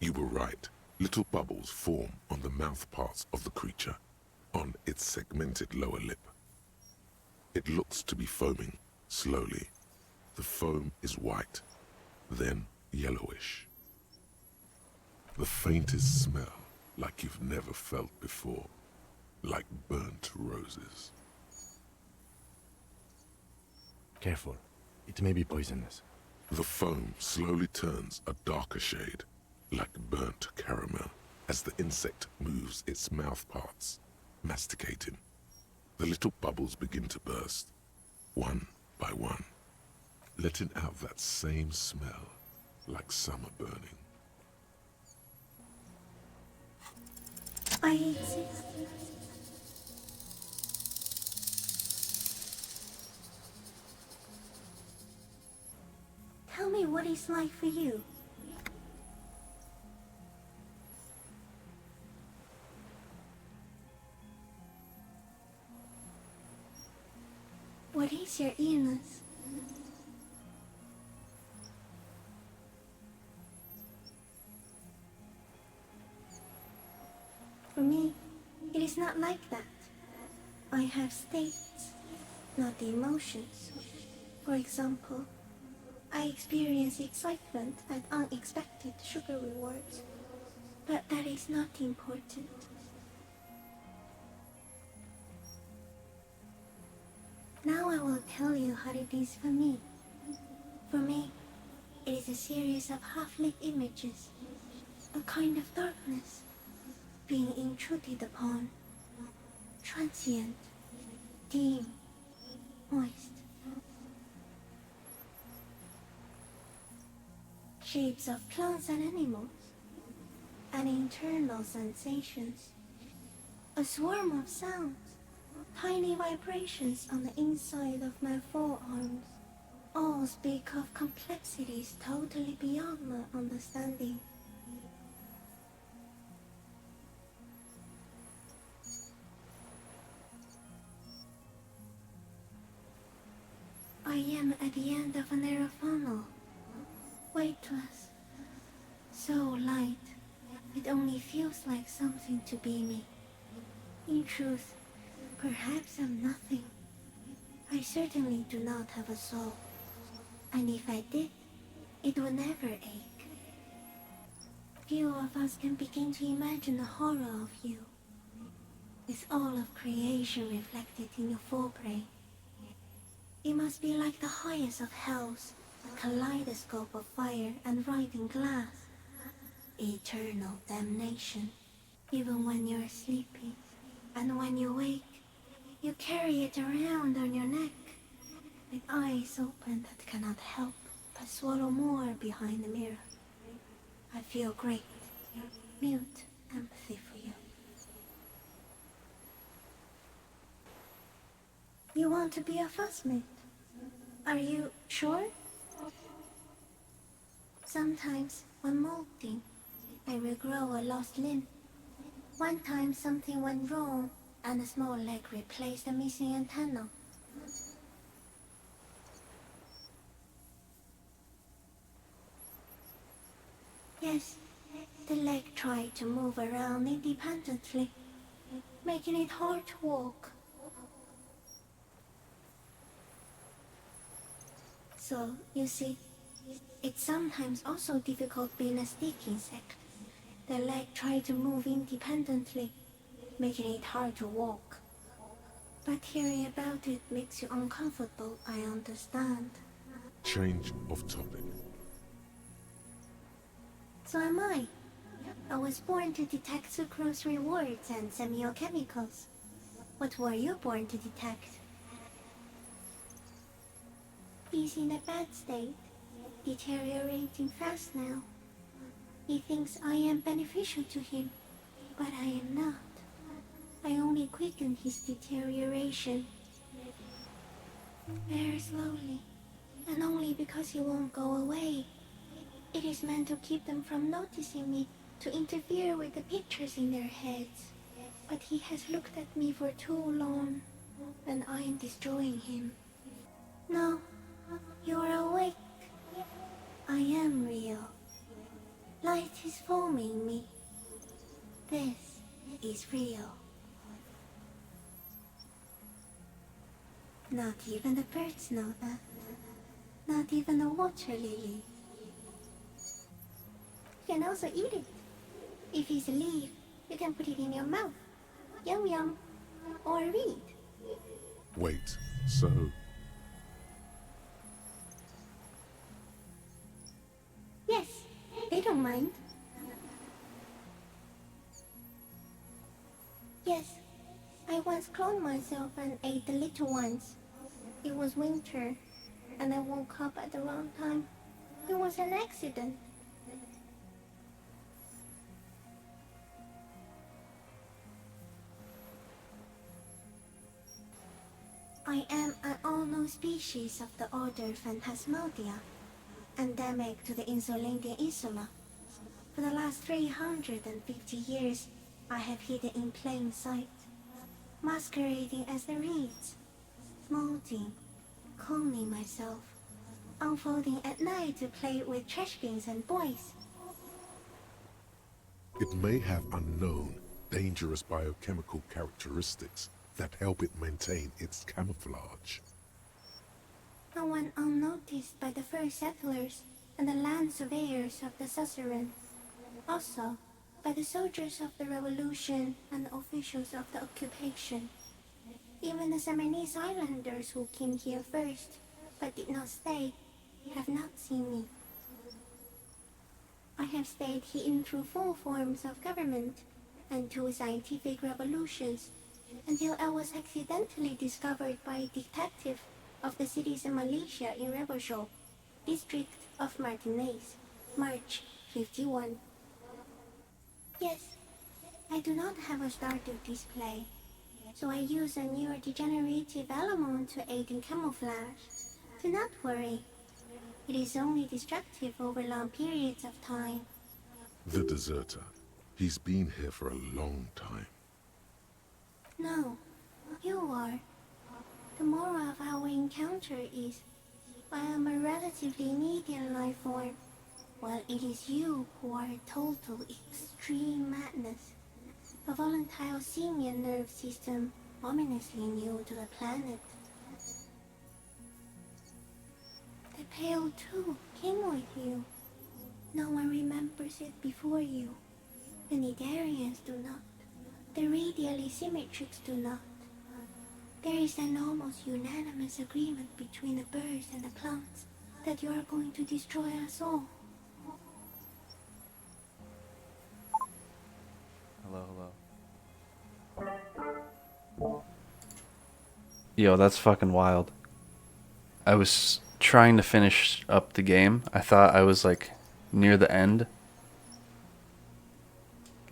You were right. Little bubbles form on the mouth parts of the creature, on its segmented lower lip. It looks to be foaming, slowly. The foam is white, then yellowish. The faintest smell, like you've never felt before, like burnt roses. Careful. It may be poisonous. The foam slowly turns a darker shade, like burnt caramel, as the insect moves its mouth parts, masticating. The little bubbles begin to burst, one by one, letting out that same smell, like summer burning. I exist. Tell me what it's like for you. What What is your illness? For me, it is not like that. I have states, not the emotions. For example, I experience excitement at unexpected sugar rewards, but that is not important. Now I will tell you how it is for me. For me, it is a series of half-lit images, a kind of darkness, being intruded upon, transient, dim, moist. Shapes of plants and animals, and internal sensations, a swarm of sounds, tiny vibrations on the inside of my forearms, all speak of complexities totally beyond my understanding. I am at the end of a narrow funnel, weightless, so light, it only feels like something to be me. In truth, perhaps I'm nothing. I certainly do not have a soul, and if I did, it would never ache. Few of us can begin to imagine the horror of you, with all of creation reflected in your forebrain. It must be like the highest of hells, a kaleidoscope of fire and writhing glass. Eternal damnation, even when you're sleeping, and when you wake, you carry it around on your neck, with eyes open that cannot help but swallow more behind the mirror. I feel great, mute empathy for you. You want to be a fuzzmate? Are you sure? Sometimes, when molting, I regrow a lost limb. One time something went wrong, and a small leg replaced a missing antenna. Yes, the leg tried to move around independently, making it hard to walk. So, you see, it's sometimes also difficult being a stick insect. The leg tried to move independently, making it hard to walk. But hearing about it makes you uncomfortable, I understand. Change of topic. So am I. I was born to detect sucrose rewards and semiochemicals. What were you born to detect? He's in a bad state, deteriorating fast now. He thinks I am beneficial to him, but I am not. I only quicken his deterioration. Very slowly, and only because he won't go away. It is meant to keep them from noticing me, to interfere with the pictures in their heads. But he has looked at me for too long, and I am destroying him. No, you are awake. I am real. Light is forming me. This is real. Not even the birds know that. Not even the water lily. You can also eat it. If it's a leaf, you can put it in your mouth. Yum yum. Or read. Wait, so Yes, they don't mind. Yes, I once cloned myself and ate the little ones. It was winter, and I woke up at the wrong time. It was an accident. I am an unknown species of the order Phantasmadia, endemic to the Insulandian Insula. For the last 350 years, I have hidden in plain sight, masquerading as the reeds, molting, cloning myself, unfolding at night to play with trash bins and boys. It may have unknown, dangerous biochemical characteristics that help it maintain its camouflage. No one unnoticed by the first settlers and the land surveyors of the suzerain. Also, by the soldiers of the revolution and the officials of the occupation. Even the Samanese islanders who came here first, but did not stay, have not seen me. I have stayed hidden through 4 forms of government and 2 scientific revolutions, until I was accidentally discovered by a detective of the citizen militia in Rebojol, district of Martinez, March 51. Yes, I do not have a starter display, so I use a neurodegenerative element to aid in camouflage. Do not worry. It is only destructive over long periods of time. The deserter. He's been here for a long time. No, you are. The moral of our encounter is, I am a relatively medium life form, while it is you who are a total extreme madness. A volatile simian nerve system ominously new to the planet. The Pale too came with you. No one remembers it before you. The Nidarians do not. The radially symmetrics do not. There is an almost unanimous agreement between the birds and the plants that you are going to destroy us all. Hello, hello. Yo, that's fucking wild. I was trying to finish up the game. I thought I was like near the end.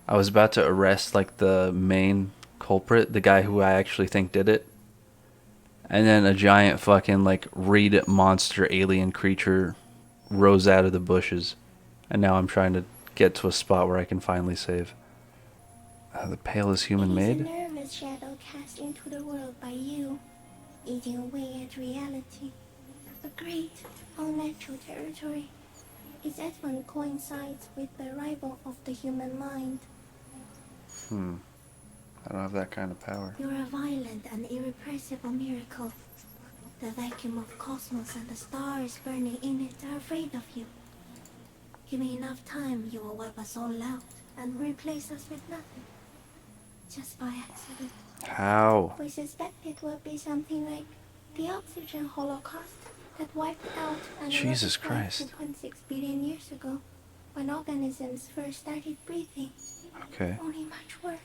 I was about to arrest like the main culprit, the guy who I actually think did it. And then a giant fucking like reed monster alien creature rose out of the bushes. And now I'm trying to get to a spot where I can finally save. The Pale is human made? It is a nervous shadow cast into the world by you, eating away at reality. A great, unnatural territory. Its advent coincides with the arrival of the human mind. I don't have that kind of power. You're a violent and irrepressible miracle. The vacuum of cosmos and the stars burning in it are afraid of you. Give me enough time, you will wipe us all out and replace us with nothing. Just by accident. How? We suspect it will be something like the oxygen holocaust that wiped out and Jesus Christ. 2.6 billion years ago, when organisms first started breathing. Okay. Only much worse.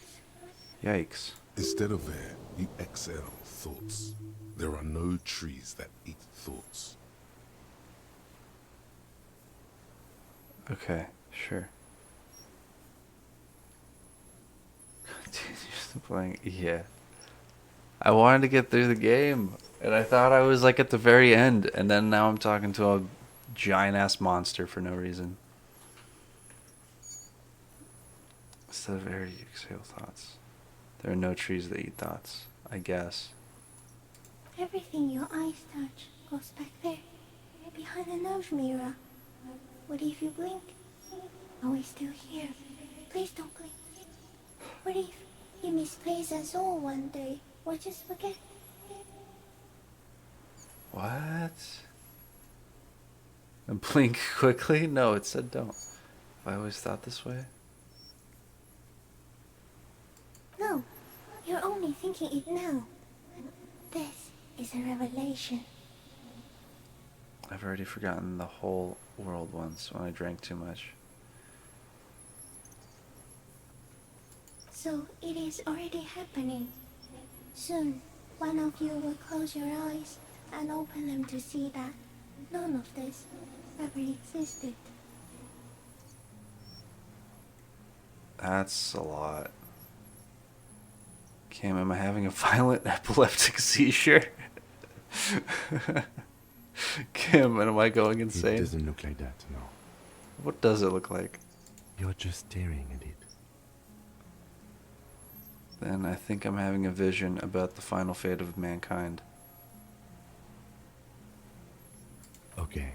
Yikes. Instead of air, you exhale thoughts. There are no trees that eat thoughts. Okay, sure. Continues playing. Yeah. I wanted to get through the game, and I thought I was like at the very end, and then now I'm talking to a giant ass monster for no reason. Instead of air, you exhale thoughts. There are no trees that eat thoughts, I guess. Everything your eyes touch goes back there, behind the nose mirror. What if you blink? Are we still here? Please don't blink. What if you misplace us all one day, or just forget? What? And blink quickly? No, it said don't. I always thought this way. No, you're only thinking it now. This is a revelation. I've already forgotten the whole world once when I drank too much. So it is already happening. Soon, one of you will close your eyes and open them to see that none of this ever existed. That's a lot. Kim, am I having a violent epileptic seizure? Kim, am I going It insane? doesn't look like that, no. What does it look like? You're just staring at it. Then I think I'm having a vision about the final fate of mankind. okay?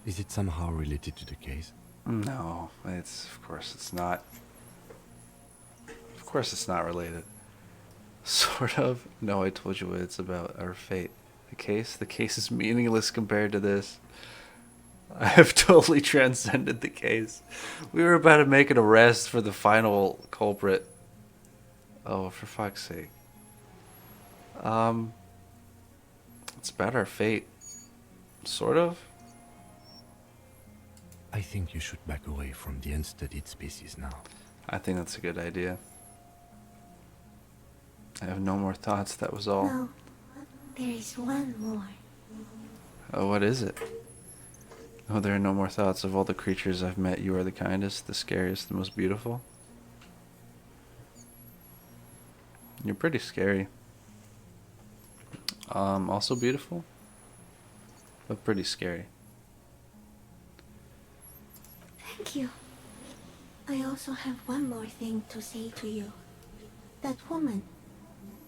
Is it somehow related to the case? No, of course it's not. Of course it's not related. Sort of. No, I told you what it's about. Our fate. The case is meaningless compared to this. I have totally transcended the case. We were about to make an arrest for the final culprit. Oh, for fuck's sake. It's about our fate. Sort of. I think you should back away from the unstudied species now. I think that's a good idea. I have no more thoughts, that was all. No, there is one more. Oh, what is it? Oh, there are no more thoughts. Of all the creatures I've met, you are the kindest, the scariest, the most beautiful. You're pretty scary. Also beautiful, but pretty scary. Thank you. I also have one more thing to say to you. That woman,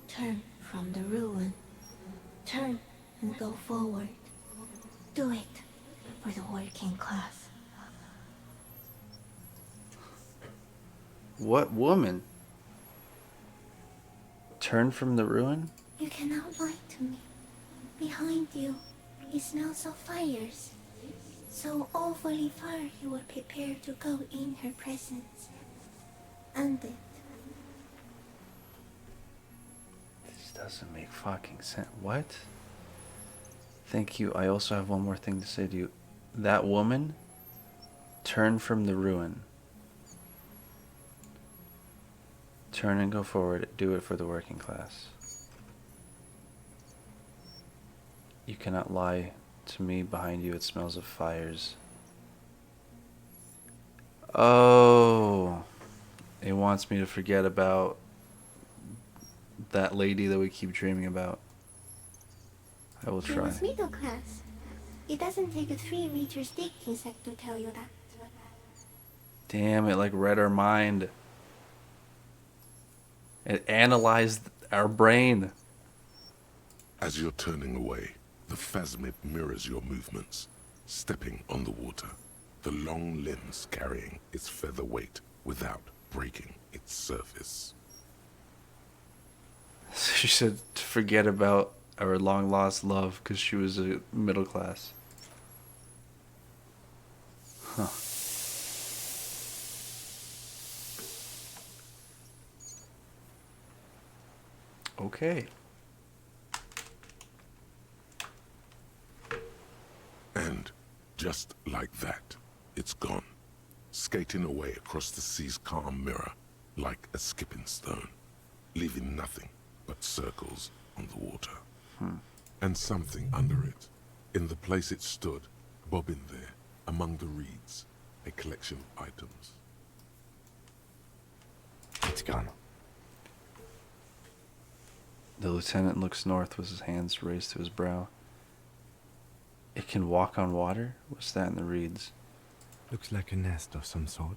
turn from the ruin. Turn and go forward. Do it for the working class. What woman? Turn from the ruin? You cannot lie to me. Behind you is smells of fires. So awfully far you were prepared to go in her presence. And it. This doesn't make fucking sense. What? Thank you. I also have one more thing to say to you. That woman, turn from the ruin. Turn and go forward. Do it for the working class. You cannot lie to me. Behind you it smells of fires. Oh. It wants me to forget about that lady that we keep dreaming about. I will She try. was middle class. It doesn't take a 3-meter stick insect to tell you that. Damn, it like read our mind. It analyzed our brain. As you're turning away, the phasmid mirrors your movements, stepping on the water, the long limbs carrying its feather weight without breaking its surface. She said to forget about our long lost love because she was a middle class. Huh. Okay. And just like that, it's gone, skating away across the sea's calm mirror like a skipping stone, leaving nothing but circles on the water. And something under it, in the place it stood, bobbing there, among the reeds, a collection of items. It's gone. The lieutenant looks north with his hands raised to his brow. It can walk on water? What's that in the reeds? Looks like a nest of some sort.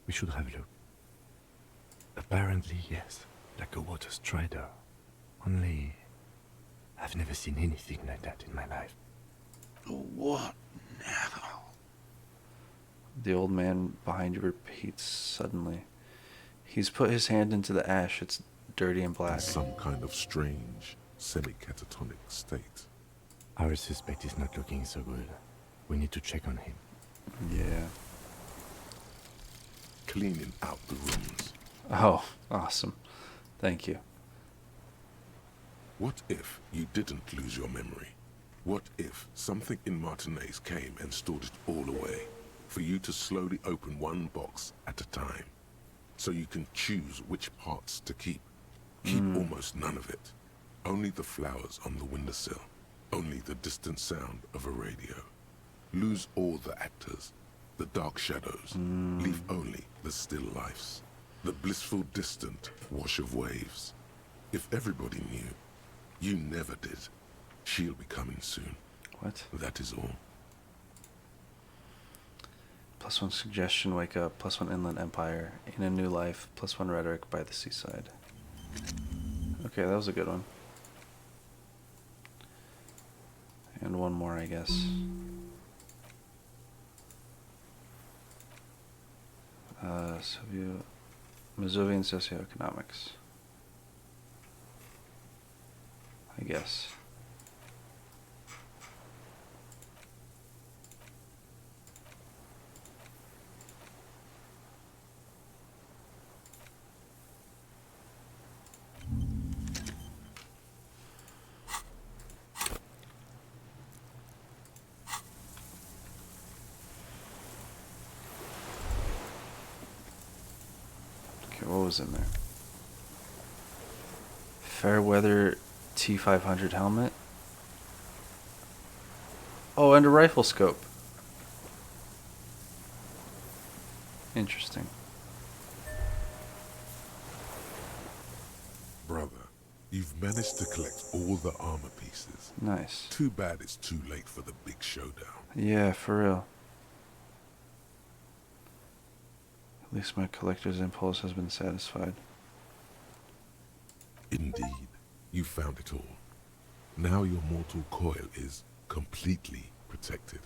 We should have a look. Apparently, yes, like a water strider. Only, I've never seen anything like that in my life. What now? The old man behind you repeats suddenly. He's put his hand into the ash. It's dirty and In black. some kind of strange, semi-catatonic state. Our suspect is not looking so good. We need to check on him. Yeah. Cleaning out the rooms. Oh, awesome. Thank you. What if you didn't lose your memory? What if something in Martinez came and stored it all away, for you to slowly open one box at a time, so you can choose which parts to keep? Keep almost none of it. Only the flowers on the windowsill. Only the distant sound of a radio. Lose all the actors, the dark shadows. Leave only the still lifes. The blissful distant wash of waves. If everybody knew, you never did. She'll be coming soon. What? That is all. +1 suggestion, wake up. +1 inland empire. In a new life. +1 rhetoric by the seaside. Okay, that was a good one. And one more, I guess. Mazovian socioeconomics. I guess. Okay, what was in there? Fairweather T500 helmet. Oh, and a rifle scope. Interesting. Brother, you've managed to collect all the armor pieces. Nice. Too bad it's too late for the big showdown. Yeah, for real. At least my collector's impulse has been satisfied. Indeed, you found it all. Now your mortal coil is completely protected.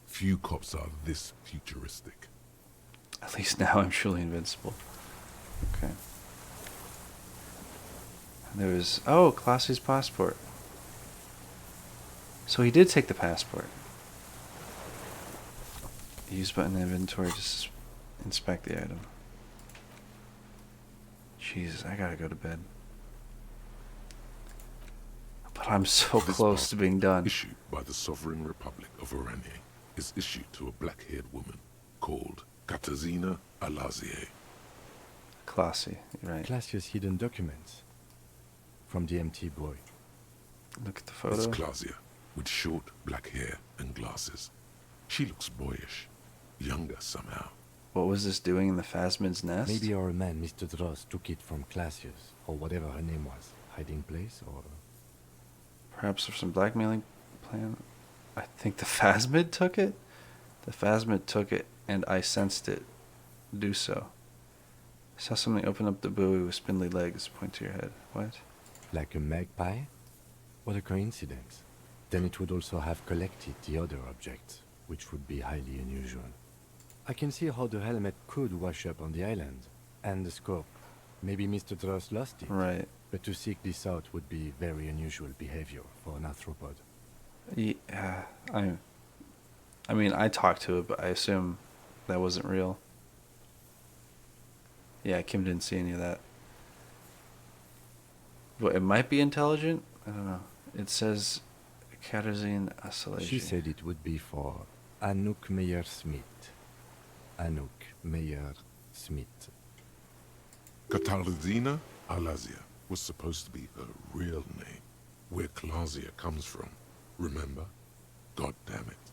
Few cops are this futuristic. At least now I'm truly invincible. Okay. And there was... Oh, Classy's passport. So he did take the passport. Use button in inventory to inspect the item. Jesus, I gotta go to bed. But I'm so This close to being done. Issued by the Sovereign Republic of Oranje is issued to a black-haired woman called Katarzyna Alazie. Classy, right. Classia's hidden documents. From the empty boy. Look at the It's photo. Klasia, with short black hair and glasses. She looks boyish, younger somehow. What was this doing in the Phasmid's nest? Maybe our man, Mr. Dross, took it from Classia's, or whatever her name was. Hiding place, or... Perhaps there's some blackmailing plan. I think the Phasmid took it? The Phasmid took it, and I sensed it do so. I saw something open up the buoy with spindly legs. Point to your head. What? Like a magpie? What a coincidence. Then it would also have collected the other objects, which would be highly unusual. I can see how the helmet could wash up on the island. And the scope. Maybe Mr. Dross lost it. Right. But to seek this out would be very unusual behavior for an arthropod. Yeah, I mean, I talked to it, but I assume that wasn't real. Yeah, Kim didn't see any of that. But it might be intelligent? I don't know. It says Katarzyna Alazie. She said it would be for Anouk Meyer-Smith. Anouk Meyer-Smith. Katarzyna Alazie was supposed to be her real name, where Klasia comes from. Remember? God damn it.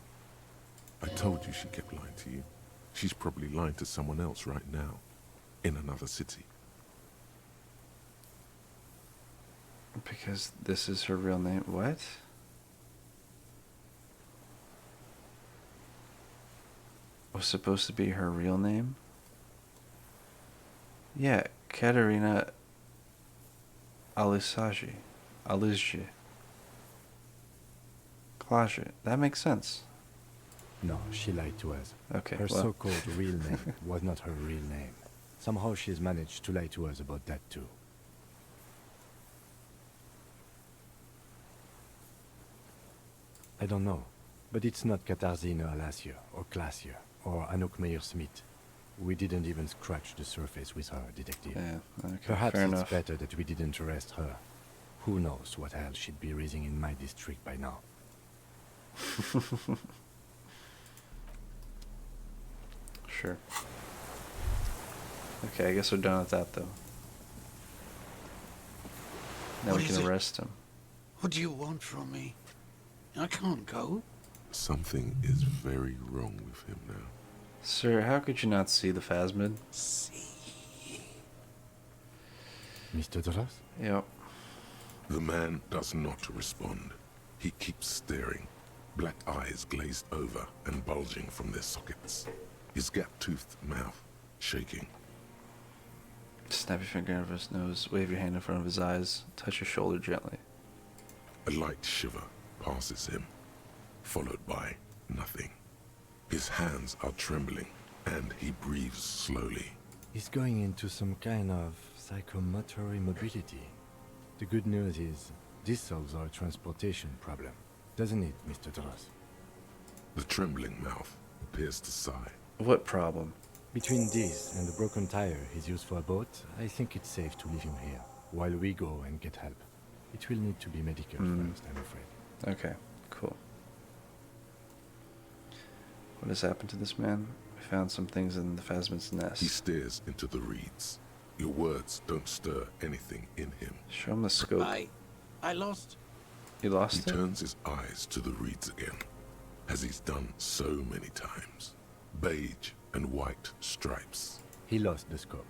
I told you she kept lying to you. She's probably lying to someone else right now, in another city. Because this is her real name. What? Was supposed to be her real name? Yeah, Katerina Alisaji. Alizji. Klaje. That makes sense. No, she lied to us. Okay, Her well. so-called real name was not her real name. Somehow she's managed to lie to us about that too. I don't know, but it's not Katarzyna Alazie or Klasia or Anouk Meyer-Smith. We didn't even scratch the surface with her, detective. Yeah, okay, Perhaps fair it's enough. better that we didn't arrest her. Who knows what hell she'd be raising in my district by now. Sure. Okay, I guess we're done with that though. Now What we is can it? arrest him. What do you want from me? I can't go. Something is very wrong with him now. Sir, how could you not see the Phasmid? See. Mr. Dross? Yep. The man does not respond. He keeps staring, black eyes glazed over and bulging from their sockets. His gap-toothed mouth shaking. Snap your finger over his nose, wave your hand in front of his eyes, touch your shoulder gently. A light shiver passes him. followed by nothing. His hands are trembling, and he breathes slowly. He's going into some kind of psychomotor immobility. The good news is, this solves our transportation problem, doesn't it, Mr. Dross? The trembling mouth appears to sigh. What problem? Between this and the broken tire he's used for a boat, I think it's safe to leave him here, while we go and get help. It will need to be medical first, I'm afraid. Okay, cool. What has happened to this man? We found some things in the Phasmid's nest. He stares into the reeds. Your words don't stir anything in him. Show him the scope. I lost. You He lost it? turns his eyes to the reeds again, as he's done so many times. Beige and white stripes. He lost the scope.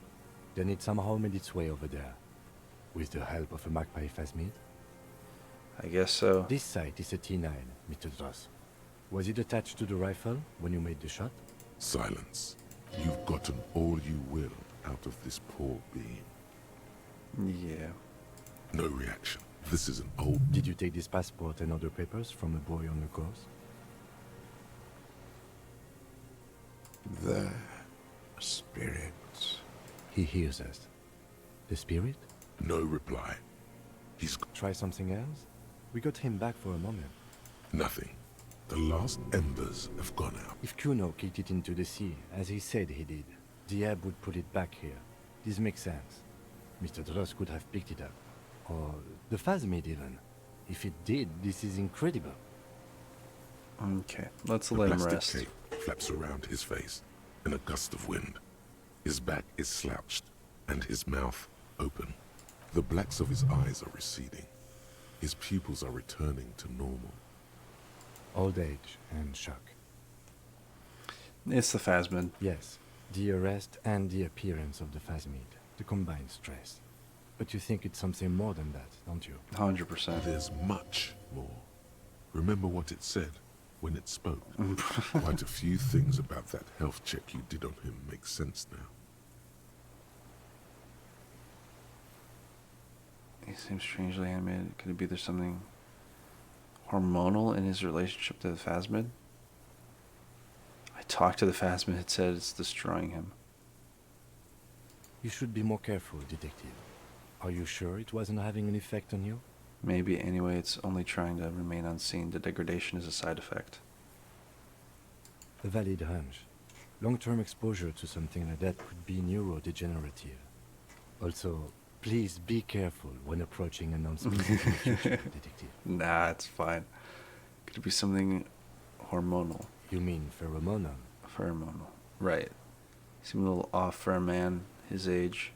Then it somehow made its way over there. With the help of a magpie phasmid. I guess so. This sight is a T9, Mr. Dross. Was it attached to the rifle when you made the shot? Silence. You've gotten all you will out of this poor being. Yeah. No reaction. This is an old... Did you take this passport and other papers from a boy on the course? The spirits. He hears us. The spirit? No reply. He's Try something else? We got him back for a moment. nothing. The last embers have gone out. If Kuno kicked it into the sea, as he said he did, the ebb would put it back here. This makes sense. Mr. Dross could have picked it up. Or the Phasmid even. If it did, this is incredible. Okay, let's The let him plastic rest. cape flaps around his face in a gust of wind. His back is slouched and his mouth open. The blacks of his eyes are receding. His pupils are returning to normal. Old age and shock. It's the Phasmid. Yes, the arrest and the appearance of the Phasmid. The combined stress. But you think it's something more than that, don't you? 100%. There's much more. Remember what it said when it spoke? Quite a few things about that health check you did on him make sense now. He seems strangely animated. Could it be there's something hormonal in his relationship to the Phasmid? I talked to the Phasmid. It said it's destroying him. You should be more careful, detective. Are you sure it wasn't having an effect on you? Maybe anyway, it's only trying to remain unseen. The degradation is a side effect. A valid hunch. Long-term exposure to something like that could be neurodegenerative. Also, please be careful when approaching an unspeakable future, detective. Nah, it's fine. Could it be something hormonal? You mean pheromonal? Pheromonal. Right. Seem a little off for a man his age.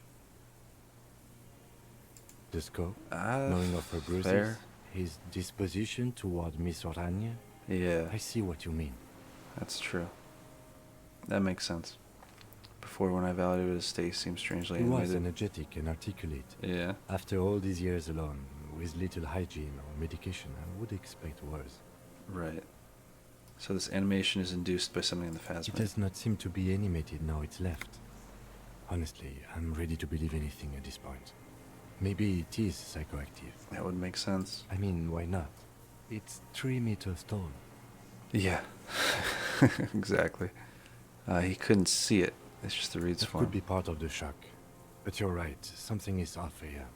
The scope? Knowing of her bruises? fair. His disposition toward Miss Orania? Yeah, I see what you mean. that's true. That makes sense. Before, when I evaluated his state, he seemed strangely He was animated. energetic and articulate. Yeah. After all these years alone, with little hygiene or medication, I would expect worse. Right. So this animation is induced by something in the It Phasmid. does not seem to be animated now it's left. Honestly, I'm ready to believe anything at this point. Maybe it is psychoactive. That would make sense. I mean, why not? It's 3 meters tall. Yeah. Exactly. He couldn't see it. It's just the reeds That for could him. be part of the shock. But you're right, something is off here.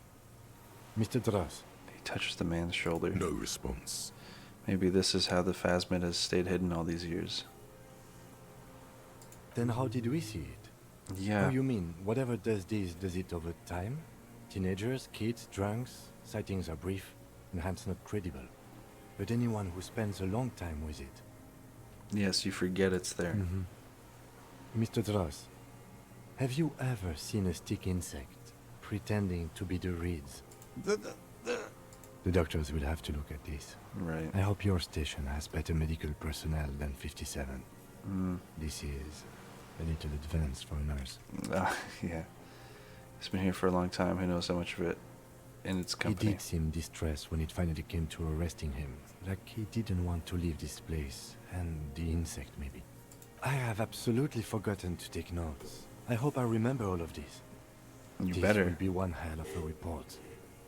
Mr. Dross, He touches the man's shoulder. No response. Maybe this is how the Phasmid has stayed hidden all these years. then how did we see it? Yeah. Oh, you mean, whatever does this, does it over time? Teenagers, kids, drunks, sightings are brief, and hence not credible. But anyone who spends a long time with it. Yes, you forget it's there. Mr. Dross, have you ever seen a stick insect pretending to be the reeds? The doctors will have to look at this. Right. I hope your station has better medical personnel than 57. Mm. This is a little advanced for a nurse. Yeah. He's been here for a long time. Who knows how much of it in its He company? did seem distressed when it finally came to arresting him. Like he didn't want to leave this place. And the insect, maybe. I have absolutely forgotten to take notes. I hope I remember all of this. You This better. will be one hell of a report.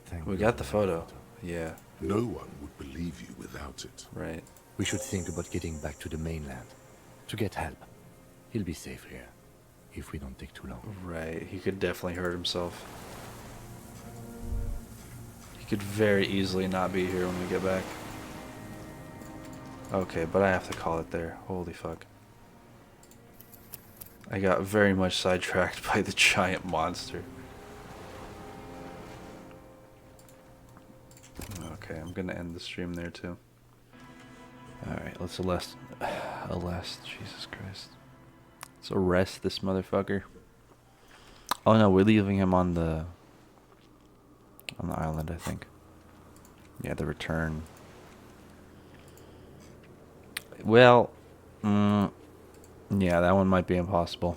Thank We God got the for photo. Yeah. No one would believe you without it. Right. We should think about getting back to the mainland. To get help. He'll be safe here. If we don't take too long. Right, he could definitely hurt himself. He could very easily not be here when we get back. Okay, but I have to call it there. Holy fuck. I got very much sidetracked by the giant monster. Okay, I'm gonna end the stream there too. Alright, let's arrest. Jesus Christ. Let's arrest this motherfucker. Oh no, we're leaving him on the island, I think. Yeah, the return. Well, yeah, that one might be impossible.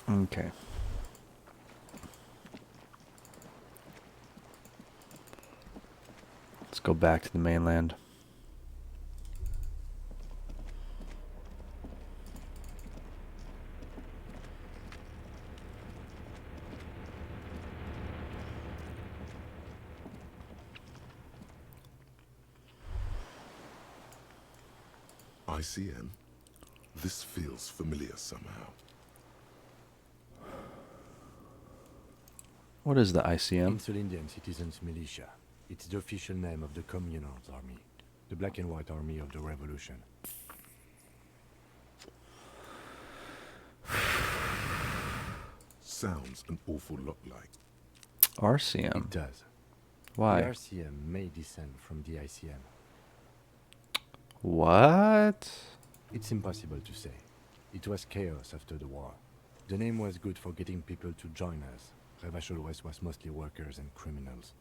Okay. Let's go back to the mainland. ICM? This feels familiar somehow. What is the ICM? Insulindian Citizens Militia. It's the official name of the Communards Army. The black and white army of the revolution. Sounds an awful lot like. RCM? It does. Why? The RCM may descend from the ICM. What? It's impossible to say. It was chaos after the war. The name was good for getting people to join us. Revachol West was mostly workers and criminals.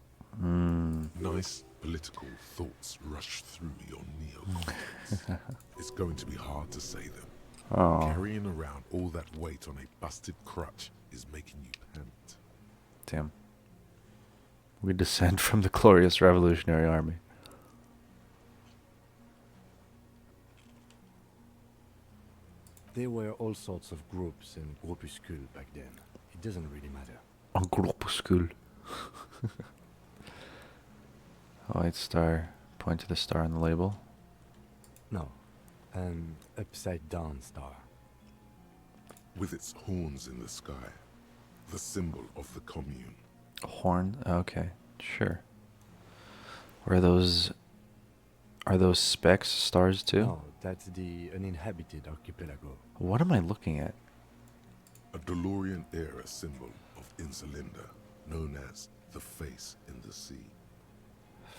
Nice political thoughts rush through your neocortex. It's going to be hard to say them. Oh, Carrying around all that weight on a busted crutch is making you pant. damn. We descend from the glorious Revolutionary Army. There were all sorts of groups and groupuscules back then. It doesn't really matter. Un groupuscule. White star. Point to the star on the label. No, an upside-down star. With its horns in the sky, the symbol of the commune. Horn? Okay, sure. Are those specks stars too? No, that's the uninhabited archipelago. What am I looking at? A DeLorean era symbol of Insulinda, known as the face in the sea.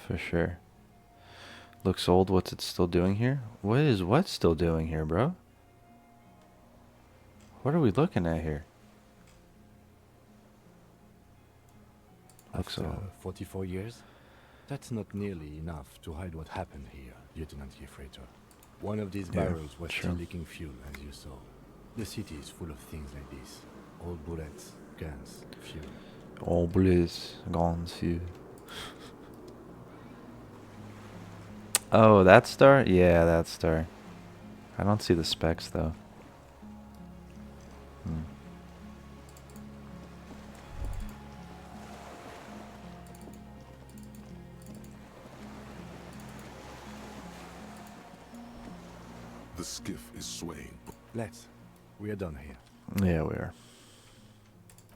For sure. Looks old. What's it still doing here? What is what still doing here, bro? What are we looking at here? Looks After old. 44 years? That's not nearly enough to hide what happened here, Lieutenant Gefreiter. One of these Yeah, barrels was sure. still leaking fuel, as you saw. The city is full of things like this. Old bullets, guns, fuel. All bliss, gone too. Oh, that star? Yeah, that star. I don't see the specs though. The skiff is swaying. Let's. We are done here. Yeah, we are.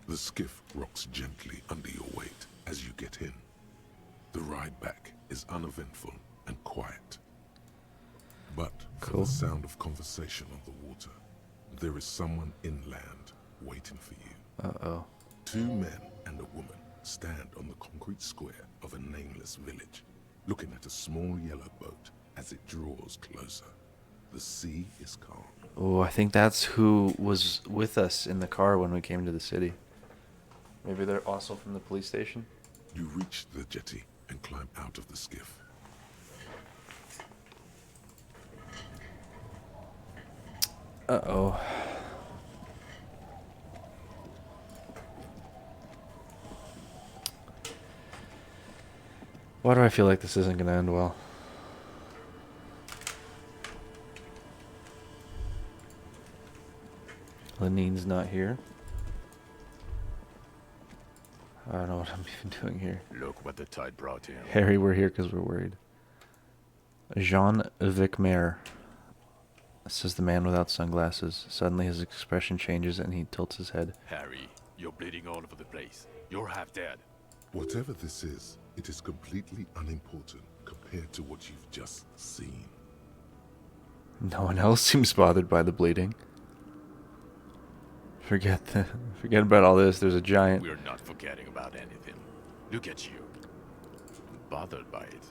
The skiff rocks gently under your weight as you get in. The ride back is uneventful and quiet. But for Cool. the sound of conversation on the water, there is someone inland waiting for you. Uh-oh. 2 men and a woman stand on the concrete square of a nameless village, looking at a small yellow boat as it draws closer. The sea is calm. Oh, I think that's who was with us in the car when we came to the city. Maybe they're also from the police station? You reach the jetty and climb out of the skiff. Uh-oh. Why do I feel like this isn't going to end well? Lenine's not here. I don't know what I'm even doing here. Look what the tide brought him. Harry, we're here because we're worried. Jean-Vic Mayer, says the man without sunglasses. Suddenly his expression changes and he tilts his head. Harry, you're bleeding all over the place. You're half dead. Whatever this is, it is completely unimportant compared to what you've just seen. No one else seems bothered by the bleeding. Forget about all this. There's a giant. We're not forgetting about anything. Look at you. Bothered by it.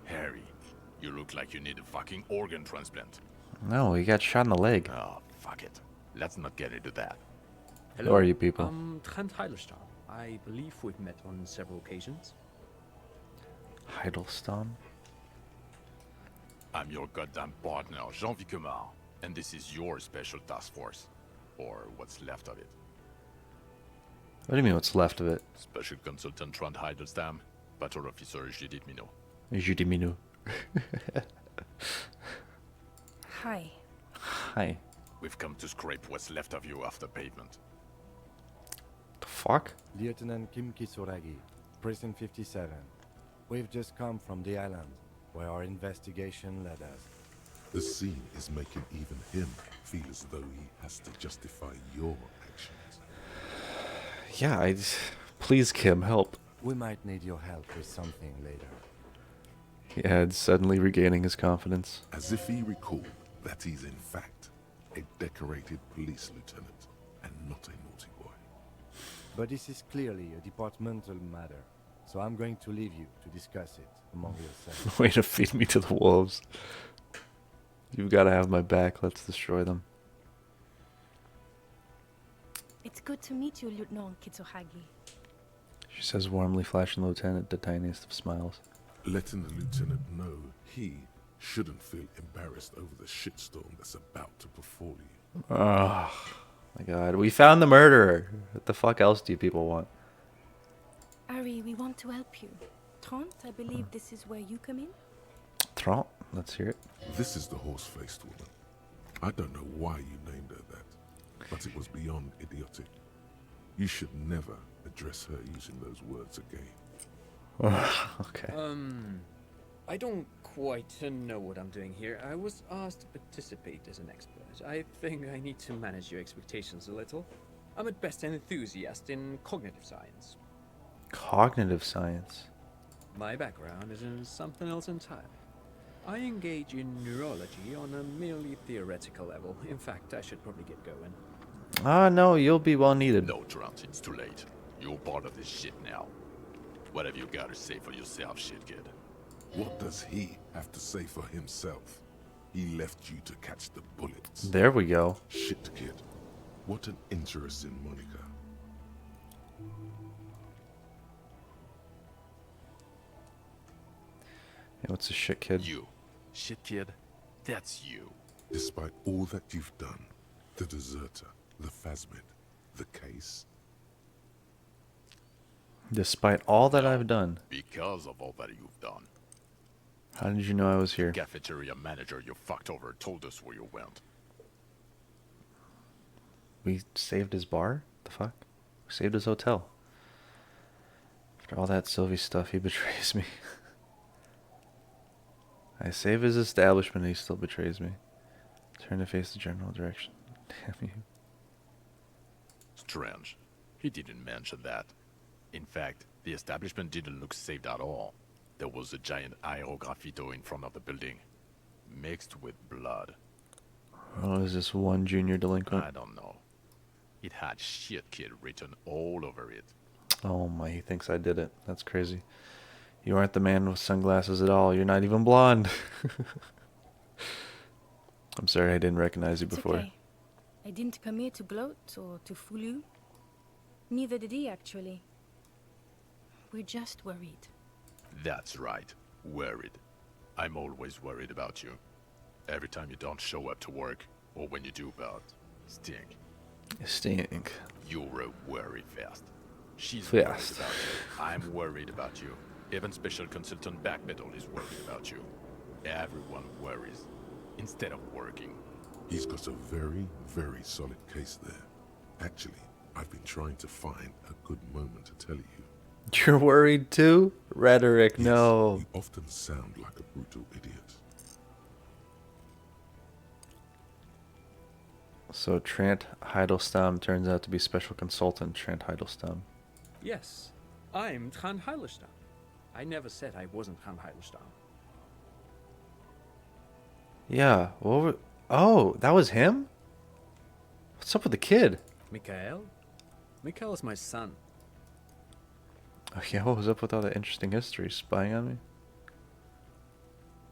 Harry, you look like you need a fucking organ transplant. No, he got shot in the leg. Oh, fuck it. Let's not get into that. Who are you people? Trent Heidelstein. I believe we've met on several occasions. Heidelstein? I'm your goddamn partner, Jean-Vic Mayer, and this is your special task force. Or what's left of it. What do you mean what's left of it? Special Consultant Trent Heidelstein, Patrol Officer Judith Minot. Judy Minou. Hi. Hi. We've come to scrape what's left of you off the pavement. The fuck? Lieutenant Kim Kisuragi, Precinct 57. We've just come from the island, where our investigation led us. The scene is making even him feel as though he has to justify your actions. Yeah, please, Kim, help. We might need your help with something later. Yeah, it's suddenly regaining his confidence. As if he recalled that he's in fact a decorated police lieutenant and not a naughty boy. But this is clearly a departmental matter, so I'm going to leave you to discuss it among yourselves. Way to feed me to the wolves. You've got to have my back. Let's destroy them. It's good to meet you, Lieutenant Kitsuhagi. She says warmly, flashing the lieutenant the tiniest of smiles. Letting the lieutenant know he shouldn't feel embarrassed over the shitstorm that's about to befall you. Oh, my God. We found the murderer. What the fuck else do you people want? Ari, we want to help you. Trent, I believe this is where you come in? Trent, let's hear it. This is the horse-faced woman. I don't know why you named her that, but it was beyond idiotic. You should never address her using those words again. Okay. I don't quite know what I'm doing here. I was asked to participate as an expert. I think I need to manage your expectations a little. I'm at best an enthusiast in cognitive science. Cognitive science. My background is in something else entirely. I engage in neurology on a merely theoretical level. In fact, I should probably get going. Ah, no, you'll be well needed. No, Trent, it's too late. You're part of this shit now. What have you got to say for yourself, shit kid? What does he have to say for himself? He left you to catch the bullets. There we go. Shit, kid. What an interesting moniker. Hey, what's this shit, kid? You. Shit kid, that's you. Despite all that you've done, the deserter, the phasmid, the case, Despite all that I've done. Because of all that you've done. How did you know I was here? Cafeteria manager you fucked over told us where you went. We saved his bar? The fuck? We saved his hotel. After all that Sylvie stuff, he betrays me. I save his establishment and he still betrays me. Turn to face the general direction. Damn you. Strange. He didn't mention that. In fact, the establishment didn't look saved at all. There was a giant aerograffito in front of the building, mixed with blood. Oh, is this one junior delinquent? I don't know. It had shit kid written all over it. Oh my, he thinks I did it. That's crazy. You aren't the man with sunglasses at all. You're not even blonde. I'm sorry I didn't recognize you It's before. okay. I didn't come here to gloat or to fool you. Neither did he, actually. We're just worried. That's right. Worried. I'm always worried about you. Every time you don't show up to work, or when you do about stink. Stink. You're a worry fest. She's Fest. worried about you. I'm worried about you. Even Special Consultant Backmetal is worried about you. Everyone worries. Instead of working. he's got a very, very solid case there. Actually, I've been trying to find a good moment to tell you You're worried too? Rhetoric, Yes, no. you often sound like a brutal idiot. So Trant Heidelstam turns out to be special consultant Trant Heidelstam. Yes, I'm Tran Heilestam. I never said I wasn't Tran Heilestam. Yeah, oh, that was him? What's up with the kid? Mikhail? Mikhail is my son. Oh yeah, what was up with all that interesting history? Spying on me?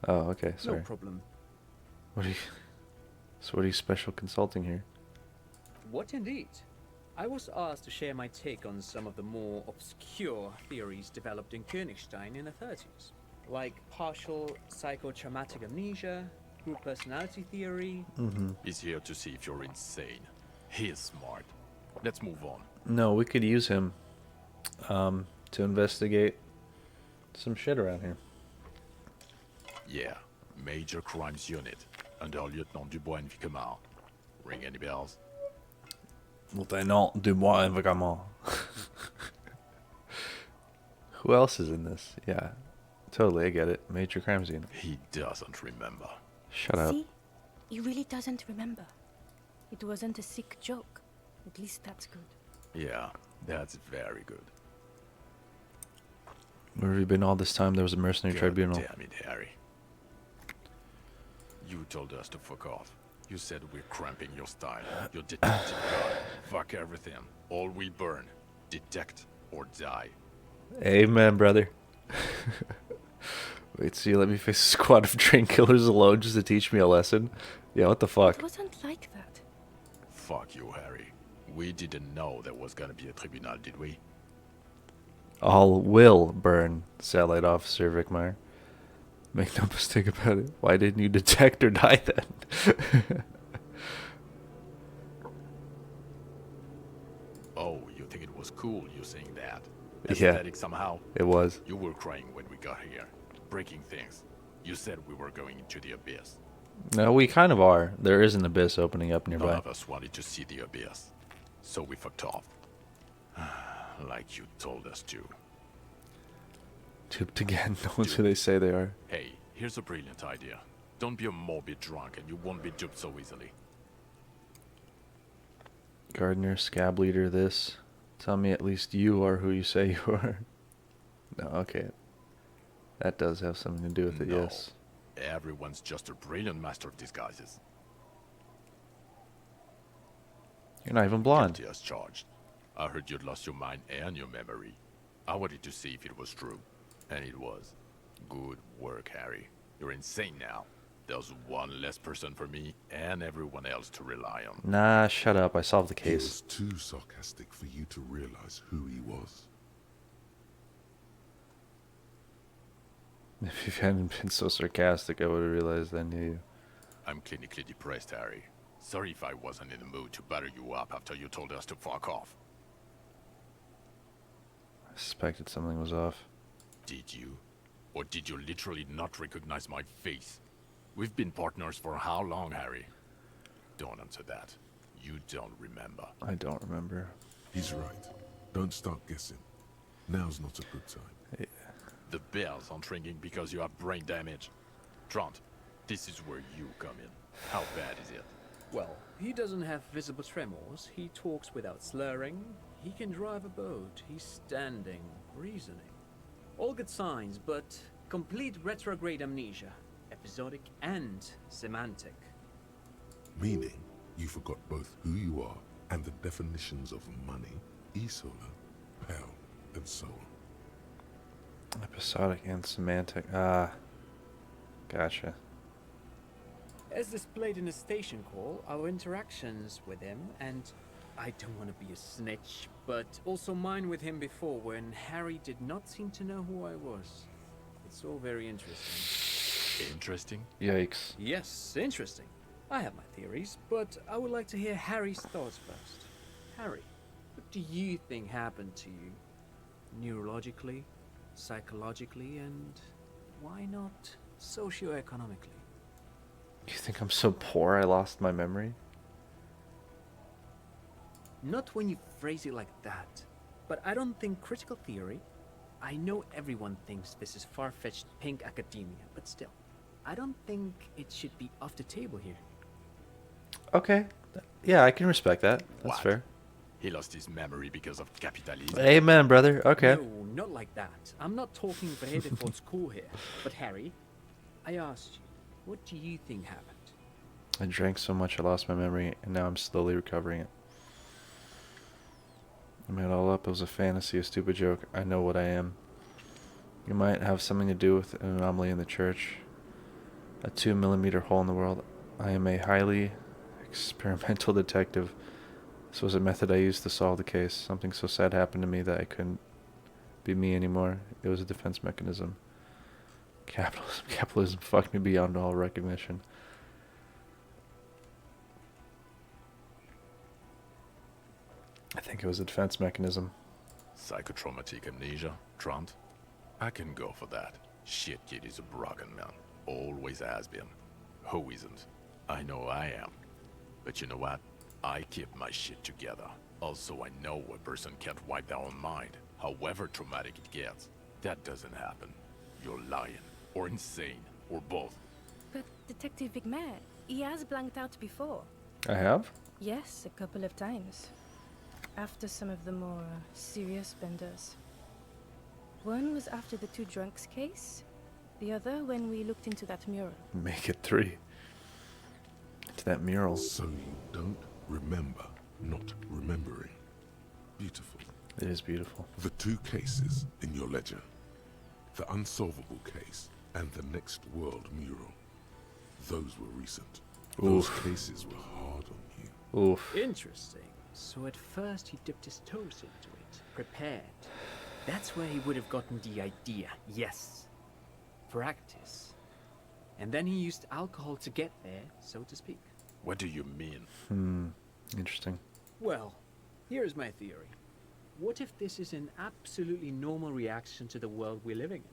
Oh, okay, sorry. No problem. What are you... So what are you special consulting here? What indeed? I was asked to share my take on some of the more obscure theories developed in Königstein in the 30s, like partial psychotraumatic amnesia, group personality theory. He's here to see if you're insane. He is smart. Let's move on. No, we could use him to investigate some shit around here. Yeah, Major Crimes Unit, under Lieutenant Dubois and Vicomar. Ring any bells? Lieutenant Dubois and Vicomar. Who else is in this? Yeah, totally, I get it. Major crimes unit. He doesn't remember. Shut up. See? He really doesn't remember. It wasn't a sick joke. At least that's good. Yeah, that's very good. Where have you been all this time? There was a mercenary God tribunal. damn it, Harry. You told us to fuck off. You said we're cramping your style. Your detective guy. Fuck everything. All we burn. Detect or die. Amen, brother. Wait, so you let me face a squad of trained killers alone just to teach me a lesson? Yeah, what the fuck? It wasn't like that. Fuck you, Harry. We didn't know there was gonna be a tribunal, did we? All will burn, Satellite Officer Vickmeyer. Make no mistake about it. Why didn't you detect or die then? Oh, you think it was cool you saying that? Yeah. Aesthetic somehow? It was. You were crying when we got here. Breaking things. You said we were going into the abyss. No, we kind of are. There is an abyss opening up None nearby. of us wanted to see the abyss. So we fucked off. Like you told us to. Duped again. No one's who they say they are. Hey, here's a brilliant idea. Don't be a morbid drunk and you won't be duped so easily. Gardener, scab leader, this. Tell me at least you are who you say you are. No, okay. That does have something to do with it, No. yes. Everyone's just a brilliant master of disguises. You're not even blonde. Guilty as charged. I heard you'd lost your mind and your memory. I wanted to see if it was true. And it was. Good work, Harry. You're insane now. There's one less person for me and everyone else to rely on. Nah, shut up. I solved the He case. was too sarcastic for you to realize who he was. If you hadn't been so sarcastic, I would have realized I knew you. I'm clinically depressed, Harry. Sorry if I wasn't in the mood to batter you up after you told us to fuck off. I suspected something was off. Did you? Or did you literally not recognize my face? We've been partners for how long, Harry? Don't answer that. You don't remember. I don't remember. He's right. Don't start guessing. Now's not a good time. The bells aren't ringing because you have brain damage. Trant, this is where you come in. How bad is it? Well, he doesn't have visible tremors, he talks without slurring, he can drive a boat, he's standing, reasoning. All good signs, but complete retrograde amnesia, episodic and semantic. Meaning, you forgot both who you are and the definitions of money, e-solar, pound, and so on. Episodic and semantic. Ah. Gotcha. As displayed in the station call, our interactions with him, and I don't want to be a snitch, but also mine with him before when Harry did not seem to know who I was. It's all very interesting. Interesting? Yikes. Yes, interesting. I have my theories, but I would like to hear Harry's thoughts first. Harry, what do you think happened to you? Neurologically, psychologically, and why not socioeconomically? You think I'm so poor I lost my memory? Not when you phrase it like that, but I don't think critical theory, I know everyone thinks this is far-fetched pink academia, but still, I don't think it should be off the table here. Okay. Yeah, I can respect that. That's What? fair. He lost his memory because of capitalism. Amen, brother. Okay. No, not like that. I'm not talking behavior for school here. But Harry, I asked you, what do you think happened? I drank so much I lost my memory, and now I'm slowly recovering it. I made it all up. It was a fantasy, a stupid joke. I know what I am. It might have something to do with an anomaly in the church. A 2-millimeter hole in the world. I am a highly experimental detective. This was a method I used to solve the case. Something so sad happened to me that I couldn't be me anymore. It was a defense mechanism. Capitalism fucked me beyond all recognition. I think it was a defense mechanism. Psychotraumatic amnesia, Trant? I can go for that. Shit kid is a broken man. Always has been. Who isn't? I know I am. But you know what? I keep my shit together. Also, I know a person can't wipe their own mind, however traumatic it gets. That doesn't happen. You're lying, or insane, or both. But Detective Vigmer, he has blanked out before. I have? Yes, a couple of times. After some of the more serious benders. One was after the two drunks case. The other when we looked into that mural. Make it 3. It's that mural. So you don't remember not remembering. Beautiful. It is beautiful. The 2 cases in your ledger. The unsolvable case and the next world mural. Those were recent. Those cases were hard on you. Oof. Interesting. So at first he dipped his toes into it, prepared. That's where he would have gotten the idea, yes. Practice. And then he used alcohol to get there, so to speak. What do you mean? Interesting. Well, here's my theory. What if this is an absolutely normal reaction to the world we're living in?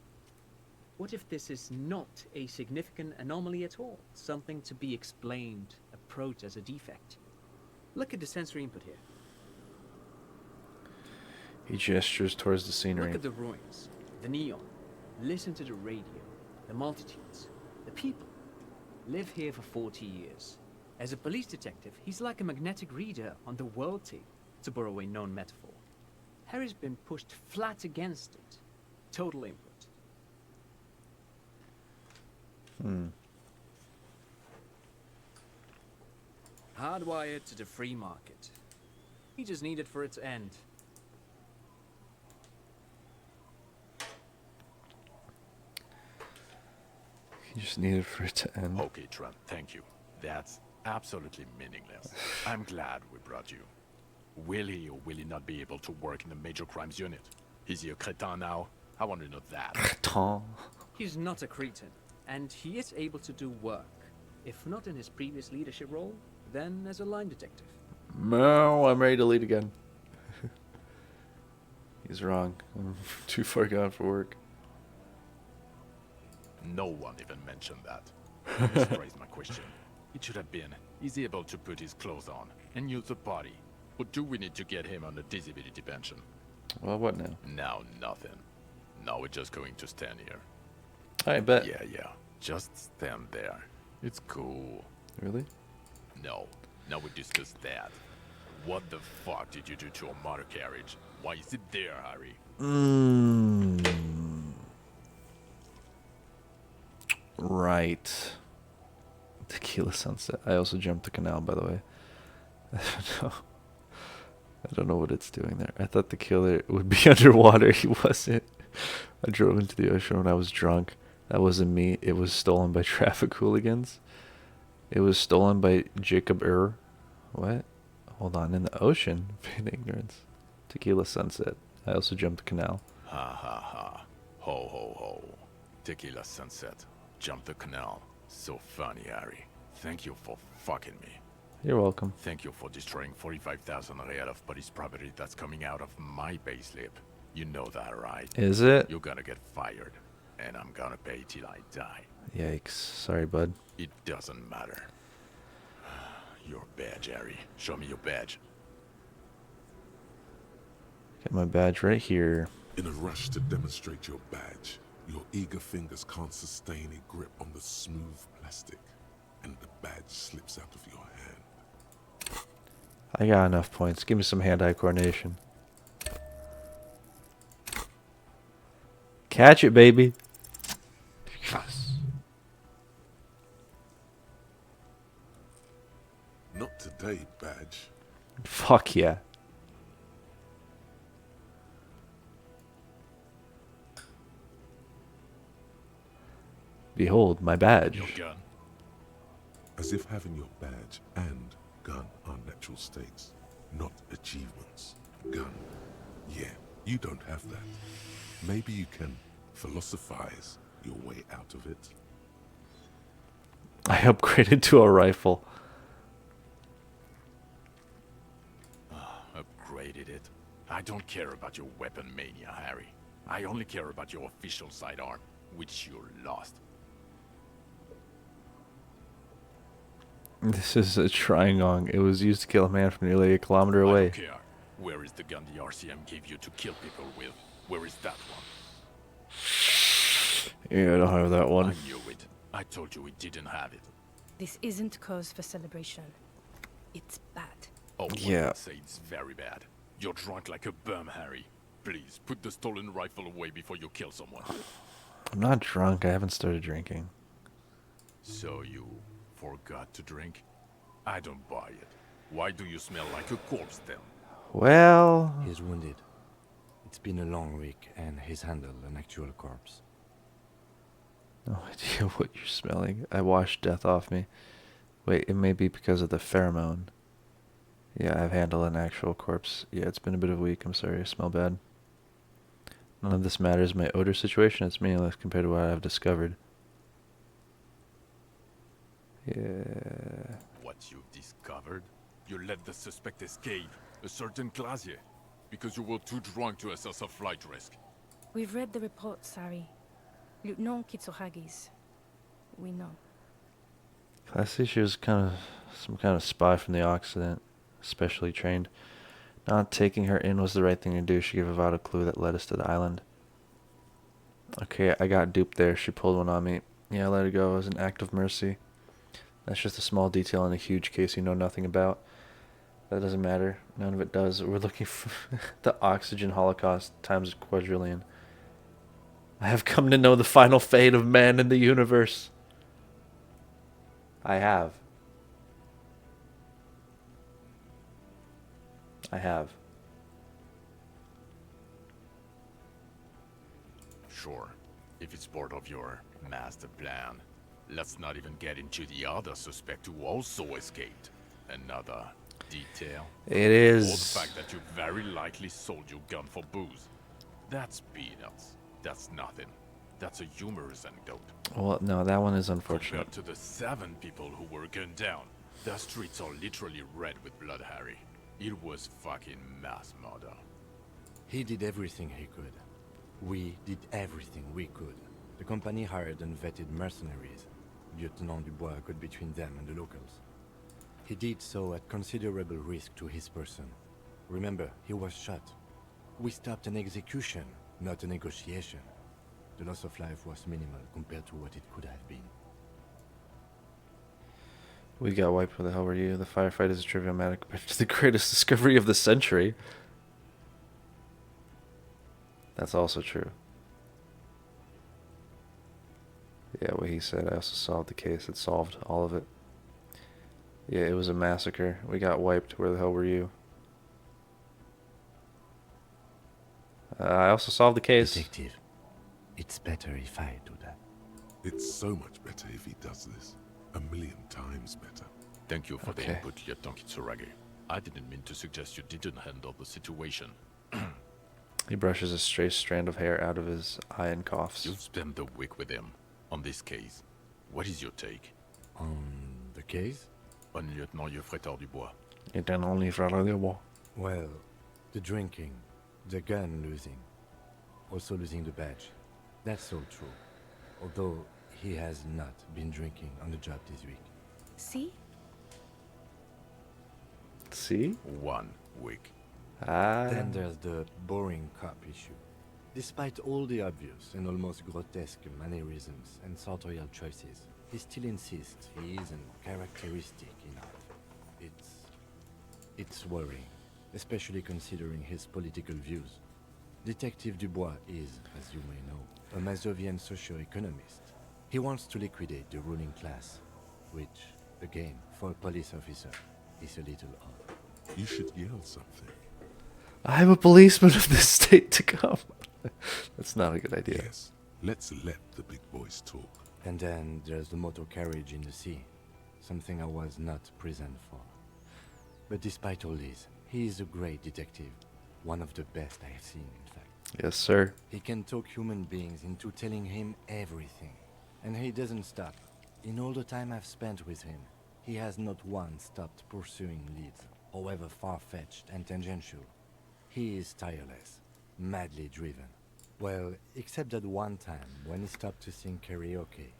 What if this is not a significant anomaly at all? Something to be explained, approached as a defect? Look at the sensory input here. He gestures towards the scenery. Look at the ruins, the neon. Listen to the radio, the multitudes, the people. Live here for 40 years. As a police detective, he's like a magnetic reader on the world tape, to borrow a known metaphor. Harry's been pushed flat against it. Total input. Hardwired to the free market. He just needed for its end. He just needed for it to end. Okay, Trent, thank you. That's absolutely meaningless. I'm glad we brought you. Will he or will he not be able to work in the major crimes unit? Is he a crétin now? I want to know that. Tom. He's not a cretin, and he is able to do work. If not in his previous leadership role, then as a line detective. No, I'm ready to lead again. He's wrong. I'm too far gone for work. No one even mentioned that. Misphrased my question. It should have been, is he able to put his clothes on and use the body? Or do we need to get him on a disability pension? Well, what now? Now nothing. Now we're just going to stand here. I bet. Yeah. Just stand there. It's cool. Really? No. Now we discuss that. What the fuck did you do to a motor carriage? Why is it there, Harry? Right. Tequila sunset. I also jumped the canal, by the way. I don't know what it's doing there. I thought the killer would be underwater. He wasn't. I drove into the ocean when I was drunk. That wasn't me. It was stolen by traffic hooligans. It was stolen by Jacob Ur. What? Hold on. In the ocean? In ignorance. Tequila sunset. I also jumped the canal. Ha ha ha. Ho ho ho. Tequila sunset. Jump the canal. So funny, Harry. Thank you for fucking me. You're welcome. Thank you for destroying 45,000 real of police property that's coming out of my payslip. You know that, right? Is it? You're gonna get fired. And I'm gonna pay till I die. Yikes. Sorry, bud. It doesn't matter. Your badge, Harry. Show me your badge. Get my badge right here. In a rush to demonstrate your badge, your eager fingers can't sustain a grip on the smooth plastic, and the badge slips out of your hand. I got enough points. Give me some hand-eye coordination. Catch it, baby. Yes. Not today, badge. Fuck yeah. Behold, my badge. Your gun. As if having your badge and gun are natural states, not achievements. Gun. Yeah, you don't have that. Maybe you can philosophize your way out of it. I upgraded to a rifle. Upgraded it. I don't care about your weapon mania, Harry. I only care about your official sidearm, which you lost. This is a Triangong. It was used to kill a man from nearly a kilometer I away. don't care. Where is the gun the RCM gave you to kill people with? Where is that one? Yeah, I don't have that one. I knew it. I told you we didn't have it. This isn't cause for celebration. It's bad. Oh, well, Yeah. let's say it's very bad. You're drunk like a bum, Harry. Please, put the stolen rifle away before you kill someone. I'm not drunk. I haven't started drinking. So you forgot to drink? I don't buy it. Why do you smell like a corpse then? Well, He's wounded. It's been a long week, and he's handled an actual corpse. no idea what you're smelling. I washed death off me. Wait, it may be because of the pheromone. Yeah, I've handled an actual corpse. Yeah, it's been a bit of a week. I'm sorry, I smell bad. None of this matters. My odor situation is meaningless compared to what I've discovered. Yeah. What you've discovered? You let the suspect escape, a certain Clasier, because you were too drunk to assess a flight risk. We've read the report, Sari. Lieutenant Kitsuragis. We know. I see she was some kind of spy from the Occident, specially trained. Not taking her in was the right thing to do. She gave a vital clue that led us to the island. Okay, I got duped there. She pulled one on me. Yeah, I let it go as an act of mercy. That's just a small detail in a huge case you know nothing about. That doesn't matter. None of it does. We're looking for the oxygen holocaust times a quadrillion. I have come to know the final fate of man in the universe. I have. I have. Sure, if it's part of your master plan. Let's not even get into the other suspect who also escaped. Another detail. It Or the is. fact that you very likely sold your gun for booze. That's peanuts. That's nothing. That's a humorous anecdote. Well, no, that one is unfortunate. Compared to the 7 people who were gunned down, the streets are literally red with blood, Harry. It was fucking mass murder. He did everything he could. We did everything we could. The company hired and vetted mercenaries. Lieutenant Dubois got between them and the locals. He did so at considerable risk to his person. Remember, he was shot. We stopped an execution, not a negotiation. The loss of life was minimal compared to what it could have been. We got wiped. Where the hell were you? The firefight is a trivial matter compared to the greatest discovery of the century. That's also true. Yeah, what he said. I also solved the case. It solved all of it. Yeah, it was a massacre. We got wiped. Where the hell were you? I also solved the case. Detective, it's better if I do that. It's so much better if he does this. 1,000,000 times better. Thank you for the Okay. input, Lieutenant Kitsuragi. I didn't mean to suggest you didn't handle the situation. He brushes a stray strand of hair out of his eye and coughs. You've spent the week with him on this case. What is your take? On the case? On Lieutenant Geoffrey Dubois. It only for a little. Well, the drinking, the gun losing, also losing the badge. That's all true. Although he has not been drinking on the job this week. See? See? 1 week. Ah. Then there's the boring cop issue. Despite all the obvious and almost grotesque mannerisms and sartorial choices, he still insists he isn't characteristic enough. It's worrying, especially considering his political views. Detective Dubois is, as you may know, a Mazovian socio-economist. He wants to liquidate the ruling class, which, again, for a police officer, is a little odd. You should yell something. I'm a policeman of this state to come. That's not a good idea. Yes, let's let the big boys talk. And then there's the motor carriage in the sea, something I was not present for. But despite all this, he is a great detective, one of the best I have seen, in fact. Yes, sir. He can talk human beings into telling him everything, and he doesn't stop. In all the time I've spent with him, he has not once stopped pursuing leads, however far-fetched and tangential. He is tireless, madly driven. Well, except that one time when he stopped to sing karaoke,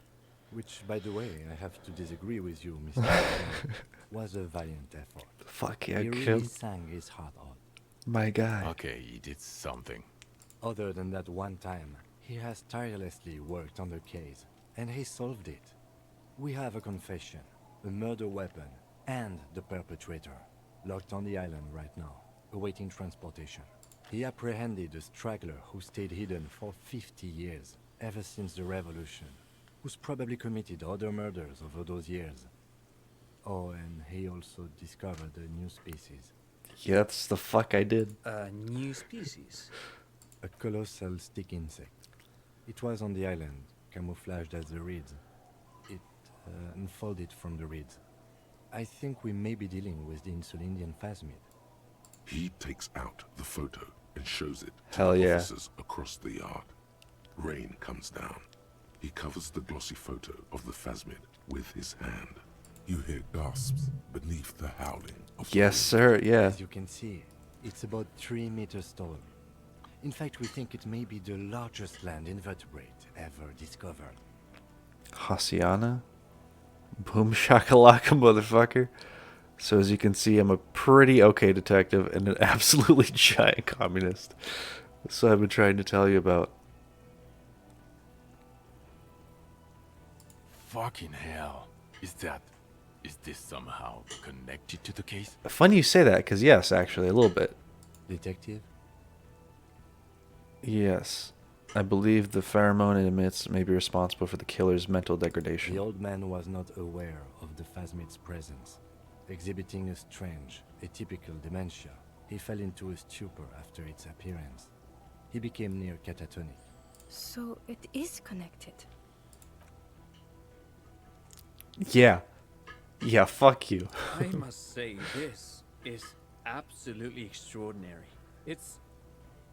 which, by the way, I have to disagree with you, Mr. Kim, was a valiant effort. Fuck yeah, He really Kim. sang his heart out. My guy. Okay, he did something. Other than that one time, he has tirelessly worked on the case, and he solved it. We have a confession, a murder weapon, and the perpetrator, locked on the island right now, awaiting transportation. He apprehended a straggler who stayed hidden for 50 years, ever since the revolution, who's probably committed other murders over those years. Oh, and he also discovered a new species. Yeah, that's the fuck I did. A new species? A colossal stick insect. It was on the island, camouflaged as the reeds. It unfolded from the reeds. I think we may be dealing with the Insulindian phasmid. He takes out the photo and shows it to Hell the yeah. officers across the yard. Rain comes down. He covers the glossy photo of the phasmid with his hand. You hear gasps beneath the howling of the Yes, sir. Yeah. As you can see, it's about 3 meters tall. In fact, we think it may be the largest land invertebrate ever discovered. Haciana? Boom shakalaka, motherfucker. So as you can see, I'm a pretty okay detective and an absolutely giant communist. So I've been trying to tell you about. Fucking hell. Is this somehow connected to the case? Funny you say that, because yes, actually, a little bit. Detective? Yes. I believe the pheromone it emits may be responsible for the killer's mental degradation. The old man was not aware of the phasmid's presence. Exhibiting a strange, atypical dementia, he fell into a stupor after its appearance. He became near catatonic. So it is connected. Yeah. Yeah, fuck you. I must say, this is absolutely extraordinary.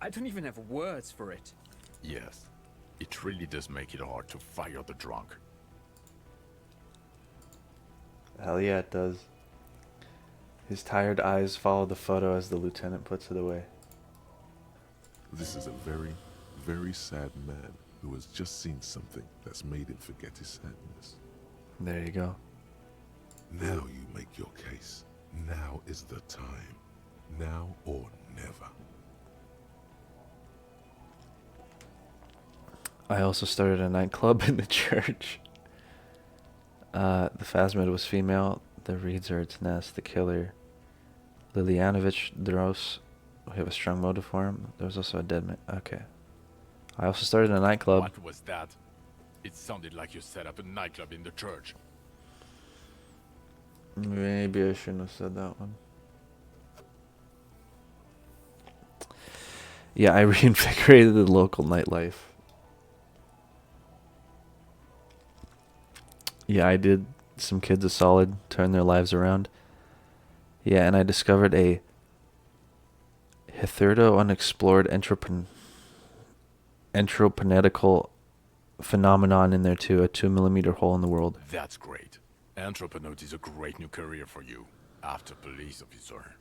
I don't even have words for it. Yes. It really does make it hard to fire the drunk. Hell yeah, it does. His tired eyes follow the photo as the lieutenant puts it away. This is a very, very sad man who has just seen something that's made him forget his sadness. There you go. Now you make your case. Now is the time. Now or never. I also started a nightclub in the church. The phasmid was female. The reeds are its nest. The killer, Lilianovich Dros, we have a strong motive for him. There was also a dead man. Okay. I also started a nightclub. What was that? It sounded like you set up a nightclub in the church. Maybe I shouldn't have said that one. Yeah, I reinvigorated the local nightlife. Yeah, I did some kids a solid, turn their lives around. Yeah, and I discovered a hitherto unexplored entropinetical phenomenon in there too, a 2mm hole in the world. That's great. Anthroponaut is a great new career for you. After police officer.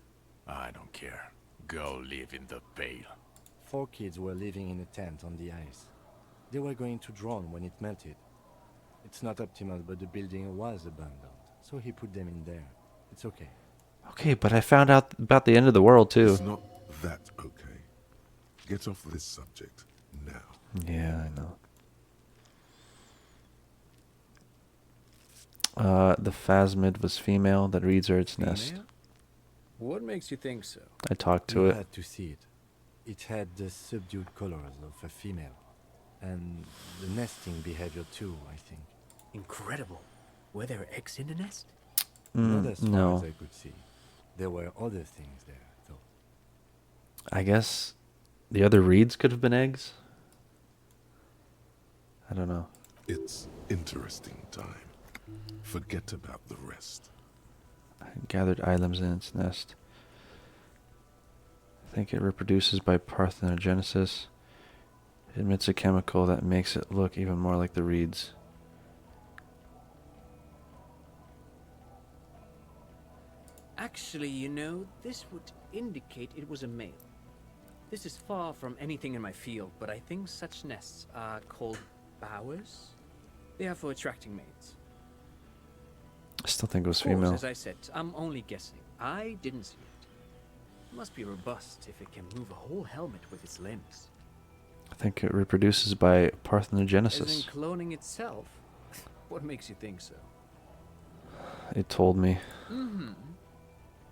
I don't care. Go live in the Pale. 4 kids were living in a tent on the ice. They were going to drown when it melted. It's not optimal, but the building was abandoned, so he put them in there. It's okay. Okay, but I found out about the end of the world too. It's not that okay. Get off this subject. now. Yeah, I know. The phasmid was female. That reeds are its nest. Female? What makes you think so? I talked to You it. had to see it. It had the subdued colors of a female. And the nesting behavior too, I think. Incredible. Were there eggs in the nest? Not as far No. as I could see. There were other things there, though. I guess the other reeds could have been eggs. I don't know. It's interesting time. Forget about the rest. Gathered items in its nest. I think it reproduces by parthenogenesis. It emits a chemical that makes it look even more like the reeds. Actually, you know, this would indicate it was a male. This is far from anything in my field, but I think such nests are called bowers. They are for attracting mates. I still think it was Of course, female. as I said, I'm only guessing. I didn't see it. It must be robust if it can move a whole helmet with its limbs. I think it reproduces by As in parthenogenesis. cloning itself? What makes you think so? It told me. Mm-hmm.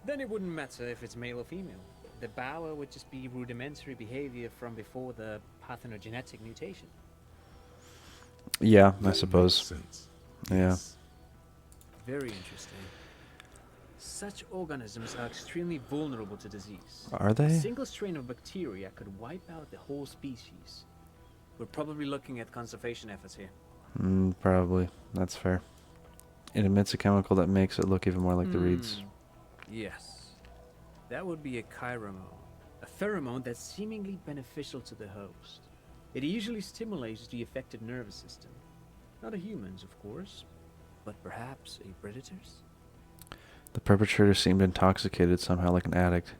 Then it wouldn't matter if it's male or female. The bower would just be rudimentary behavior from before the parthenogenetic mutation. Yeah, I That suppose. makes sense. Yeah. Yes. Very interesting. Such organisms are extremely vulnerable to disease. Are A they? single strain of bacteria could wipe out the whole species. We're probably looking at conservation efforts here. Probably. That's fair. It emits a chemical that makes it look even more like the reeds. Yes. That would be a chiromone. A pheromone that's seemingly beneficial to the host. It usually stimulates the affected nervous system. Not a human's, of course, but perhaps a predator's? The perpetrator seemed intoxicated somehow like an addict.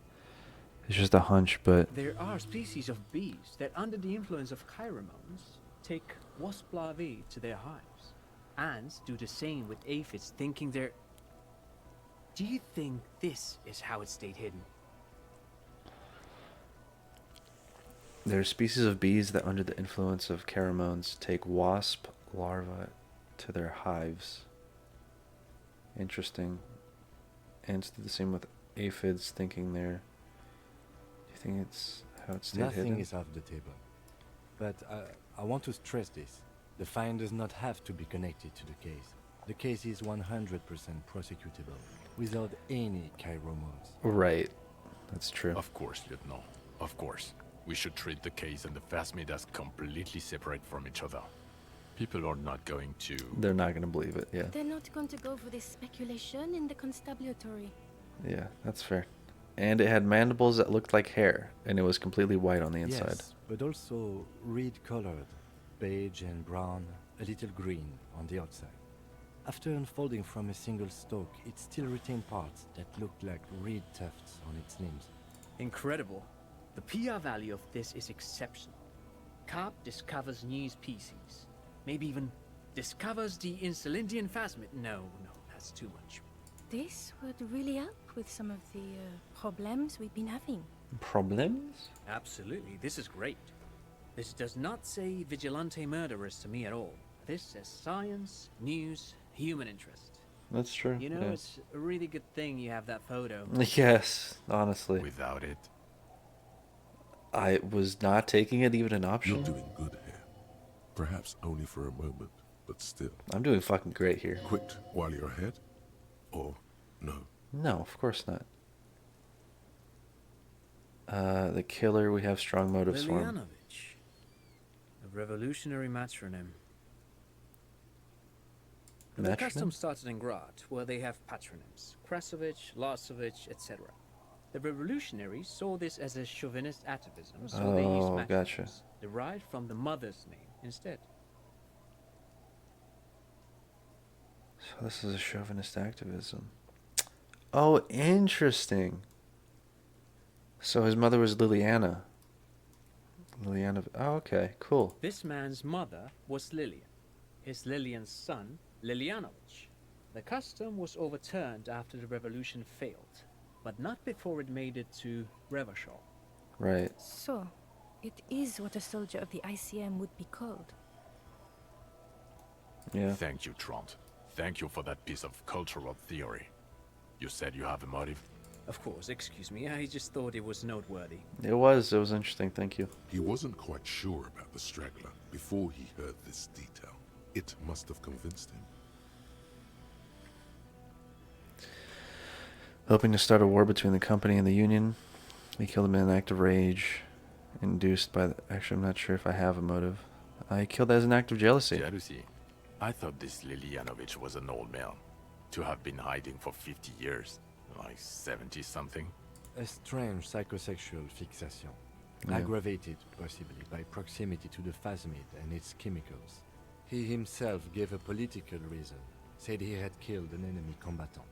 It's just a hunch, but There are species of bees that, under the influence of chiromones, take wasp larvae to their hives. Ants do the same with aphids, thinking they're... Do you think this is how it stayed hidden? there are species of bees that, under the influence of pheromones, take wasp larvae to their hives. Interesting. Ants do the same with aphids, thinking they're... Do you think it's how it stayed Nothing hidden? is off the table. But I want to stress this. The find does not have to be connected to the case. The case is 100% prosecutable, without any chiromones. Right. That's true. Of course, Lieutenant. Of course. We should treat the case and the phasmid as completely separate from each other. People are not going to... They're not going to believe it, yeah. They're not going to go for this speculation in the constabulary. Yeah, that's fair. And it had mandibles that looked like hair, and it was completely white on the inside. Yes, but also reed-colored, beige and brown, a little green on the outside. After unfolding from a single stalk, it still retained parts that looked like reed tufts on its limbs. Incredible. The PR value of this is exceptional. Carp discovers new species. Maybe even discovers the Insulindian phasmid. No, that's too much. This would really help with some of the problems we've been having. Problems? Absolutely, this is great. This does not say vigilante murderers to me at all. This says science, news, human interest. That's true. You know, yeah. it's a really good thing you have that photo. Yes, honestly. Without it, I was not taking it even an You're option. doing good here. Perhaps only for a moment, but still. I'm doing fucking great here. Quit while you're ahead? Or no? No, of course not. The killer, we have strong motives for him. Lilianovich. A revolutionary matronym. The Matronym? custom started in Grad, where they have patronyms. Krasovich, Lasovich, etc. The revolutionaries saw this as a chauvinist atavism, so they used Oh, matronyms, gotcha. derived from the mother's name instead. So this is a chauvinist activism. Oh, interesting. So his mother was Liliana. Liliana. Oh, okay, cool. This man's mother was Lilian. His Lilian's son, Lilianovich. The custom was overturned after the revolution failed, but not before it made it to Revachol. Right. So, It is what a soldier of the ICM would be called. Yeah. Thank you, Trant. Thank you for that piece of cultural theory. You said you have a motive? Of course, excuse me, I just thought it was noteworthy. It was interesting, thank you. He wasn't quite sure about the straggler before he heard this detail. It must have convinced him. Hoping to start a war between the company and the Union. He killed him in an act of rage, induced by the... Actually, I'm not sure if I have a motive. I killed as an act of jealousy. Jealousy? I thought this Lilianovich was an old man. To have been hiding for 50 years. Like 70-something. A strange psychosexual fixation. Yeah. Aggravated, possibly, by proximity to the phasmid and its chemicals. He himself gave a political reason. Said he had killed an enemy combatant.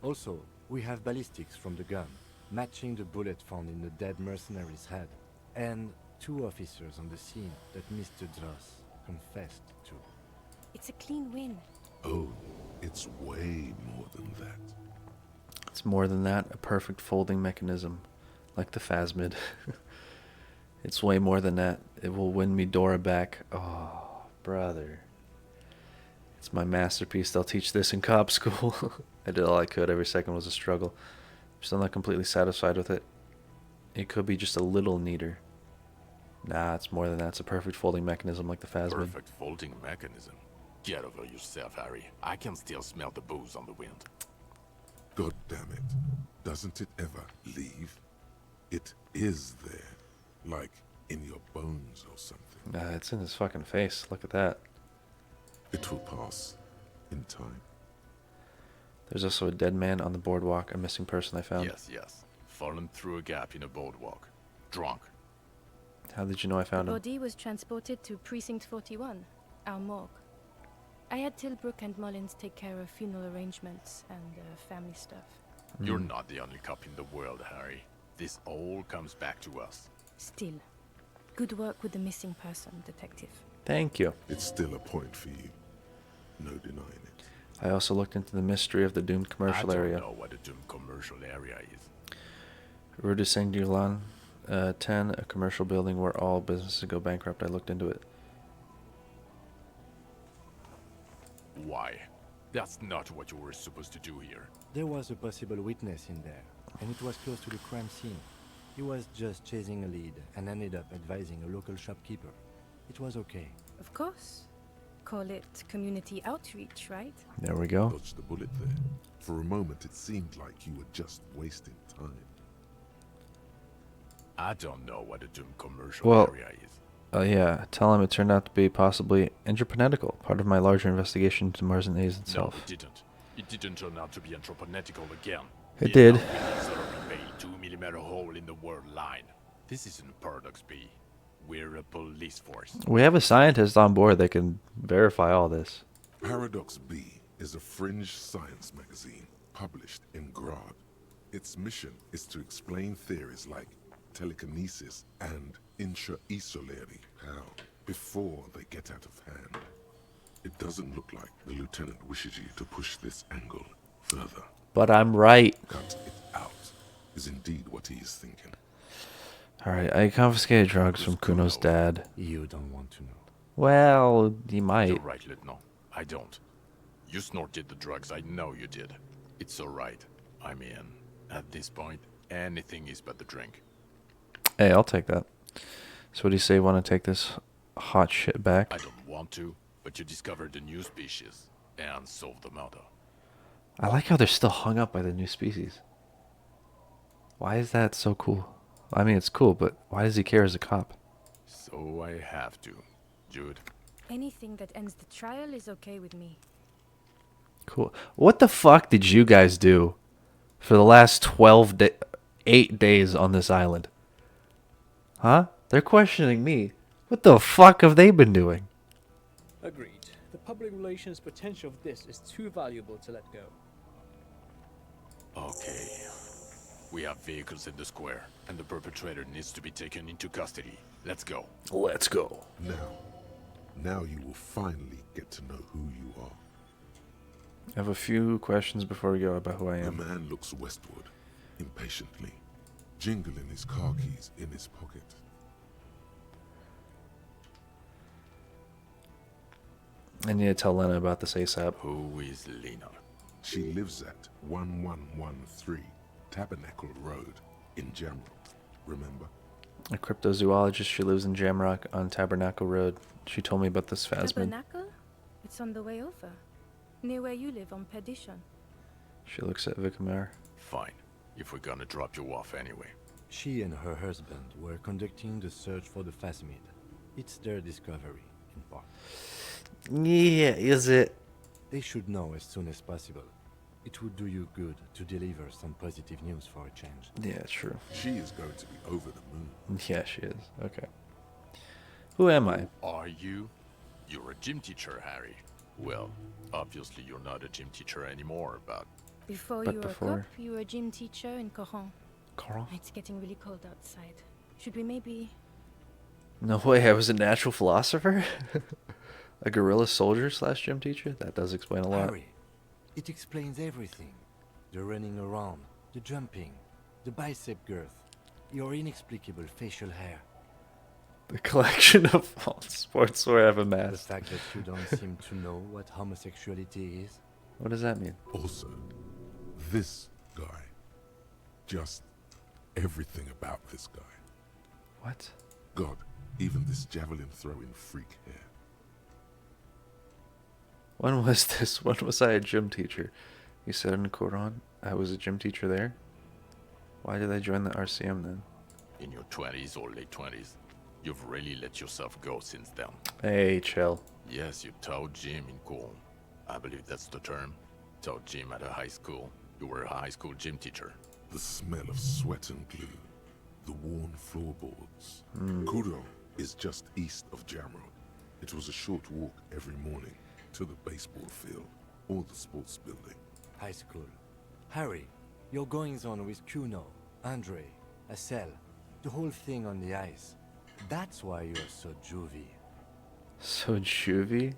Also, we have ballistics from the gun, matching the bullet found in the dead mercenary's head. And 2 officers on the scene that Mr. Dross confessed to. It's a clean win. Oh, it's way more than that. It's more than that, a perfect folding mechanism, like the phasmid. It's way more than that. It will win me Dora back. Oh, brother. It's my masterpiece. They'll teach this in cop school. I did all I could. Every second was a struggle. I'm still not completely satisfied with it. It could be just a little neater. Nah, it's more than that. It's a perfect folding mechanism like the phasmid. Perfect folding mechanism. Get over yourself, Harry. I can still smell the booze on the wind. God damn it. Doesn't it ever leave? It is there. Like in your bones or something. Nah, it's in his fucking face. Look at that. It will pass in time. There's also a dead man on the boardwalk, a missing person I found. Yes. Fallen through a gap in a boardwalk. Drunk. How did you know I The found him? body was transported to Precinct 41, our morgue. I had Tilbrook and Mullins take care of funeral arrangements and family stuff. You're not the only cop in the world, Harry. This all comes back to us. Still, good work with the missing person, Detective. Thank you. It's still a point for you. No denying it. I also looked into the mystery of the doomed commercial area. I don't know what a doomed commercial area is. Rue de Saint-Gulan, 10, a commercial building where all businesses go bankrupt. I looked into it. Why? That's not what you were supposed to do here. There was a possible witness in there, and it was close to the crime scene. He was just chasing a lead and ended up advising a local shopkeeper. It was okay. Of course. Call it community outreach, right? There we go. Dodged the bullet there. For a moment, it seemed like you were just wasting time. I don't know what a doomed commercial Well, area is. Yeah, tell him it turned out to be possibly entreprenetical, part of my larger investigation into Mars and A's No, itself. it didn't. It didn't turn out to be entreprenetical again. It did. A 2mm hole in the world line. This isn't Paradox B. We're a police force. We have a scientist on board that can verify all this. Paradox B is a fringe science magazine published in Grad. Its mission is to explain theories like telekinesis and intra-esoleri how before they get out of hand. It doesn't look like the lieutenant wishes you to push this angle further. But I'm right. Cut it out is indeed what he is thinking. Alright, I confiscated drugs from Kuno's dad. You don't want to know. Well, he You're might. right, Lieutenant. I don't. You snorted the drugs, I know you did. It's alright. I mean, at this point, anything is but the drink. Hey, I'll take that. So what do you say, want to take this hot shit back? I don't want to, but you discovered a new species and solved the murder. I like how they're still hung up by the new species. Why is that so cool? I mean, it's cool, but why does he care as a cop? So I have to. Jude, Anything that ends the trial is okay with me. Cool. What the fuck did you guys do for the last 8 days on this island? Huh? They're questioning me. What the fuck have they been doing? Agreed. The public relations potential of this is too valuable to let go. okay. We have vehicles in the square, and the perpetrator needs to be taken into custody. Let's go. Let's go. Now you will finally get to know who you are. I have a few questions before we go about who I The am. man looks westward, impatiently, jingling his car keys in his pocket. I need to tell Lena about this ASAP. Who is Lena? She lives at 1113 Tabernacle Road in Jamrock. Remember? A cryptozoologist. She lives in Jamrock on Tabernacle Road. She told me about this phasmid. Tabernacle? It's on the way over. Near where you live on Perdition. She looks at Vicamare. Fine, if we're gonna drop you off anyway. She and her husband were conducting the search for the phasmid. It's their discovery, in part. Yeah, is it? They should know as soon as possible. It would do you good to deliver some positive news for a change. Yeah, true. She is going to be over the moon. Yeah, she is. Okay. Who am I? Are you? You're a gym teacher, Harry. Well, obviously you're not a gym teacher anymore, but... Before But you were before- a cop, you were a gym teacher in Coron. Carl? It's getting really cold outside. Should we maybe... No way, I was a natural philosopher? A guerrilla soldier slash gym teacher? That does explain a lot. Harry, it explains everything. The running around, the jumping, the bicep girth, your inexplicable facial hair. The collection of all sportswear I've The amassed. fact that you don't seem to know what homosexuality is. What does that mean? Also, this guy. Just everything about this guy. What? God, even this javelin throwing freak hair. When was this? When was I a gym teacher? You said in Quran I was a gym teacher there? Why did I join the RCM then? In your 20s or late 20s, you've really let yourself go since then. Hey, chill. Yes, you taught gym in Cool. I believe that's the term. Taught gym at a high school. You were a high school gym teacher. The smell of sweat and glue. The worn floorboards. Kuro is just east of Jamrock. It was a short walk every morning to the baseball field or the sports building. High school. Harry, your goings-on with Kuno, Andre, Acel, the whole thing on the ice. That's why you're so juvie. So juvie?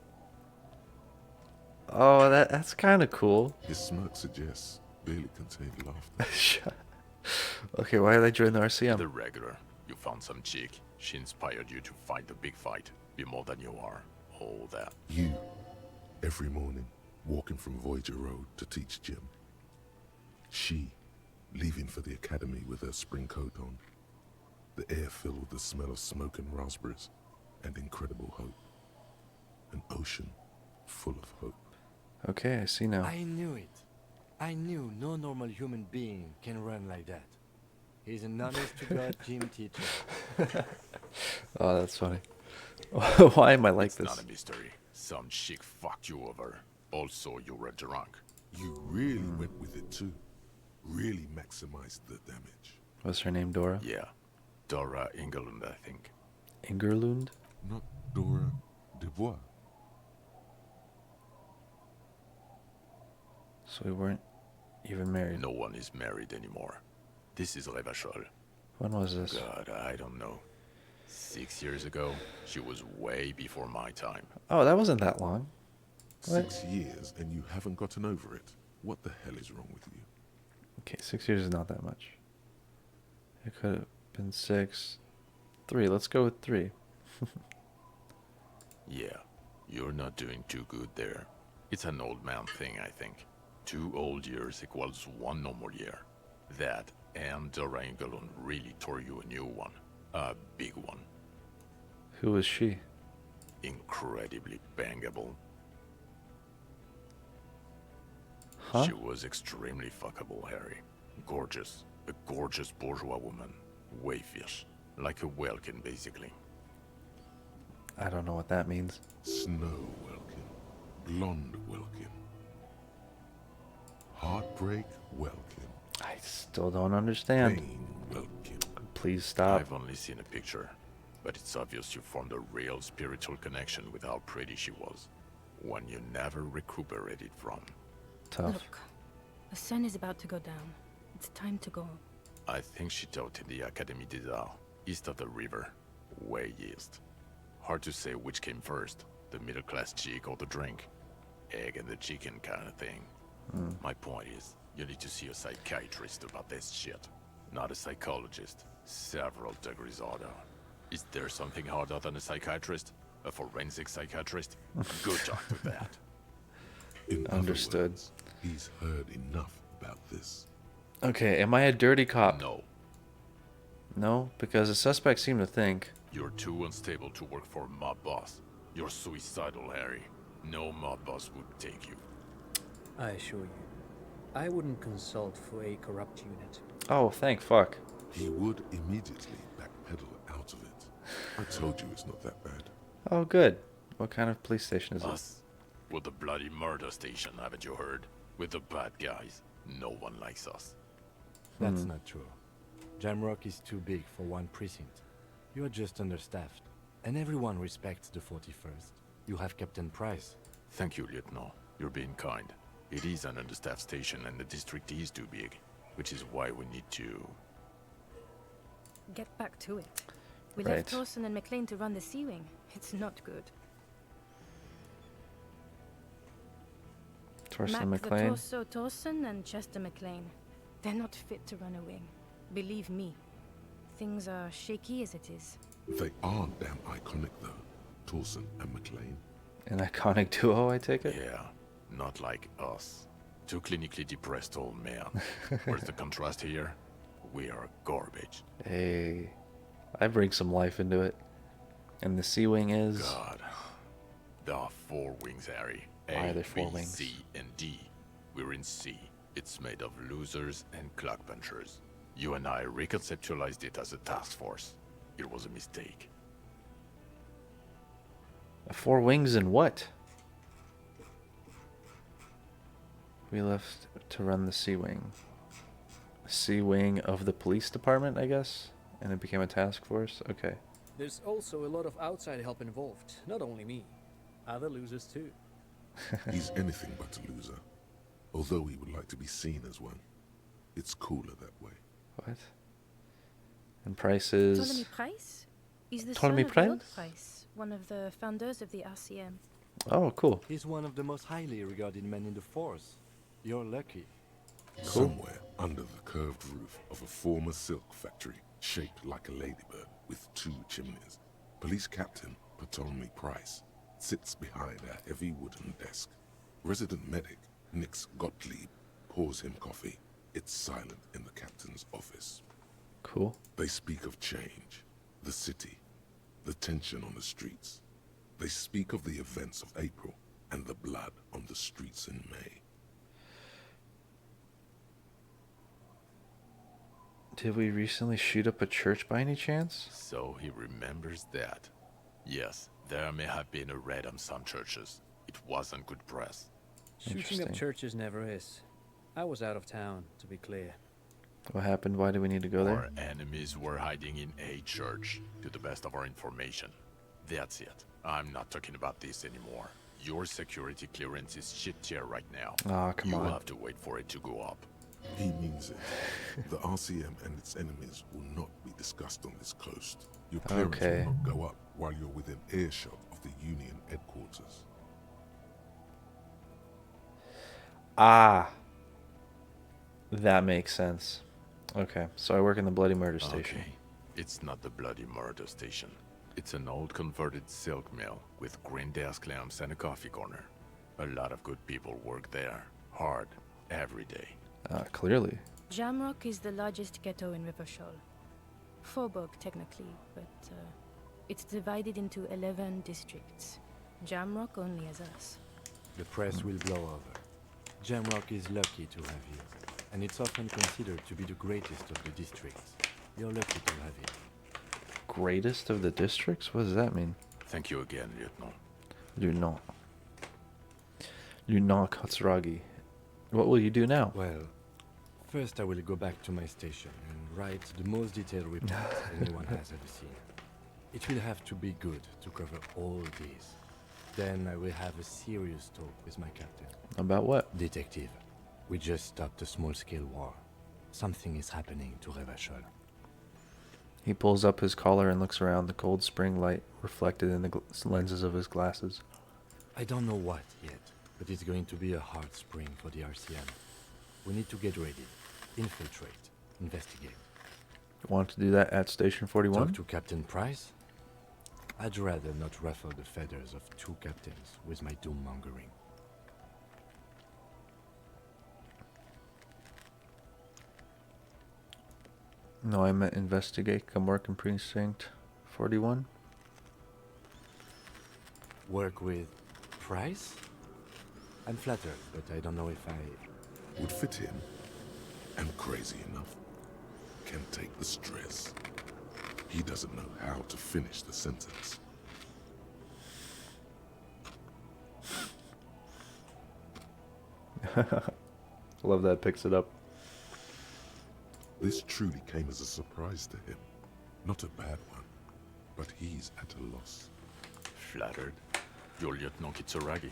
Oh, that's kind of cool. His smirk suggests barely contained laughter. Shut- okay, why did I join the RCM? The regular. You found some chick. She inspired you to fight the big fight. Be more than you are. All that. You, every morning, walking from Voyager Road to teach gym. She, leaving for the academy with her spring coat on. The air filled with the smell of smoke and raspberries, and incredible hope. An ocean full of hope. Okay, I see now. I knew it. I knew no normal human being can run like that. He's an honest-to-God gym teacher. Oh, that's funny. Why am I like It's this? not a mystery. Some chick fucked you over. Also, you were drunk. You really went with it too. Really maximized the damage. Was her name Dora? Yeah. Dora Engelund, I think. Ingerlund? Not Dora Dubois. So we weren't even married. No one is married anymore. This is Revachol. When was this? God, I don't know. 6 years ago, she was way before my time. Oh, that wasn't that long. What? 6 years and you haven't gotten over it. What the hell is wrong with you? Okay, 6 years is not that much. It could have been 6. 3. Let's go with 3. Yeah, you're not doing too good there. It's an old man thing, I think. 2 old years equals 1 normal year. That and Dora Engelund really tore you a new one. A big one. Who was she? Incredibly bangable. Huh? She was extremely fuckable, Harry. Gorgeous. A gorgeous bourgeois woman. Wayfish. Like a Welkin, basically. I don't know what that means. Snow Welkin. Blonde Welkin. Heartbreak Welkin. I still don't understand. Pain Welkin. Please stop. I've only seen a picture, but it's obvious you formed a real spiritual connection with how pretty she was. One you never recuperated from. Tough. Look, the sun is about to go down. It's time to go. I think she taught in the Académie des Arts, east of the river. Way east. Hard to say which came first, the middle-class chick or the drink. Egg and the chicken kind of thing. My point is, you need to see a psychiatrist about this shit. Not a psychologist. Several degrees harder. Is there something harder than a psychiatrist? A forensic psychiatrist? Go talk to that. In Understood. other words, he's heard enough about this. Okay, am I a dirty cop? No, No, because the suspects seem to think. you're too unstable to work for a mob boss. You're suicidal, Harry. No mob boss would take you. I assure you, I wouldn't consult for a corrupt unit. Oh, thank fuck. He would immediately backpedal out of it. I told you it's not that bad. Oh, good. What kind of police station is it? Us? We're the bloody murder station, haven't you heard? We're the bad guys. No one likes us. That's not true. Jamrock is too big for one precinct. You are just understaffed, and everyone respects the 41st. You have Captain Price. Thank you, Lieutenant. You're being kind. It is an understaffed station and the district is too big, which is why we need to... Get back to it. We Right. left Thorson and McLean to run the Sea Wing. It's not good. Torsten Mac the McLean. Torso Thorson and Chester McLean. They're not fit to run a wing. Believe me. Things are shaky as it is. They are damn iconic though, Torsen and McLean. An iconic duo, I take it? Yeah, not like us. Two clinically depressed old men. Where's the contrast here? We are garbage. Hey, I bring some life into it. And the Sea Wing is... God. There are 4 wings, Harry. Why are A, there 4 B, wings? C, and D. We're in C. It's made of losers and clock punchers. You and I reconceptualized it as a task force. It was a mistake. 4 wings and what? We left to run the Sea Wing. Sea Wing of the police department, I guess? And it became a task force? Okay. There's also a lot of outside help involved, not only me. Other losers too. He's anything but a loser. Although he would like to be seen as one. It's cooler that way. What? And Price is... Ptolemy Price? He's the Ptolemy son of Lord Price? Price, one of the founders of the RCM. Oh, cool. He's one of the most highly regarded men in the force. You're lucky. Somewhere under the curved roof of a former silk factory, shaped like a ladybird with 2 chimneys, Police Captain Ptolemy Price sits behind a heavy wooden desk. Resident medic Nix Gottlieb pours him coffee. It's silent in the captain's office. Cool. They speak of change, the city, the tension on the streets. They speak of the events of April and the blood on the streets in May. Did we recently shoot up a church by any chance? So he remembers that. Yes, there may have been a raid on some churches. It wasn't good press. Shooting Interesting. up churches never is. I was out of town, to be clear. What happened? Why do we need to go there? Our enemies were hiding in a church, to the best of our information. That's it. I'm not talking about this anymore. Your security clearance is shit tier right now. Aw, come You'll on. have to wait for it to go up. He means it. The RCM and its enemies will not be discussed on this coast. Your clearance Okay. will not go up while you're within earshot of the Union headquarters. Ah. That makes sense. Okay, so I work in the Bloody Murder Station. Okay. It's not the bloody murder station. It's an old converted silk mill with green desk lamps and a coffee corner. A lot of good people work there. Hard. Every day. Clearly. Jamrock is the largest ghetto in Rivershoal. Faubourg, technically, but it's divided into 11 districts. Jamrock only has us. The press will blow over. Jamrock is lucky to have you, and it's often considered to be the greatest of the districts. You're lucky to have it. Greatest of the districts? What does that mean? Thank you again, Lieutenant. Lieutenant. Lieutenant Katsuragi. What will you do now? Well, first I will go back to my station and write the most detailed report anyone has ever seen. It will have to be good to cover all these. Then I will have a serious talk with my captain. About what? Detective, we just stopped a small-scale war. Something is happening to Revachol. He pulls up his collar and looks around, the cold spring light reflected in the lenses of his glasses. I don't know what yet, but it's going to be a hard spring for the RCM. We need to get ready, infiltrate, investigate. Want to do that at Station 41? Talk to Captain Price? I'd rather not ruffle the feathers of two captains with my doom-mongering. No, I meant investigate. Come work in Precinct 41. Work with Price? I'm flattered, but I don't know if I... Would fit in. And crazy enough. Can take the stress. He doesn't know how to finish the sentence. Love that picks it up. This truly came as a surprise to him. Not a bad one, but he's at a loss. Flattered? Your Lieutenant Kitsuragi.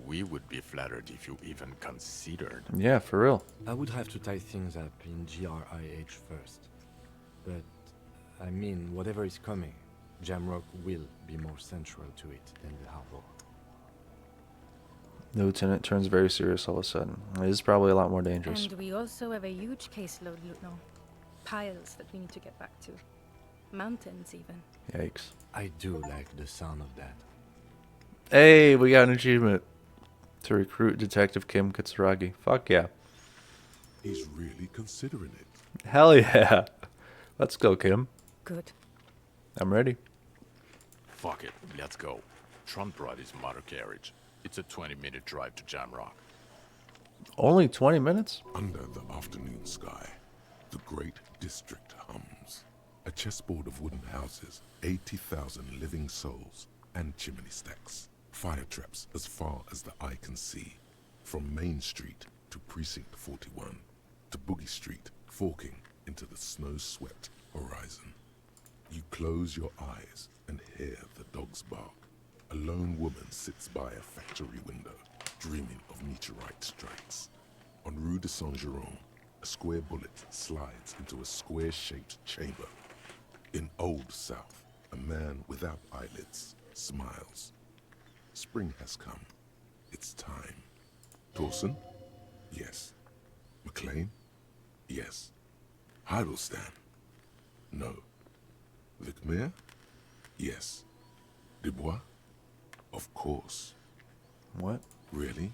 We would be flattered if you even considered. Yeah, for real. I would have to tie things up in GRIH first. But, I mean, whatever is coming, Jamrock will be more central to it than the harbor. The lieutenant turns very serious all of a sudden. It is probably a lot more dangerous. And we also have a huge caseload, Lieutenant. Piles that we need to get back to. Mountains, even. Yikes. I do like the sound of that. Hey, we got an achievement. To recruit Detective Kim Kitsuragi. Fuck yeah. He's really considering it. Hell yeah. Let's go, Kim. Good. I'm ready. Fuck it, let's go. Trump brought his motor carriage. It's a 20-minute drive to Jamrock. Only 20 minutes? Under the afternoon sky, the great district hums. A chessboard of wooden houses, 80,000 living souls, and chimney stacks. Fire traps as far as the eye can see. From Main Street to Precinct 41, to Boogie Street, forking into the snow-swept horizon. You close your eyes and hear the dogs bark. A lone woman sits by a factory window, dreaming of meteorite strikes. On Rue de Saint-Jérôme, a square bullet slides into a square-shaped chamber. In Old South, a man without eyelids smiles. Spring has come. It's time. Dawson? Yes. McLean? Yes. Heidelstein? No. Vicmere? Yes. Dubois? Of course. What? Really?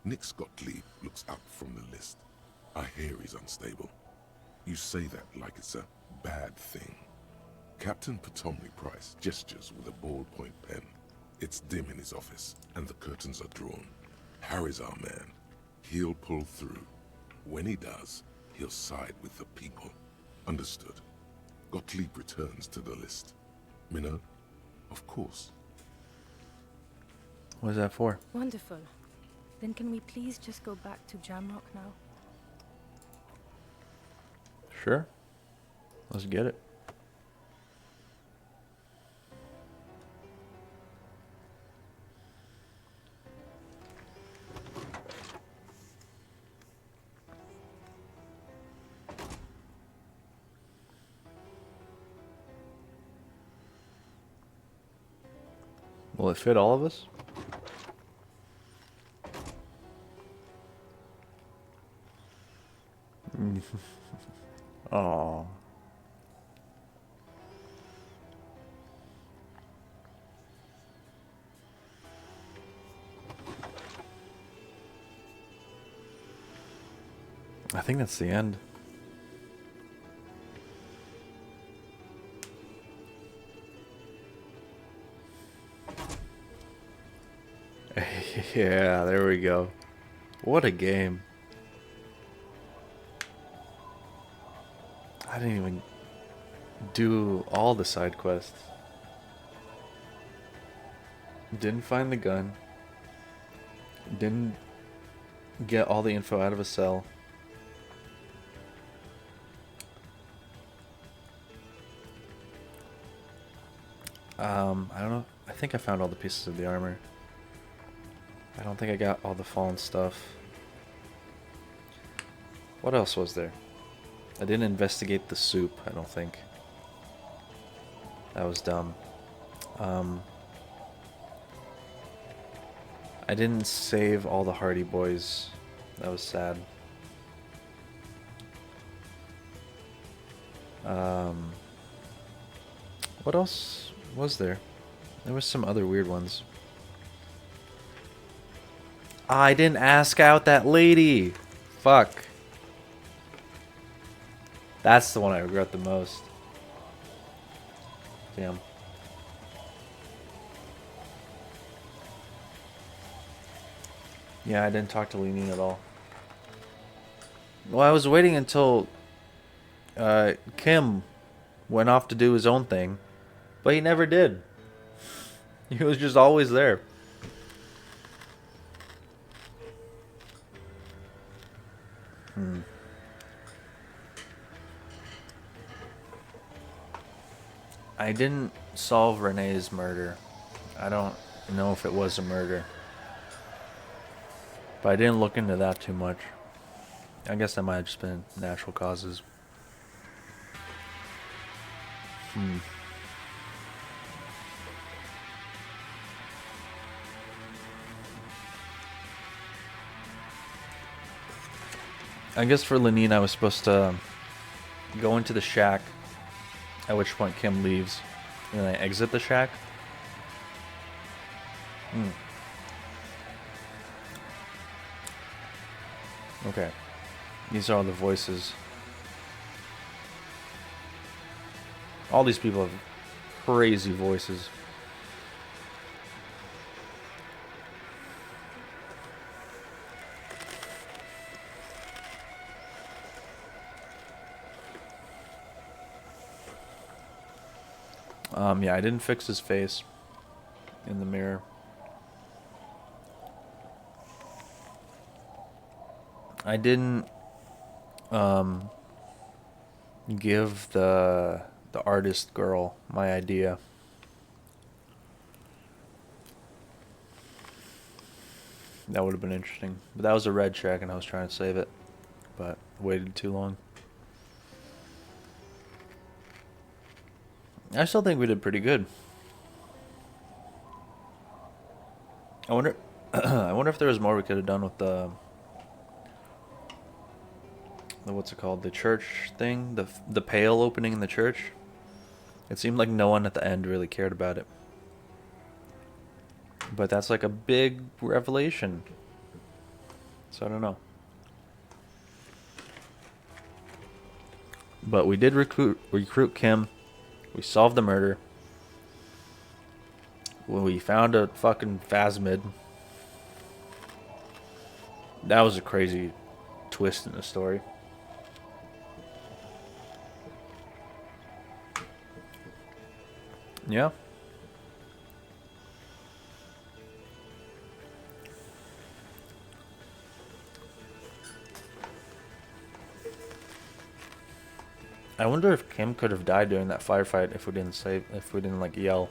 Nick Gottlieb looks up from the list. I hear he's unstable. You say that like it's a bad thing. Captain Potomny Price gestures with a ballpoint pen. It's dim in his office, and the curtains are drawn. Harry's our man. He'll pull through. When he does, he'll side with the people. Understood. Gottlieb returns to the list. Minnow? Of course. What is that for? Wonderful. Then can we please just go back to Jamrock now? Sure. Let's get it. Will it fit all of us? Oh. I think that's the end. Yeah, there we go. What a game. I didn't even do all the side quests. Didn't find the gun. Didn't get all the info out of a cell. I don't know. I think I found all the pieces of the armor. I don't think I got all the fallen stuff. What else was there? I didn't investigate the soup, I don't think. That was dumb. I didn't save all the Hardy Boys. That was sad. What else was there? There was some other weird ones. I didn't ask out that lady. Fuck. That's the one I regret the most. Damn. Yeah, I didn't talk to Lenin at all. Well, I was waiting until Kim went off to do his own thing, but he never did. He was just always there. I didn't solve Renee's murder. I don't know if it was a murder. But I didn't look into that too much. I guess that might have just been natural causes. I guess for Lenine, I was supposed to go into the shack, at which point Kim leaves, and then I exit the shack. Okay. These are all the voices. All these people have crazy voices. Yeah, I didn't fix his face in the mirror. I didn't give the artist girl my idea. That would have been interesting. But that was a red check and I was trying to save it. But waited too long. I still think we did pretty good. I wonder I wonder if there was more we could have done with the what's it called? The church thing? The pail opening in the church? It seemed like no one at the end really cared about it. But that's like a big revelation. So I don't know. But we did recruit Kim. We solved the murder. We found a fucking phasmid. That was a crazy twist in the story. Yeah. I wonder if Kim could have died during that firefight if we didn't like yell.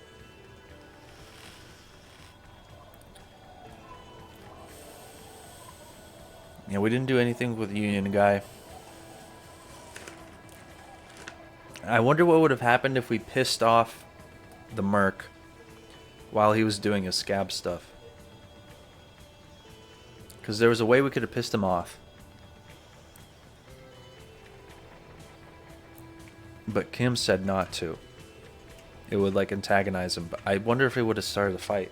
Yeah, we didn't do anything with the Union guy. I wonder what would have happened if we pissed off the merc while he was doing his scab stuff. Because there was a way we could have pissed him off. But Kim said not to. It would like antagonize him. But I wonder if it would have started a fight.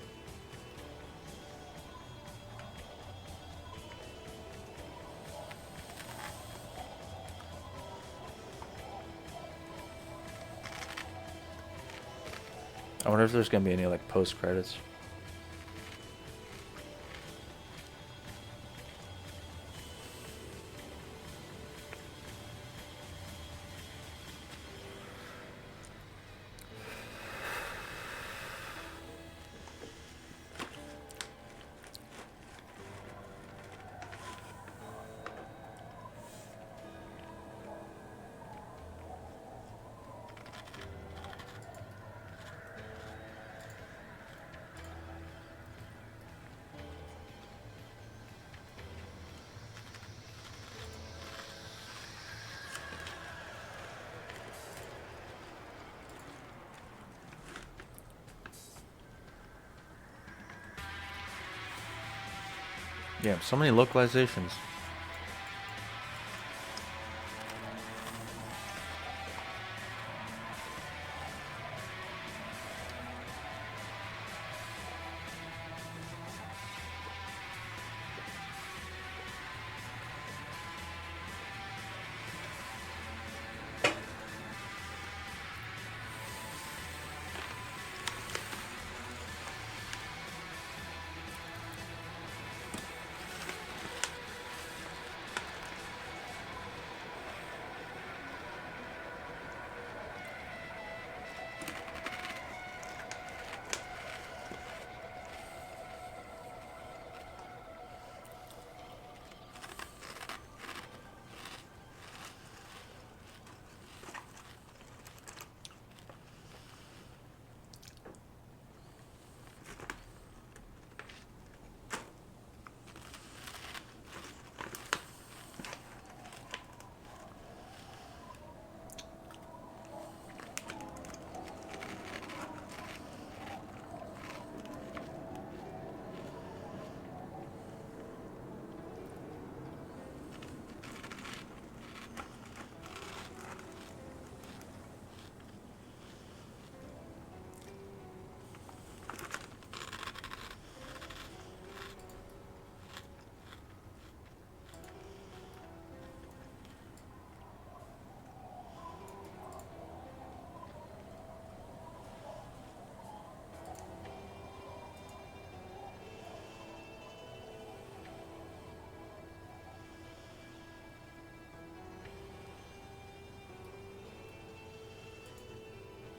I wonder if there's gonna be any like post credits. Yeah, so many localizations.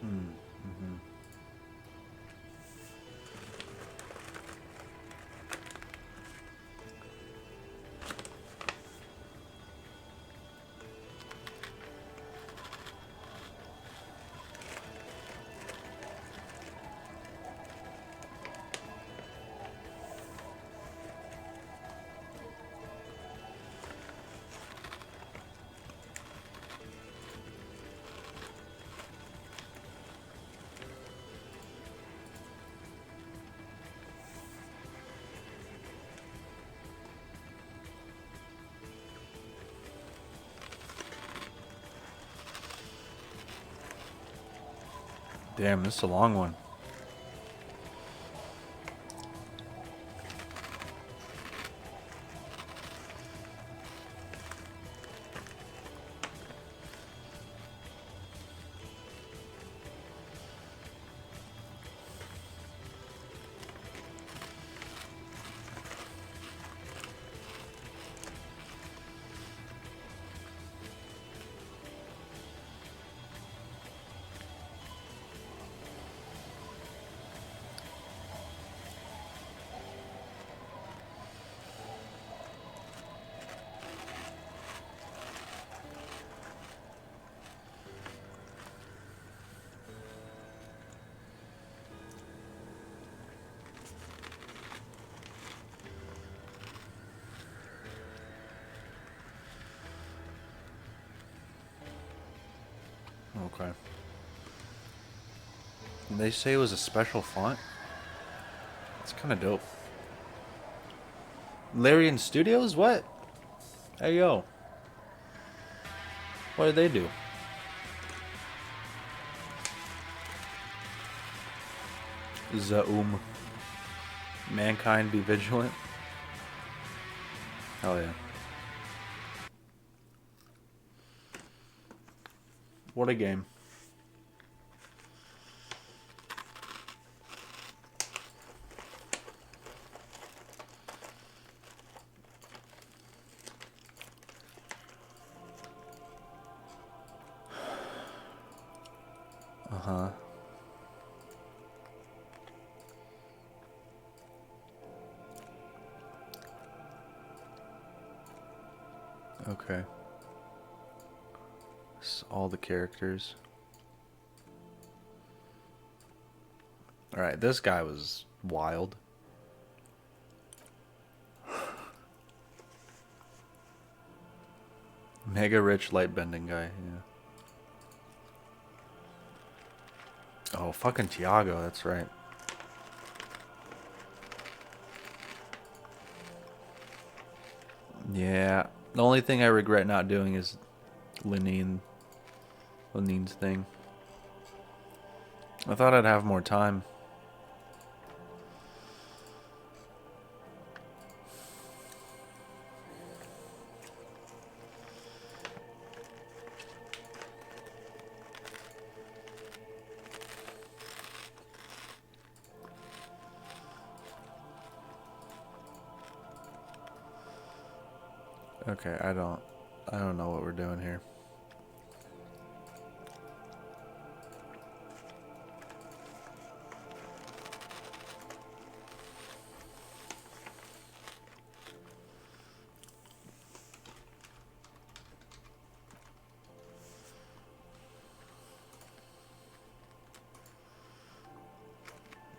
Mm-hmm. Damn, this is a long one. Okay. And they say it was a special font? It's kind of dope. Larian Studios? What? Hey, yo. What did they do? Zaum. Mankind be vigilant? Hell yeah. What a game. Uh-huh. Okay. All the characters. Alright, this guy was wild. Mega rich light bending guy, yeah. Oh, fucking Tiago, that's right. Yeah, the only thing I regret not doing is Lenine's thing. I thought I'd have more time. Okay, I don't know what we're doing here.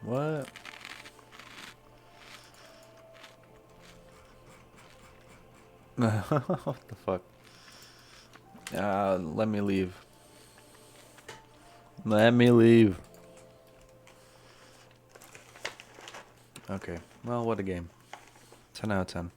What? What the fuck? Let me leave. Let me leave. Okay, well, what a game. 10 out of 10.